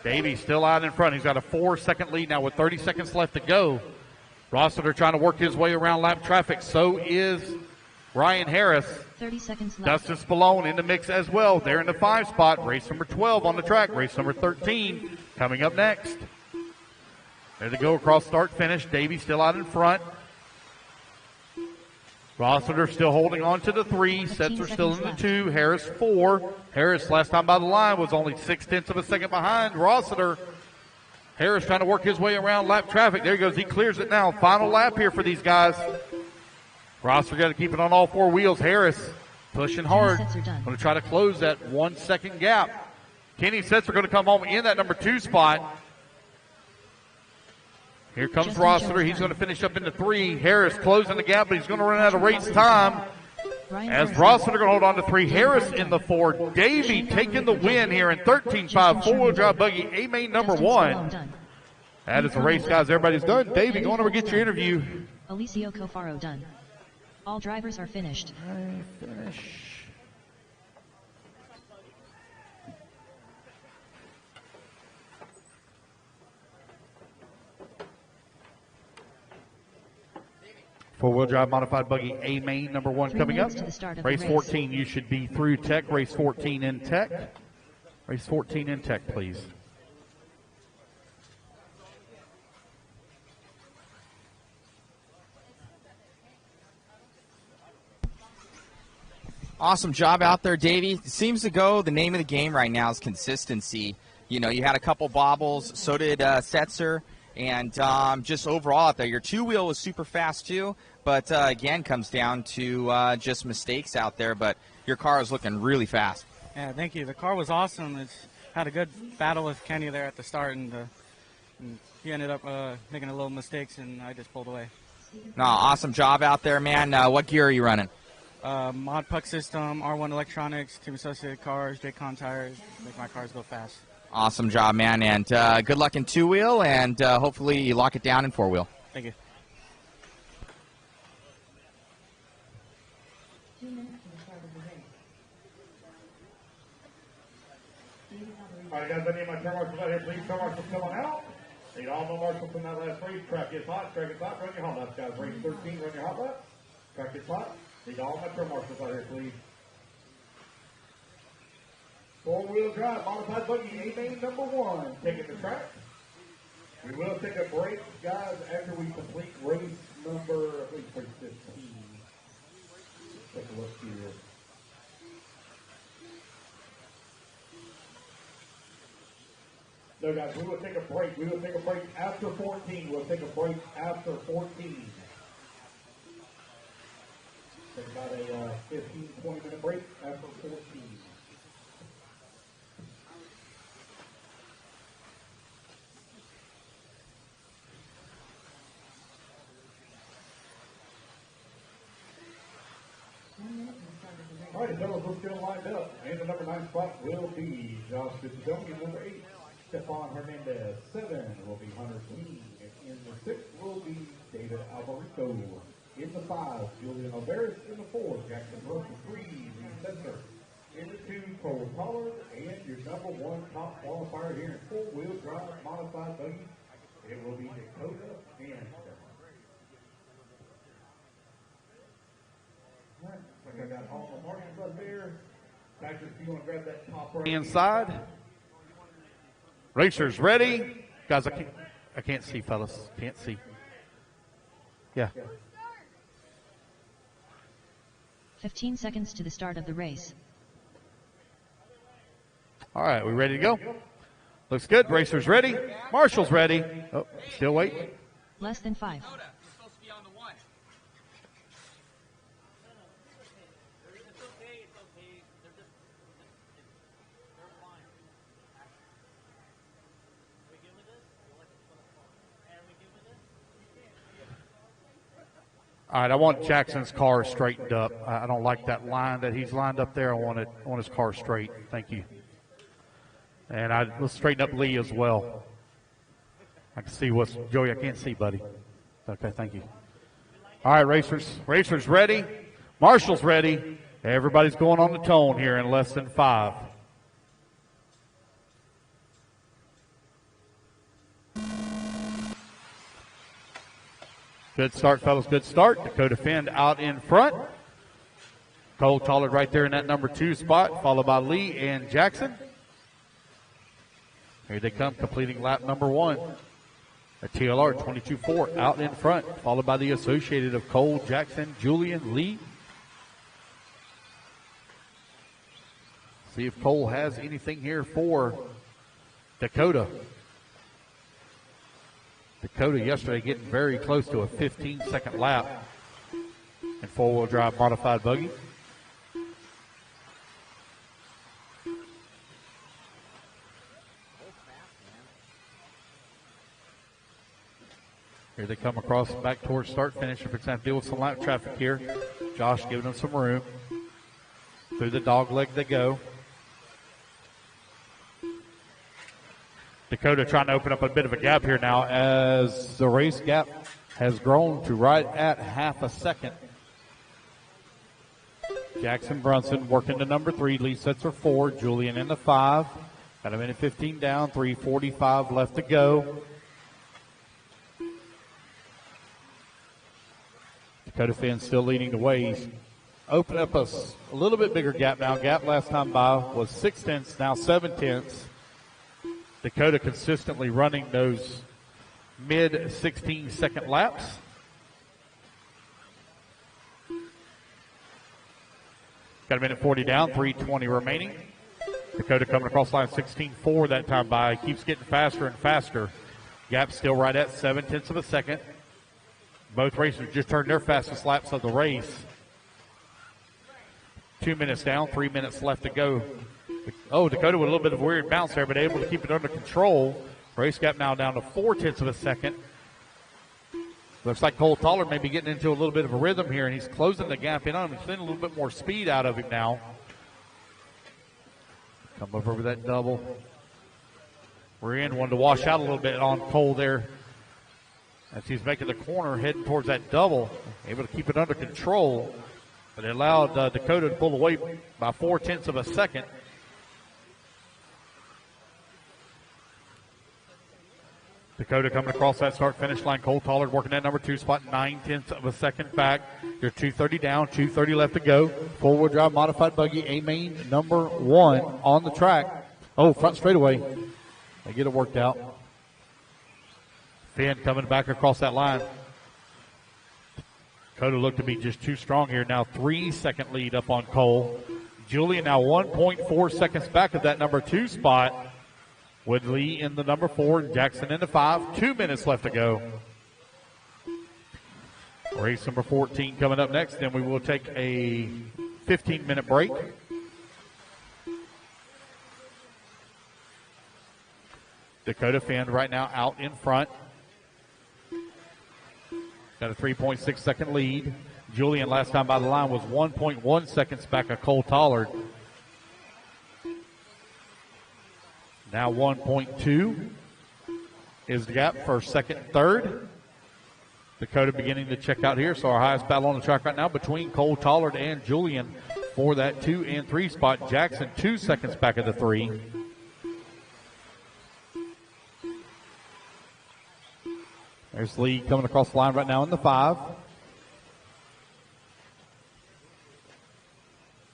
Davey still out in front. He's got a 4-second lead now with 30 seconds left to go. Rossiter trying to work his way around lap traffic. So is Ryan Harris. 30 seconds left. Dustin Spallone in the mix as well. They're in the 5 spot. Race number 12 on the track. Race number 13 coming up next. There they go across start finish. Davey still out in front. Rossiter still holding on to the 3. Setzer still in the 2. Harris 4. Harris last time by the line was only 0.6 of a second behind Rossiter. Harris trying to work his way around lap traffic. There he goes. He clears it now. Final lap here for these guys. Rossiter got to keep it on all 4 wheels. Harris pushing hard. Going to try to close that 1 second gap. Kenny Setzer going to come home in that number 2 spot. Here comes Rossiter. He's going to finish up into 3. Harris closing the gap, but he's going to run out of race time. As Rossiter going to hold on to 3. Harris in the 4. Davey taking the win here in 13.5 four-wheel drive buggy A main number 1. That is the race, guys. Everybody's done. Davey, go on over get your interview. Alicio Cofaro done. All drivers are finished. Finish. Four-wheel drive modified buggy A main number 1 coming up. Race 14, you should be through tech. Race 14 in tech. Race 14 in tech, please. Awesome job out there, Davey. It seems to go, the name of the game right now is consistency. You know, you had a couple bobbles, so did Setzer. And just overall out there, your 2-wheel was super fast too, but again, comes down to just mistakes out there. But your car is looking really fast. Yeah, thank you. The car was awesome. It's had a good battle with Kenny there at the start, and he ended up making a little mistakes, and I just pulled away. No, awesome job out there, man. What gear are you running? Mod Puck system, R1 electronics, Team Associated cars, JCon tires, make my cars go fast. Awesome job, man, and good luck in 2-wheel, and hopefully you lock it down in 4-wheel. Thank you. All right, guys, I need my turn marshals out here. Please, turn marshals coming out. Need all the marshals from that last race. Track gets hot, track gets hot, run your hot laps, guys. Race 13, run your hot laps. Track gets hot. Need all my turn marshals out here, please. 4-wheel drive, modified buggy, A main number 1, taking the track. We will take a break, guys, after we complete race number, I think, race 15. Take a look here. No, guys, we will take a break. We will take a break after 14. We'll take a break after 14. Take about a 15, 20-minute break after 14. All right, the fellows, let's get them lined up. And the number 9 spot will be Josh Fitzgerald. Number 8, Stefan Hernandez. 7 will be Hunter King. In the 6 will be David Alvarito. In the 5, Julian Alvarez. In the 4, Jackson Russell. 3, the center. In the 2, Cole Pollard. And your number 1 top qualifier here in 4-wheel drive modified buggy. It will be Dakota and I got all the marshals up there. Patrick, if you want to grab that top right Inside. Racers ready. Guys, I can't see, fellas. Can't see. Yeah. 15 seconds to the start of the race. All right, we ready to go? Looks good. Racers ready. Marshals ready. Oh, still waiting. Less than 5. All right, I want Jackson's car straightened up. I don't like that line that he's lined up there. I want his car straight. Thank you. And let's straighten up Lee as well. I can see what's Joey. I can't see, buddy. Okay, thank you. All right, racers ready. Marshals ready. Everybody's going on the tone here in less than 5. Good start, fellas, good start. Dakota Finn out in front. Cole Tollard right there in that number 2 spot, followed by Lee and Jackson. Here they come, completing lap number 1. A TLR 22.4 out in front, followed by the associated of Cole, Jackson, Julian, Lee. See if Cole has anything here for Dakota. Dakota yesterday getting very close to a 15-second lap in 4-wheel drive modified buggy. Here they come across back towards start finish. If it's going to deal with some lap traffic here, Josh giving them some room. Through the dog leg they go. Dakota trying to open up a bit of a gap here now as the race gap has grown to right at half a second. Jackson Brunson working to number 3. Lee Setzer 4. Julian in the 5. Got a minute 15 down. 3:45 left to go. Dakota Finn still leading the way. He's opened up a little bit bigger gap now. Gap last time by was 0.6, now 0.7. Dakota consistently running those mid 16-second laps. Got a minute 40 down, 3:20 remaining. Dakota coming across line 16.4 that time by. Keeps getting faster and faster. Gap still right at 0.7 of a second. Both racers just turned their fastest laps of the race. 2 minutes down, 3 minutes left to go. Oh, Dakota with a little bit of a weird bounce there, but able to keep it under control. Race gap now down to 0.4 of a second. Looks like Cole Tollard may be getting into a little bit of a rhythm here, and he's closing the gap in on him. He's getting a little bit more speed out of him now. Come over with that double. We're in one to wash out a little bit on Cole there as he's making the corner, heading towards that double. Able to keep it under control, but it allowed Dakota to pull away by 0.4 of a second. Dakota coming across that start-finish line. Cole Tollard working that number 2 spot, 0.9 of a second back. You're 2:30 down, 2:30 left to go. 4-wheel drive modified buggy, A-main number 1 on the track. Oh, front straightaway. They get it worked out. Finn coming back across that line. Dakota looked to be just too strong here. Now 3-second lead up on Cole. Julian now 1.4 seconds back of that number 2 spot, with Lee in the number 4 and Jackson in the 5. 2 minutes left to go. Race number 14 coming up next. Then we will take a 15-minute break. Dakota Finn right now out in front. Got a 3.6 second lead. Julian last time by the line was 1.1 seconds back of Cole Tollard. Now 1.2 is the gap for second and third. Dakota beginning to check out here. So our highest battle on the track right now between Cole Tollard and Julian for that 2 and 3 spot. Jackson 2 seconds back of the 3. There's Lee coming across the line right now in the 5.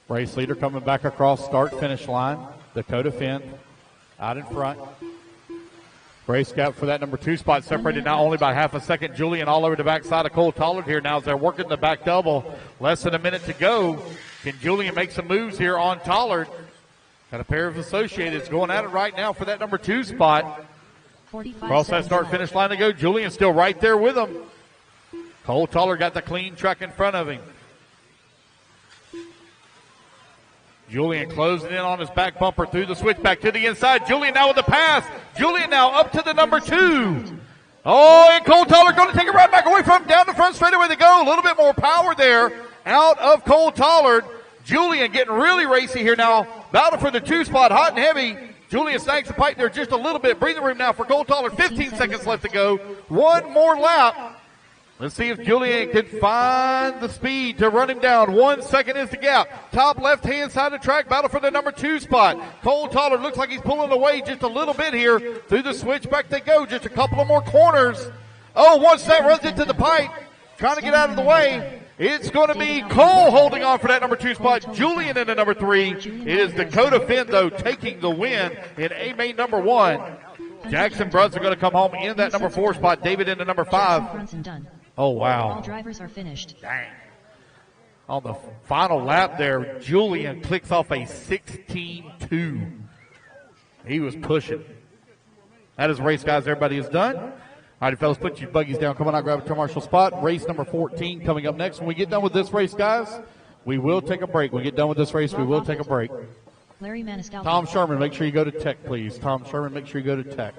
Race leader coming back across start-finish line. Dakota Finn out in front. Race gap for that number 2 spot separated now only by half a second. Julian all over the backside of Cole Tollard here now as they're working the back double. Less than a minute to go. Can Julian make some moves here on Tollard? Got a pair of associates going at it right now for that number 2 spot. Across that start-finish line to go. Julian still right there with him. Cole Tollard got the clean track in front of him. Julian closing in on his back bumper through the switchback to the inside. Julian now with the pass. Julian now up to the number 2. Oh, and Cole Tollard going to take it right back away from him. Down the front straightaway they go. A little bit more power there out of Cole Tollard. Julian getting really racy here now. Battle for the 2 spot, hot and heavy. Julian snags the pipe there just a little bit. Breathing room now for Cole Tollard. 15 seconds left to go. One more lap. Let's see if Julian can find the speed to run him down. 1 second is the gap. Top left-hand side of the track, battle for the number 2 spot. Cole Toller looks like he's pulling away just a little bit here. Through the switchback they go, just a couple of more corners. Oh, once that runs into the pipe, trying to get out of the way. It's going to be Cole holding on for that number 2 spot. Julian in the number 3. It is Dakota Finn, though, taking the win in A-main number 1. Jackson Brunson going to come home in that number 4 spot. David in the number 5. Oh, wow. All drivers are finished. Dang. On the final lap there, Julian clicks off a 16-2. He was pushing. That is race, guys. Everybody is done. All right, fellas, put your buggies down. Come on out, grab a turn marshal spot. Race number 14 coming up next. When we get done with this race, guys, we will take a break. When we get done with this race, we will take a break. Larry Maniscalco. Tom Sherman, make sure you go to tech, please. Tom Sherman, make sure you go to tech.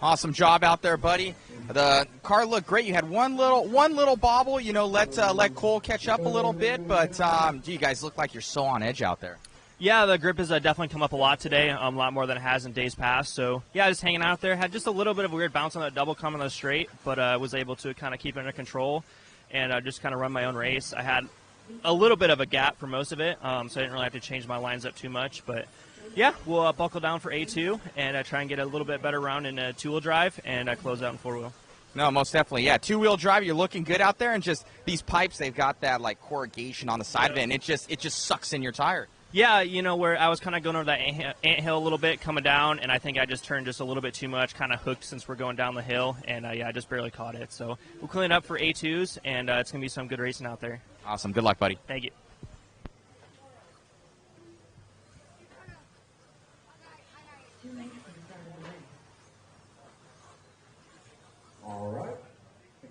Awesome job out there, buddy. The car looked great. You had one little bobble, you know, let Cole catch up a little bit, but you guys look like you're so on edge out there. Yeah, the grip has definitely come up a lot today, a lot more than it has in days past. So, yeah, just hanging out there. Had just a little bit of a weird bounce on that double coming on the straight, but was able to kind of keep it under control and just kind of run my own race. I had a little bit of a gap for most of it, so I didn't really have to change my lines up too much, but yeah, we'll buckle down for A2 and try and get a little bit better round in two-wheel drive and close out in four-wheel. No, most definitely, yeah. Two-wheel drive, you're looking good out there, and just these pipes, they've got that like corrugation on the side of it, and it just sucks in your tire. Yeah, you know, where I was kind of going over that anthill a little bit coming down, and I think I just turned just a little bit too much, kind of hooked since we're going down the hill, and yeah, I just barely caught it. So we'll clean it up for A2s, and it's going to be some good racing out there. Awesome. Good luck, buddy. Thank you. All right.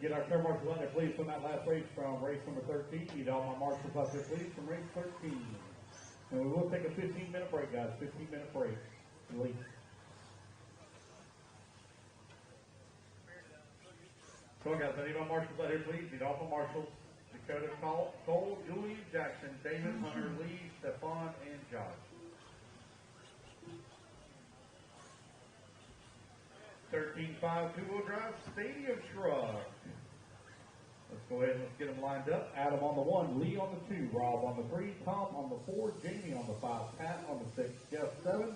Get our turn marshals out there, please, from that last race from race number 13. Need all my marshals out there, please, from race 13. And we will take a 15-minute break, guys. 15-minute break. Release. Come on, guys. I need my marshals out here, please. Need all my marshals. Dakota, Cole, Julie, Jackson, David, Hunter, Lee, Stefan, and Josh. 13-5 two-wheel drive stadium truck. Let's go ahead and let's get them lined up. Adam on the 1, Lee on the 2, Rob on the 3, Tom on the 4, Jamie on the 5, Pat on the 6, Jeff 7,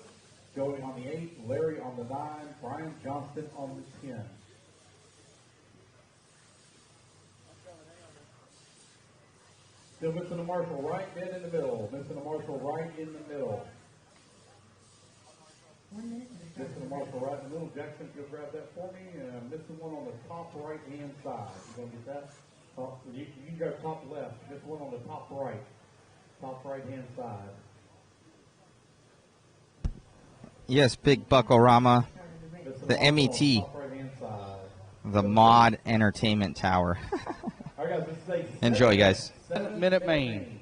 Joey on the 8, Larry on the 9, Brian Johnston on the 10. Still missing a marshal right dead in the middle. Missing a marshal right in the middle. Missing a marshal right in the middle. Jackson, you'll grab that for me. And I'm missing one on the top right-hand side. You gonna get that? You can go top left. This one on the top right. Top right-hand side. Yes, Big Buckorama. The MET. The Mod Entertainment Tower. Enjoy, guys. 7-minute main.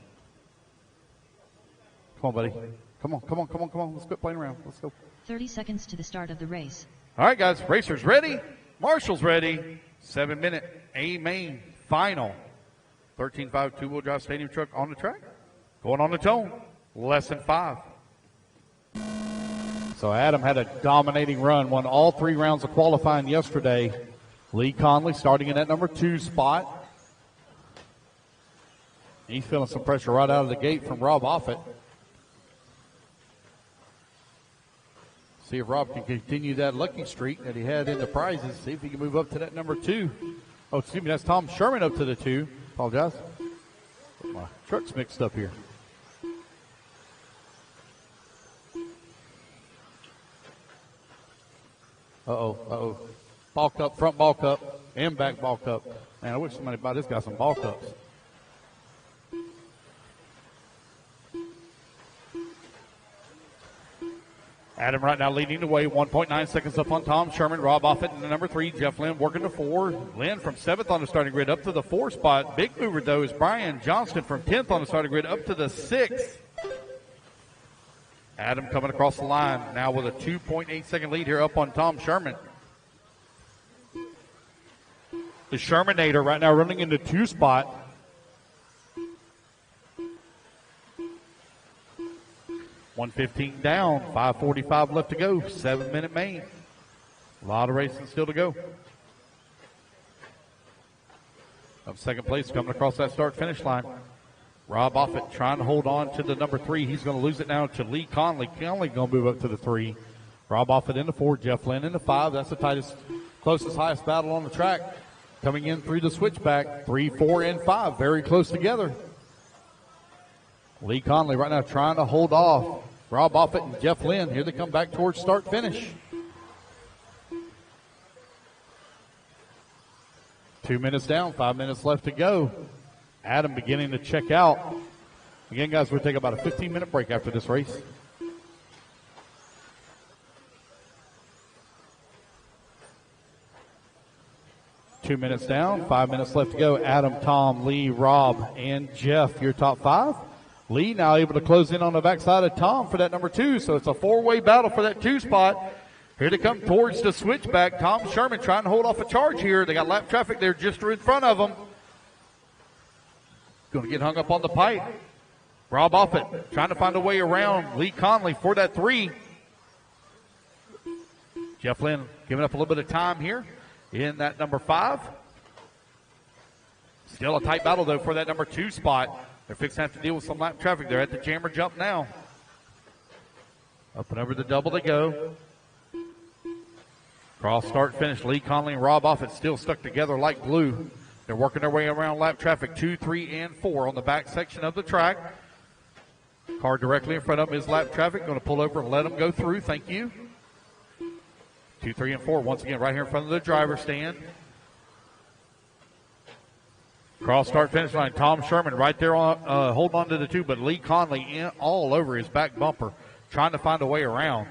Come on, buddy. Come on. Let's quit playing around. Let's go. 30 seconds to the start of the race. All right, guys. Racers ready. Marshals ready. 7-minute A-main final. 13.5 two-wheel drive stadium truck on the track. Going on the tone. Less than 5. So Adam had a dominating run. Won all 3 rounds of qualifying yesterday. Lee Conley starting in that number 2 spot. He's feeling some pressure right out of the gate from Rob Offit. See if Rob can continue that lucky streak that he had in the prizes. See if he can move up to that number 2. Oh, excuse me, that's Tom Sherman up to the 2. Apologize. My truck's mixed up here. Uh-oh. Ball cup, front ball cup, and back ball cup. Man, I wish somebody buy this guy some ball cups. Adam right now leading the way, 1.9 seconds up on Tom Sherman. Rob Offit in the number 3. Jeff Lynn working to 4. Lynn from 7th on the starting grid up to the 4 spot. Big mover, though, is Brian Johnston from 10th on the starting grid up to the 6th. Adam coming across the line now with a 2.8-second lead here up on Tom Sherman. The Shermanator right now running into 2 spot. $1:15 down, 5:45 left to go, 7-minute main. A lot of racing still to go. Up second place, coming across that start-finish line. Rob Offit trying to hold on to the number 3. He's going to lose it now to Lee Conley. Conley going to move up to the 3. Rob Offit into 4. Jeff Lynn into 5. That's the tightest, closest, highest battle on the track. Coming in through the switchback. 3, 4, and 5. Very close together. Lee Conley right now trying to hold off Rob Offit and Jeff Lynn. Here they come back towards start-finish. 2 minutes down, 5 minutes left to go. Adam beginning to check out. Again, guys, we'll take about a 15-minute break after this race. Two minutes down, 5 minutes left to go. Adam, Tom, Lee, Rob, and Jeff, your top 5. Lee now able to close in on the backside of Tom for that number 2, so it's a 4-way battle for that 2 spot. Here they come towards the switchback. Tom Sherman trying to hold off a charge here. They got lap traffic there just in front of them. Going to get hung up on the pipe. Rob Offit trying to find a way around Lee Conley for that 3. Jeff Lynn giving up a little bit of time here in that number 5. Still a tight battle, though, for that number 2 spot. They're fixing to have to deal with some lap traffic. They're at the jammer jump now. Up and over the double they go. Cross start finish. Lee Conley and Rob Offit still stuck together like glue. They're working their way around lap traffic 2, 3, and 4 on the back section of the track. Car directly in front of them is lap traffic. Going to pull over and let them go through. Thank you. 2, 3, and 4. Once again, right here in front of the driver's stand. Cross start finish line. Tom Sherman right there on holding on to the 2, but Lee Conley in all over his back bumper trying to find a way around.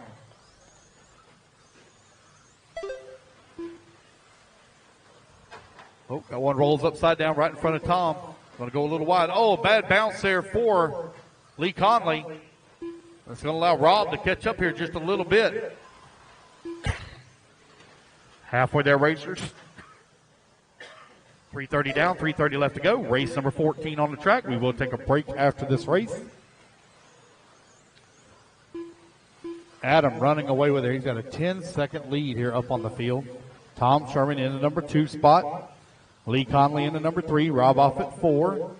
Oh, that one rolls upside down right in front of Tom. Going to go a little wide. Oh, a bad bounce there for Lee Conley. That's going to allow Rob to catch up here just a little bit. Halfway there, racers. 3:30 down, 3:30 left to go. Race number 14 on the track. We will take a break after this race. Adam running away with it. He's got a 10-second lead here up on the field. Tom Sherman in the number 2 spot. Lee Conley in the number 3, Rob Offit 4.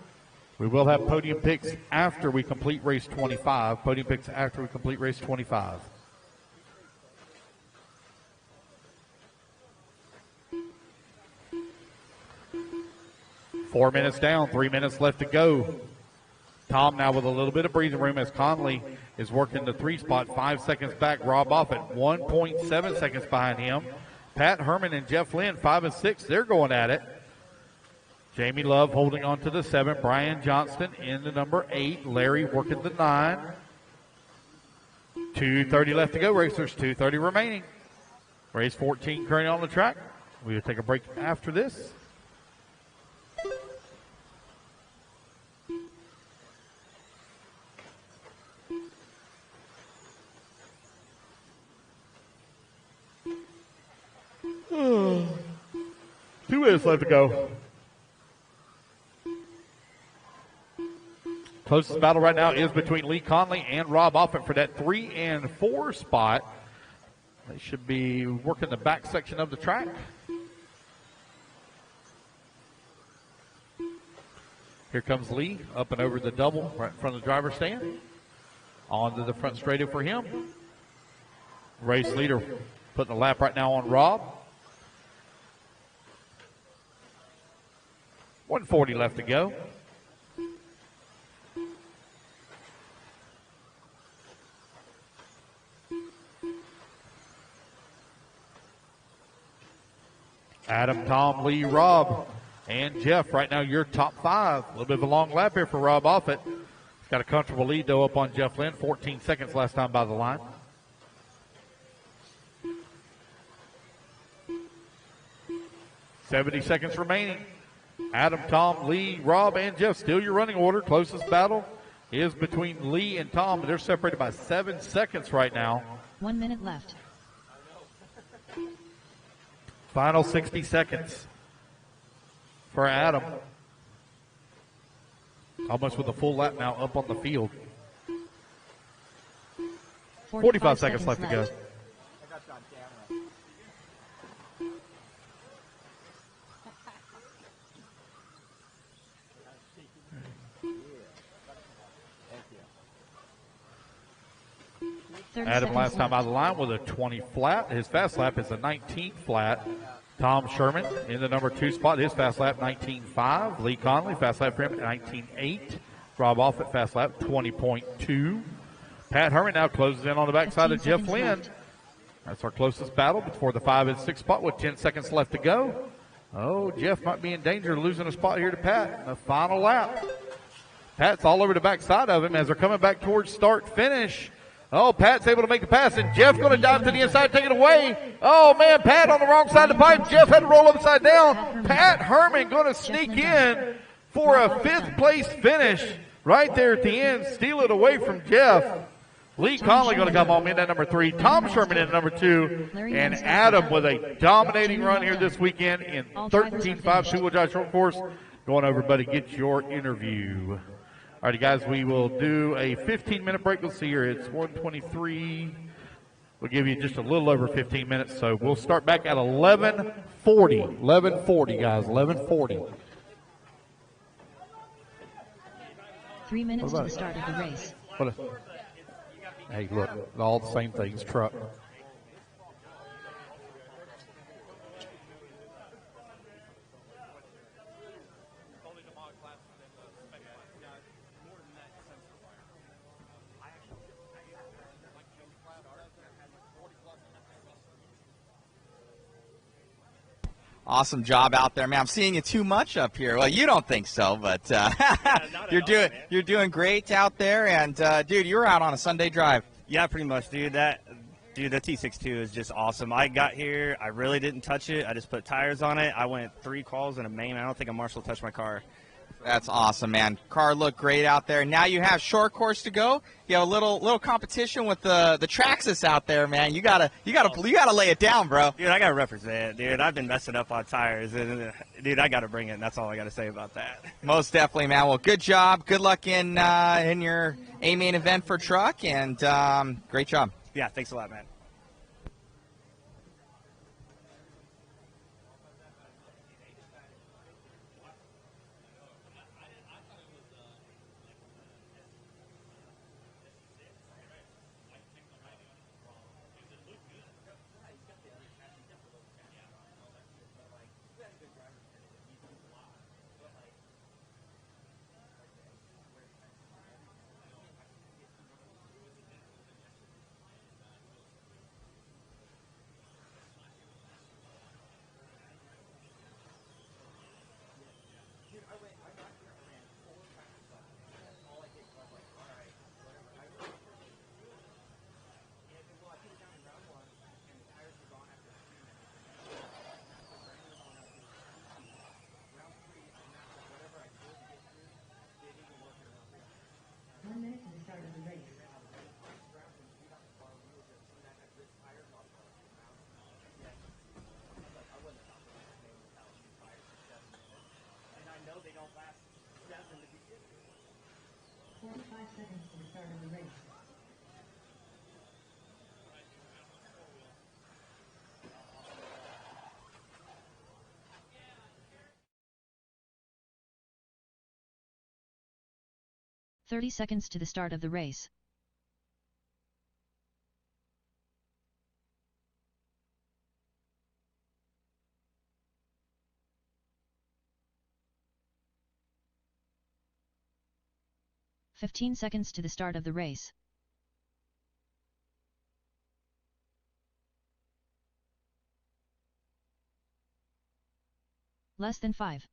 We will have podium picks after we complete race 25. Podium picks after we complete race 25. Four minutes down, 3 minutes left to go. Tom now with a little bit of breathing room as Conley is working the 3 spot, 5 seconds back. Rob Offit 1.7 seconds behind him. Pat Herman and Jeff Lynn, 5 and 6, they're going at it. Jamie Love holding on to the 7. Brian Johnston in the number 8. Larry working the 9. 2:30 left to go, racers. 2:30 remaining. Race 14 currently on the track. We will take a break after this. Oh. 2 minutes left to go. Closest battle right now is between Lee Conley and Rob Offit for that 3 and 4 spot. They should be working the back section of the track. Here comes Lee up and over the double right in front of the driver's stand. Onto the front straight for him. Race leader putting a lap right now on Rob. 1:40 left to go. Adam, Tom, Lee, Rob, and Jeff. Right now, your top 5. A little bit of a long lap here for Rob Offit. He's got a comfortable lead, though, up on Jeff Lynn. 14 seconds last time by the line. $70 seconds remaining. Adam, Tom, Lee, Rob, and Jeff. Still your running order. Closest battle is between Lee and Tom. They're separated by 7 seconds right now. 1 minute left. Final 60 seconds for Adam. Almost with a full lap now up on the field. 45 seconds left to go. Adam last time out of the line with a 20 flat. His fast lap is a 19 flat. Tom Sherman in the number 2 spot. His fast lap 19.5. Lee Conley, fast lap for him 19.8. Rob Offit, fast lap 20.2. Pat Herman now closes in on the backside of Jeff Lynn. Left. That's our closest battle before the 5 and 6 spot with 10 seconds left to go. Oh, Jeff might be in danger of losing a spot here to Pat in the final lap. Pat's all over the backside of him as they're coming back towards start-finish. Oh, Pat's able to make the pass, and Jeff's going to dive to the inside, take it away. Oh, man, Pat on the wrong side of the pipe. Jeff had to roll upside down. Pat Herman going to sneak in for a 5th place finish right there at the end, steal it away from Jeff. Lee Conley going to come home in at number 3. Tom Sherman in number 2. And Adam with a dominating run here this weekend in 13.5 two-wheel drive short course. Going over, buddy, get your interview. All righty, guys, we will do a 15-minute break. Let's see here. It's 1:23. We'll give you just a little over 15 minutes. So we'll start back at 11:40. 11:40, guys, 11:40. 3 minutes to the start of the race. Hey, look, all the same things, truck. Awesome job out there, man. I'm seeing you too much up here. Well, you don't think so, but you're doing great out there. And dude, you were out on a Sunday drive. Yeah, pretty much, dude. The T62 is just awesome. I got here, I really didn't touch it. I just put tires on it. I went 3 calls and a main. I don't think a marshal touched my car. That's awesome, man. Car looked great out there. Now you have short course to go. You have a little competition with the Traxxas out there, man. You gotta lay it down, bro. Dude, I gotta represent, dude. I've been messing up on tires, and dude, I gotta bring it. And that's all I gotta say about that. Most definitely, man. Well, good job. Good luck in your main event for truck, and great job. Yeah, thanks a lot, man. Of the race. "30 seconds to the start of the race. "15 seconds to the start of the race. Less than 5.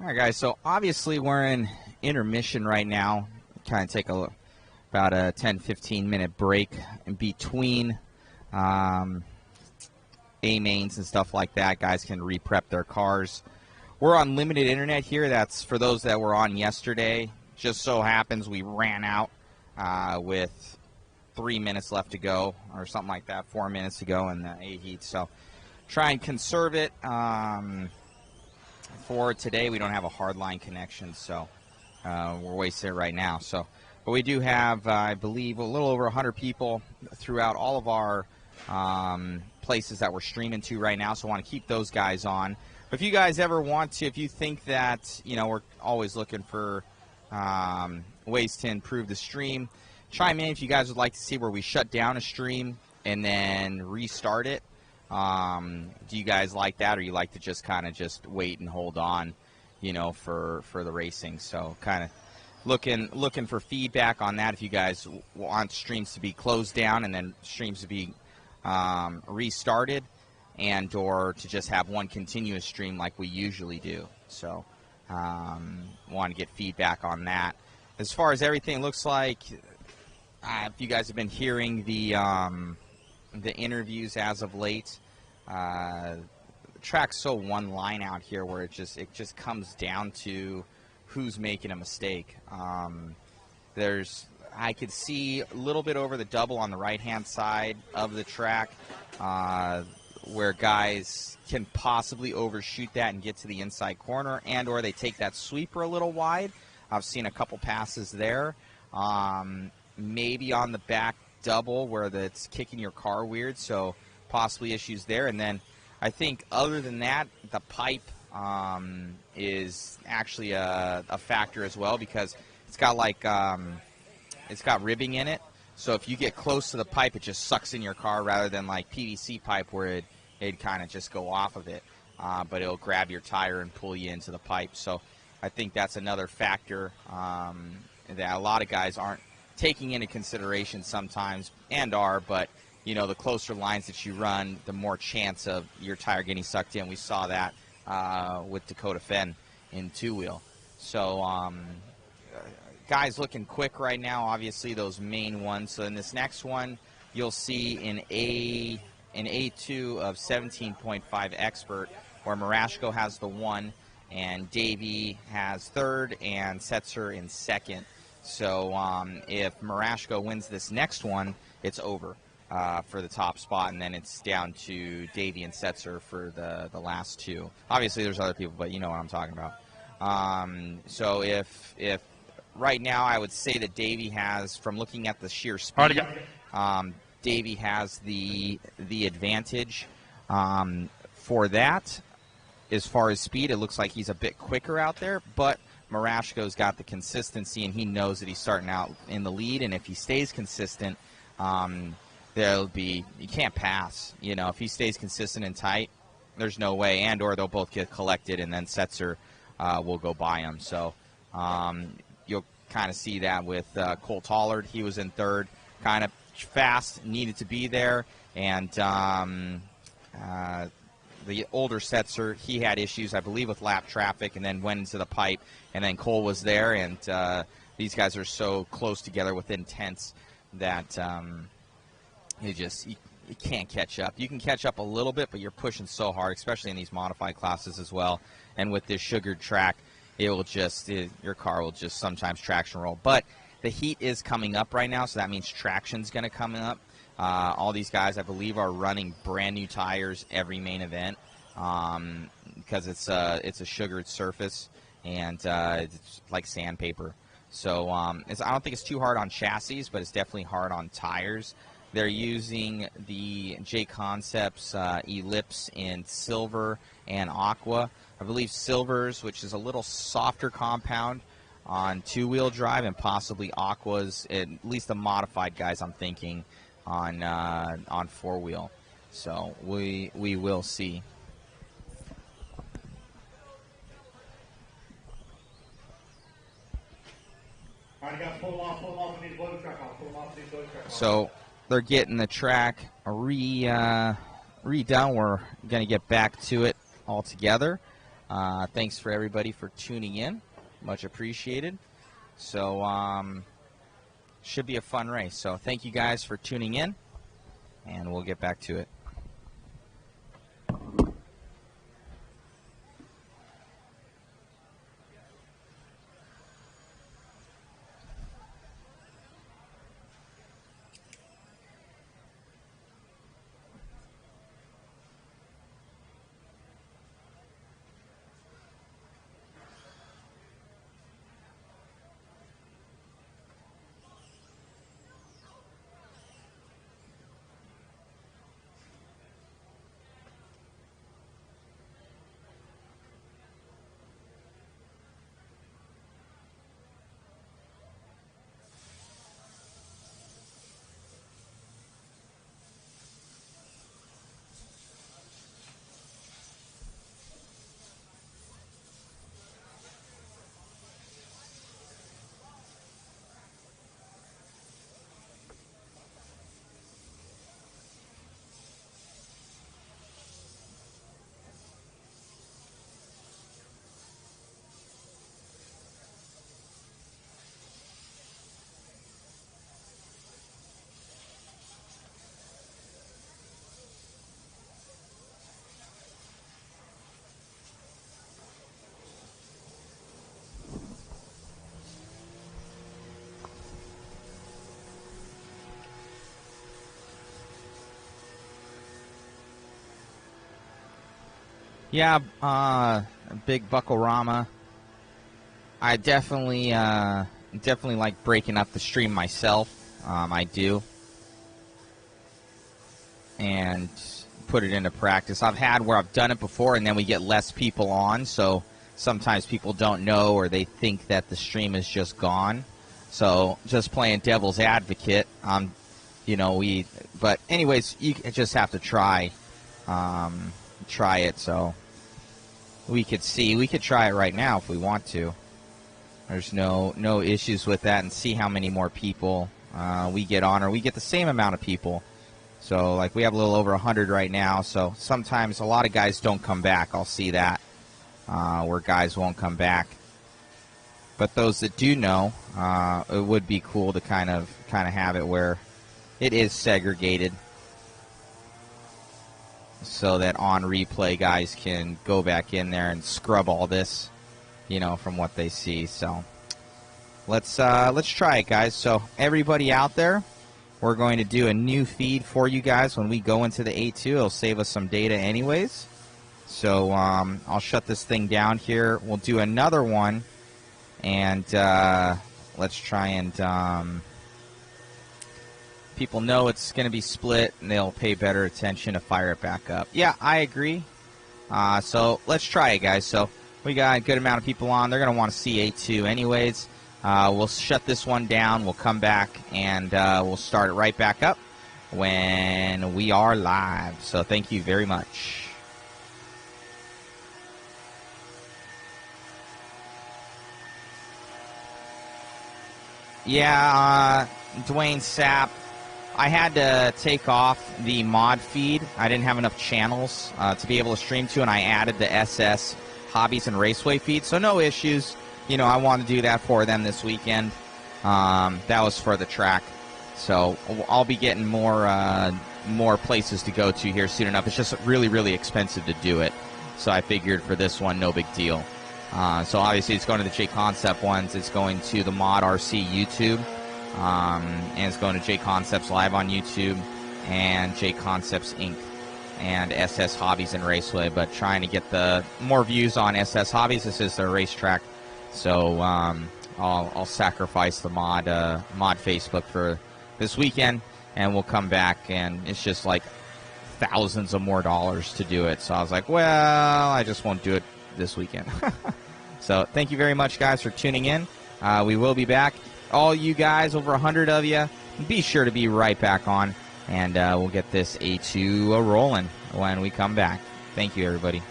All right, guys, so obviously we're in intermission right now. Kind of take about a 10-15 minute break in between A-mains and stuff like that. Guys can re-prep their cars. We're on limited internet here. That's for those that were on yesterday. Just so happens we ran out with 3 minutes left to go or something like that, 4 minutes to go in the A-heat. So try and conserve it. For today, we don't have a hardline connection, so we're wasting it right now. So, but we do have, I believe, a little over 100 people throughout all of our places that we're streaming to right now, so I want to keep those guys on. But if you guys ever want to, if you think that, you know, we're always looking for ways to improve the stream, chime in if you guys would like to see where we shut down a stream and then restart it. Do you guys like that, or you like to just kind of just wait and hold on, you know, for the racing? So kind of looking for feedback on that. If you guys want streams to be closed down and then streams to be restarted, and or to just have one continuous stream like we usually do. So want to get feedback on that. As far as everything looks like, if you guys have been hearing the interviews as of late, the track's so one line out here where it just comes down to who's making a mistake. I could see a little bit over the double on the right-hand side of the track where guys can possibly overshoot that and get to the inside corner, and or they take that sweeper a little wide. I've seen a couple passes there. Maybe on the back double where it's kicking your car weird, so possibly issues there. And then I think other than that, the pipe is actually a factor as well, because it's got like it's got ribbing in it, so if you get close to the pipe, it just sucks in your car rather than like PVC pipe where it'd kind of just go off of it, but it'll grab your tire and pull you into the pipe. So I think that's another factor that a lot of guys aren't taking into consideration sometimes, and are, but you know, the closer lines that you run, the more chance of your tire getting sucked in. We saw that with Dakota Fenn in two-wheel. So guys looking quick right now, obviously those main ones. So in this next one, you'll see an A2 of 17.5 expert, where Marashko has the 1, and Davey has 3rd, and Setzer in 2nd. So if Marashko wins this next one, it's over for the top spot, and then it's down to Davey and Setzer for the last 2. Obviously, there's other people, but you know what I'm talking about. So if right now, I would say that Davey has, from looking at the sheer speed, Davey has the advantage for that. As far as speed, it looks like he's a bit quicker out there, but Marashko's got the consistency, and he knows that he's starting out in the lead, and if he stays consistent, there'll be, you can't pass. You know, if he stays consistent and tight, there's no way, and or they'll both get collected, and then Setzer will go by him. So you'll kind of see that with Cole Tollard. He was in 3rd, kind of fast, needed to be there, and the older Setzer, he had issues, I believe, with lap traffic, and then went into the pipe, and then Cole was there, and these guys are so close together within tenths that you can't catch up. You can catch up a little bit, but you're pushing so hard, especially in these modified classes as well. And with this sugared track, your car will just sometimes traction roll. But the heat is coming up right now, so that means traction's going to come up. All these guys, I believe, are running brand new tires every main event because it's a sugared surface, and it's like sandpaper. So I don't think it's too hard on chassis, but it's definitely hard on tires. They're using the JConcepts Ellipse in silver and aqua. I believe silvers, which is a little softer compound on two-wheel drive, and possibly aquas, at least the modified guys, I'm thinking, on four-wheel. So we will see. So they're getting the track redone. We're going to get back to it all together. Thanks for everybody for tuning in. Much appreciated. So, should be a fun race. So thank you guys for tuning in, and we'll get back to it. Yeah, big Buckorama. I definitely like breaking up the stream myself. I do. And put it into practice. I've had where I've done it before and then we get less people on, so sometimes people don't know or they think that the stream is just gone. So just playing devil's advocate, but anyways, you just have to try it. So we could try it right now if we want to. There's no issues with that, and see how many more people we get on, or we get the same amount of people. So like we have a little over 100 right now. So sometimes a lot of guys don't come back. I'll see that where guys won't come back. But those that do know, it would be cool to kind of have it where it is segregated, so that on replay guys can go back in there and scrub all this, from what they see. So let's try it, guys. So everybody out there, we're going to do a new feed for you guys when we go into the A2. It'll save us some data anyways. So I'll shut this thing down here. We'll do another one, and let's try and people know it's going to be split, and they'll pay better attention to fire it back up. Yeah, I agree. So let's try it, guys. So we got a good amount of people on. They're going to want to see A2 anyways. We'll shut this one down. We'll come back, and we'll start it right back up when we are live. So thank you very much. Yeah, Dwayne Sapp, I had to take off the mod feed. I didn't have enough channels to be able to stream to, and I added the SS Hobbies and Raceway feed, so no issues. I want to do that for them this weekend. That was for the track, so I'll be getting more places to go to here soon enough. It's just really, really expensive to do it, so I figured for this one, no big deal. So obviously it's going to the JConcept ones. It's going to the Mod RC YouTube, and it's going to JConcepts Live on YouTube, and JConcepts Inc. and SS Hobbies and Raceway. But trying to get the more views on SS Hobbies. This is their racetrack, so I'll sacrifice the mod Facebook for this weekend, and we'll come back, and it's just like thousands of more dollars to do it. So I was like, well, I just won't do it this weekend. So thank you very much, guys, for tuning in. We will be back. All you guys, over 100 of you, be sure to be right back on, and we'll get this A2 rolling when we come back. Thank you, everybody.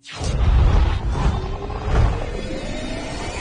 you.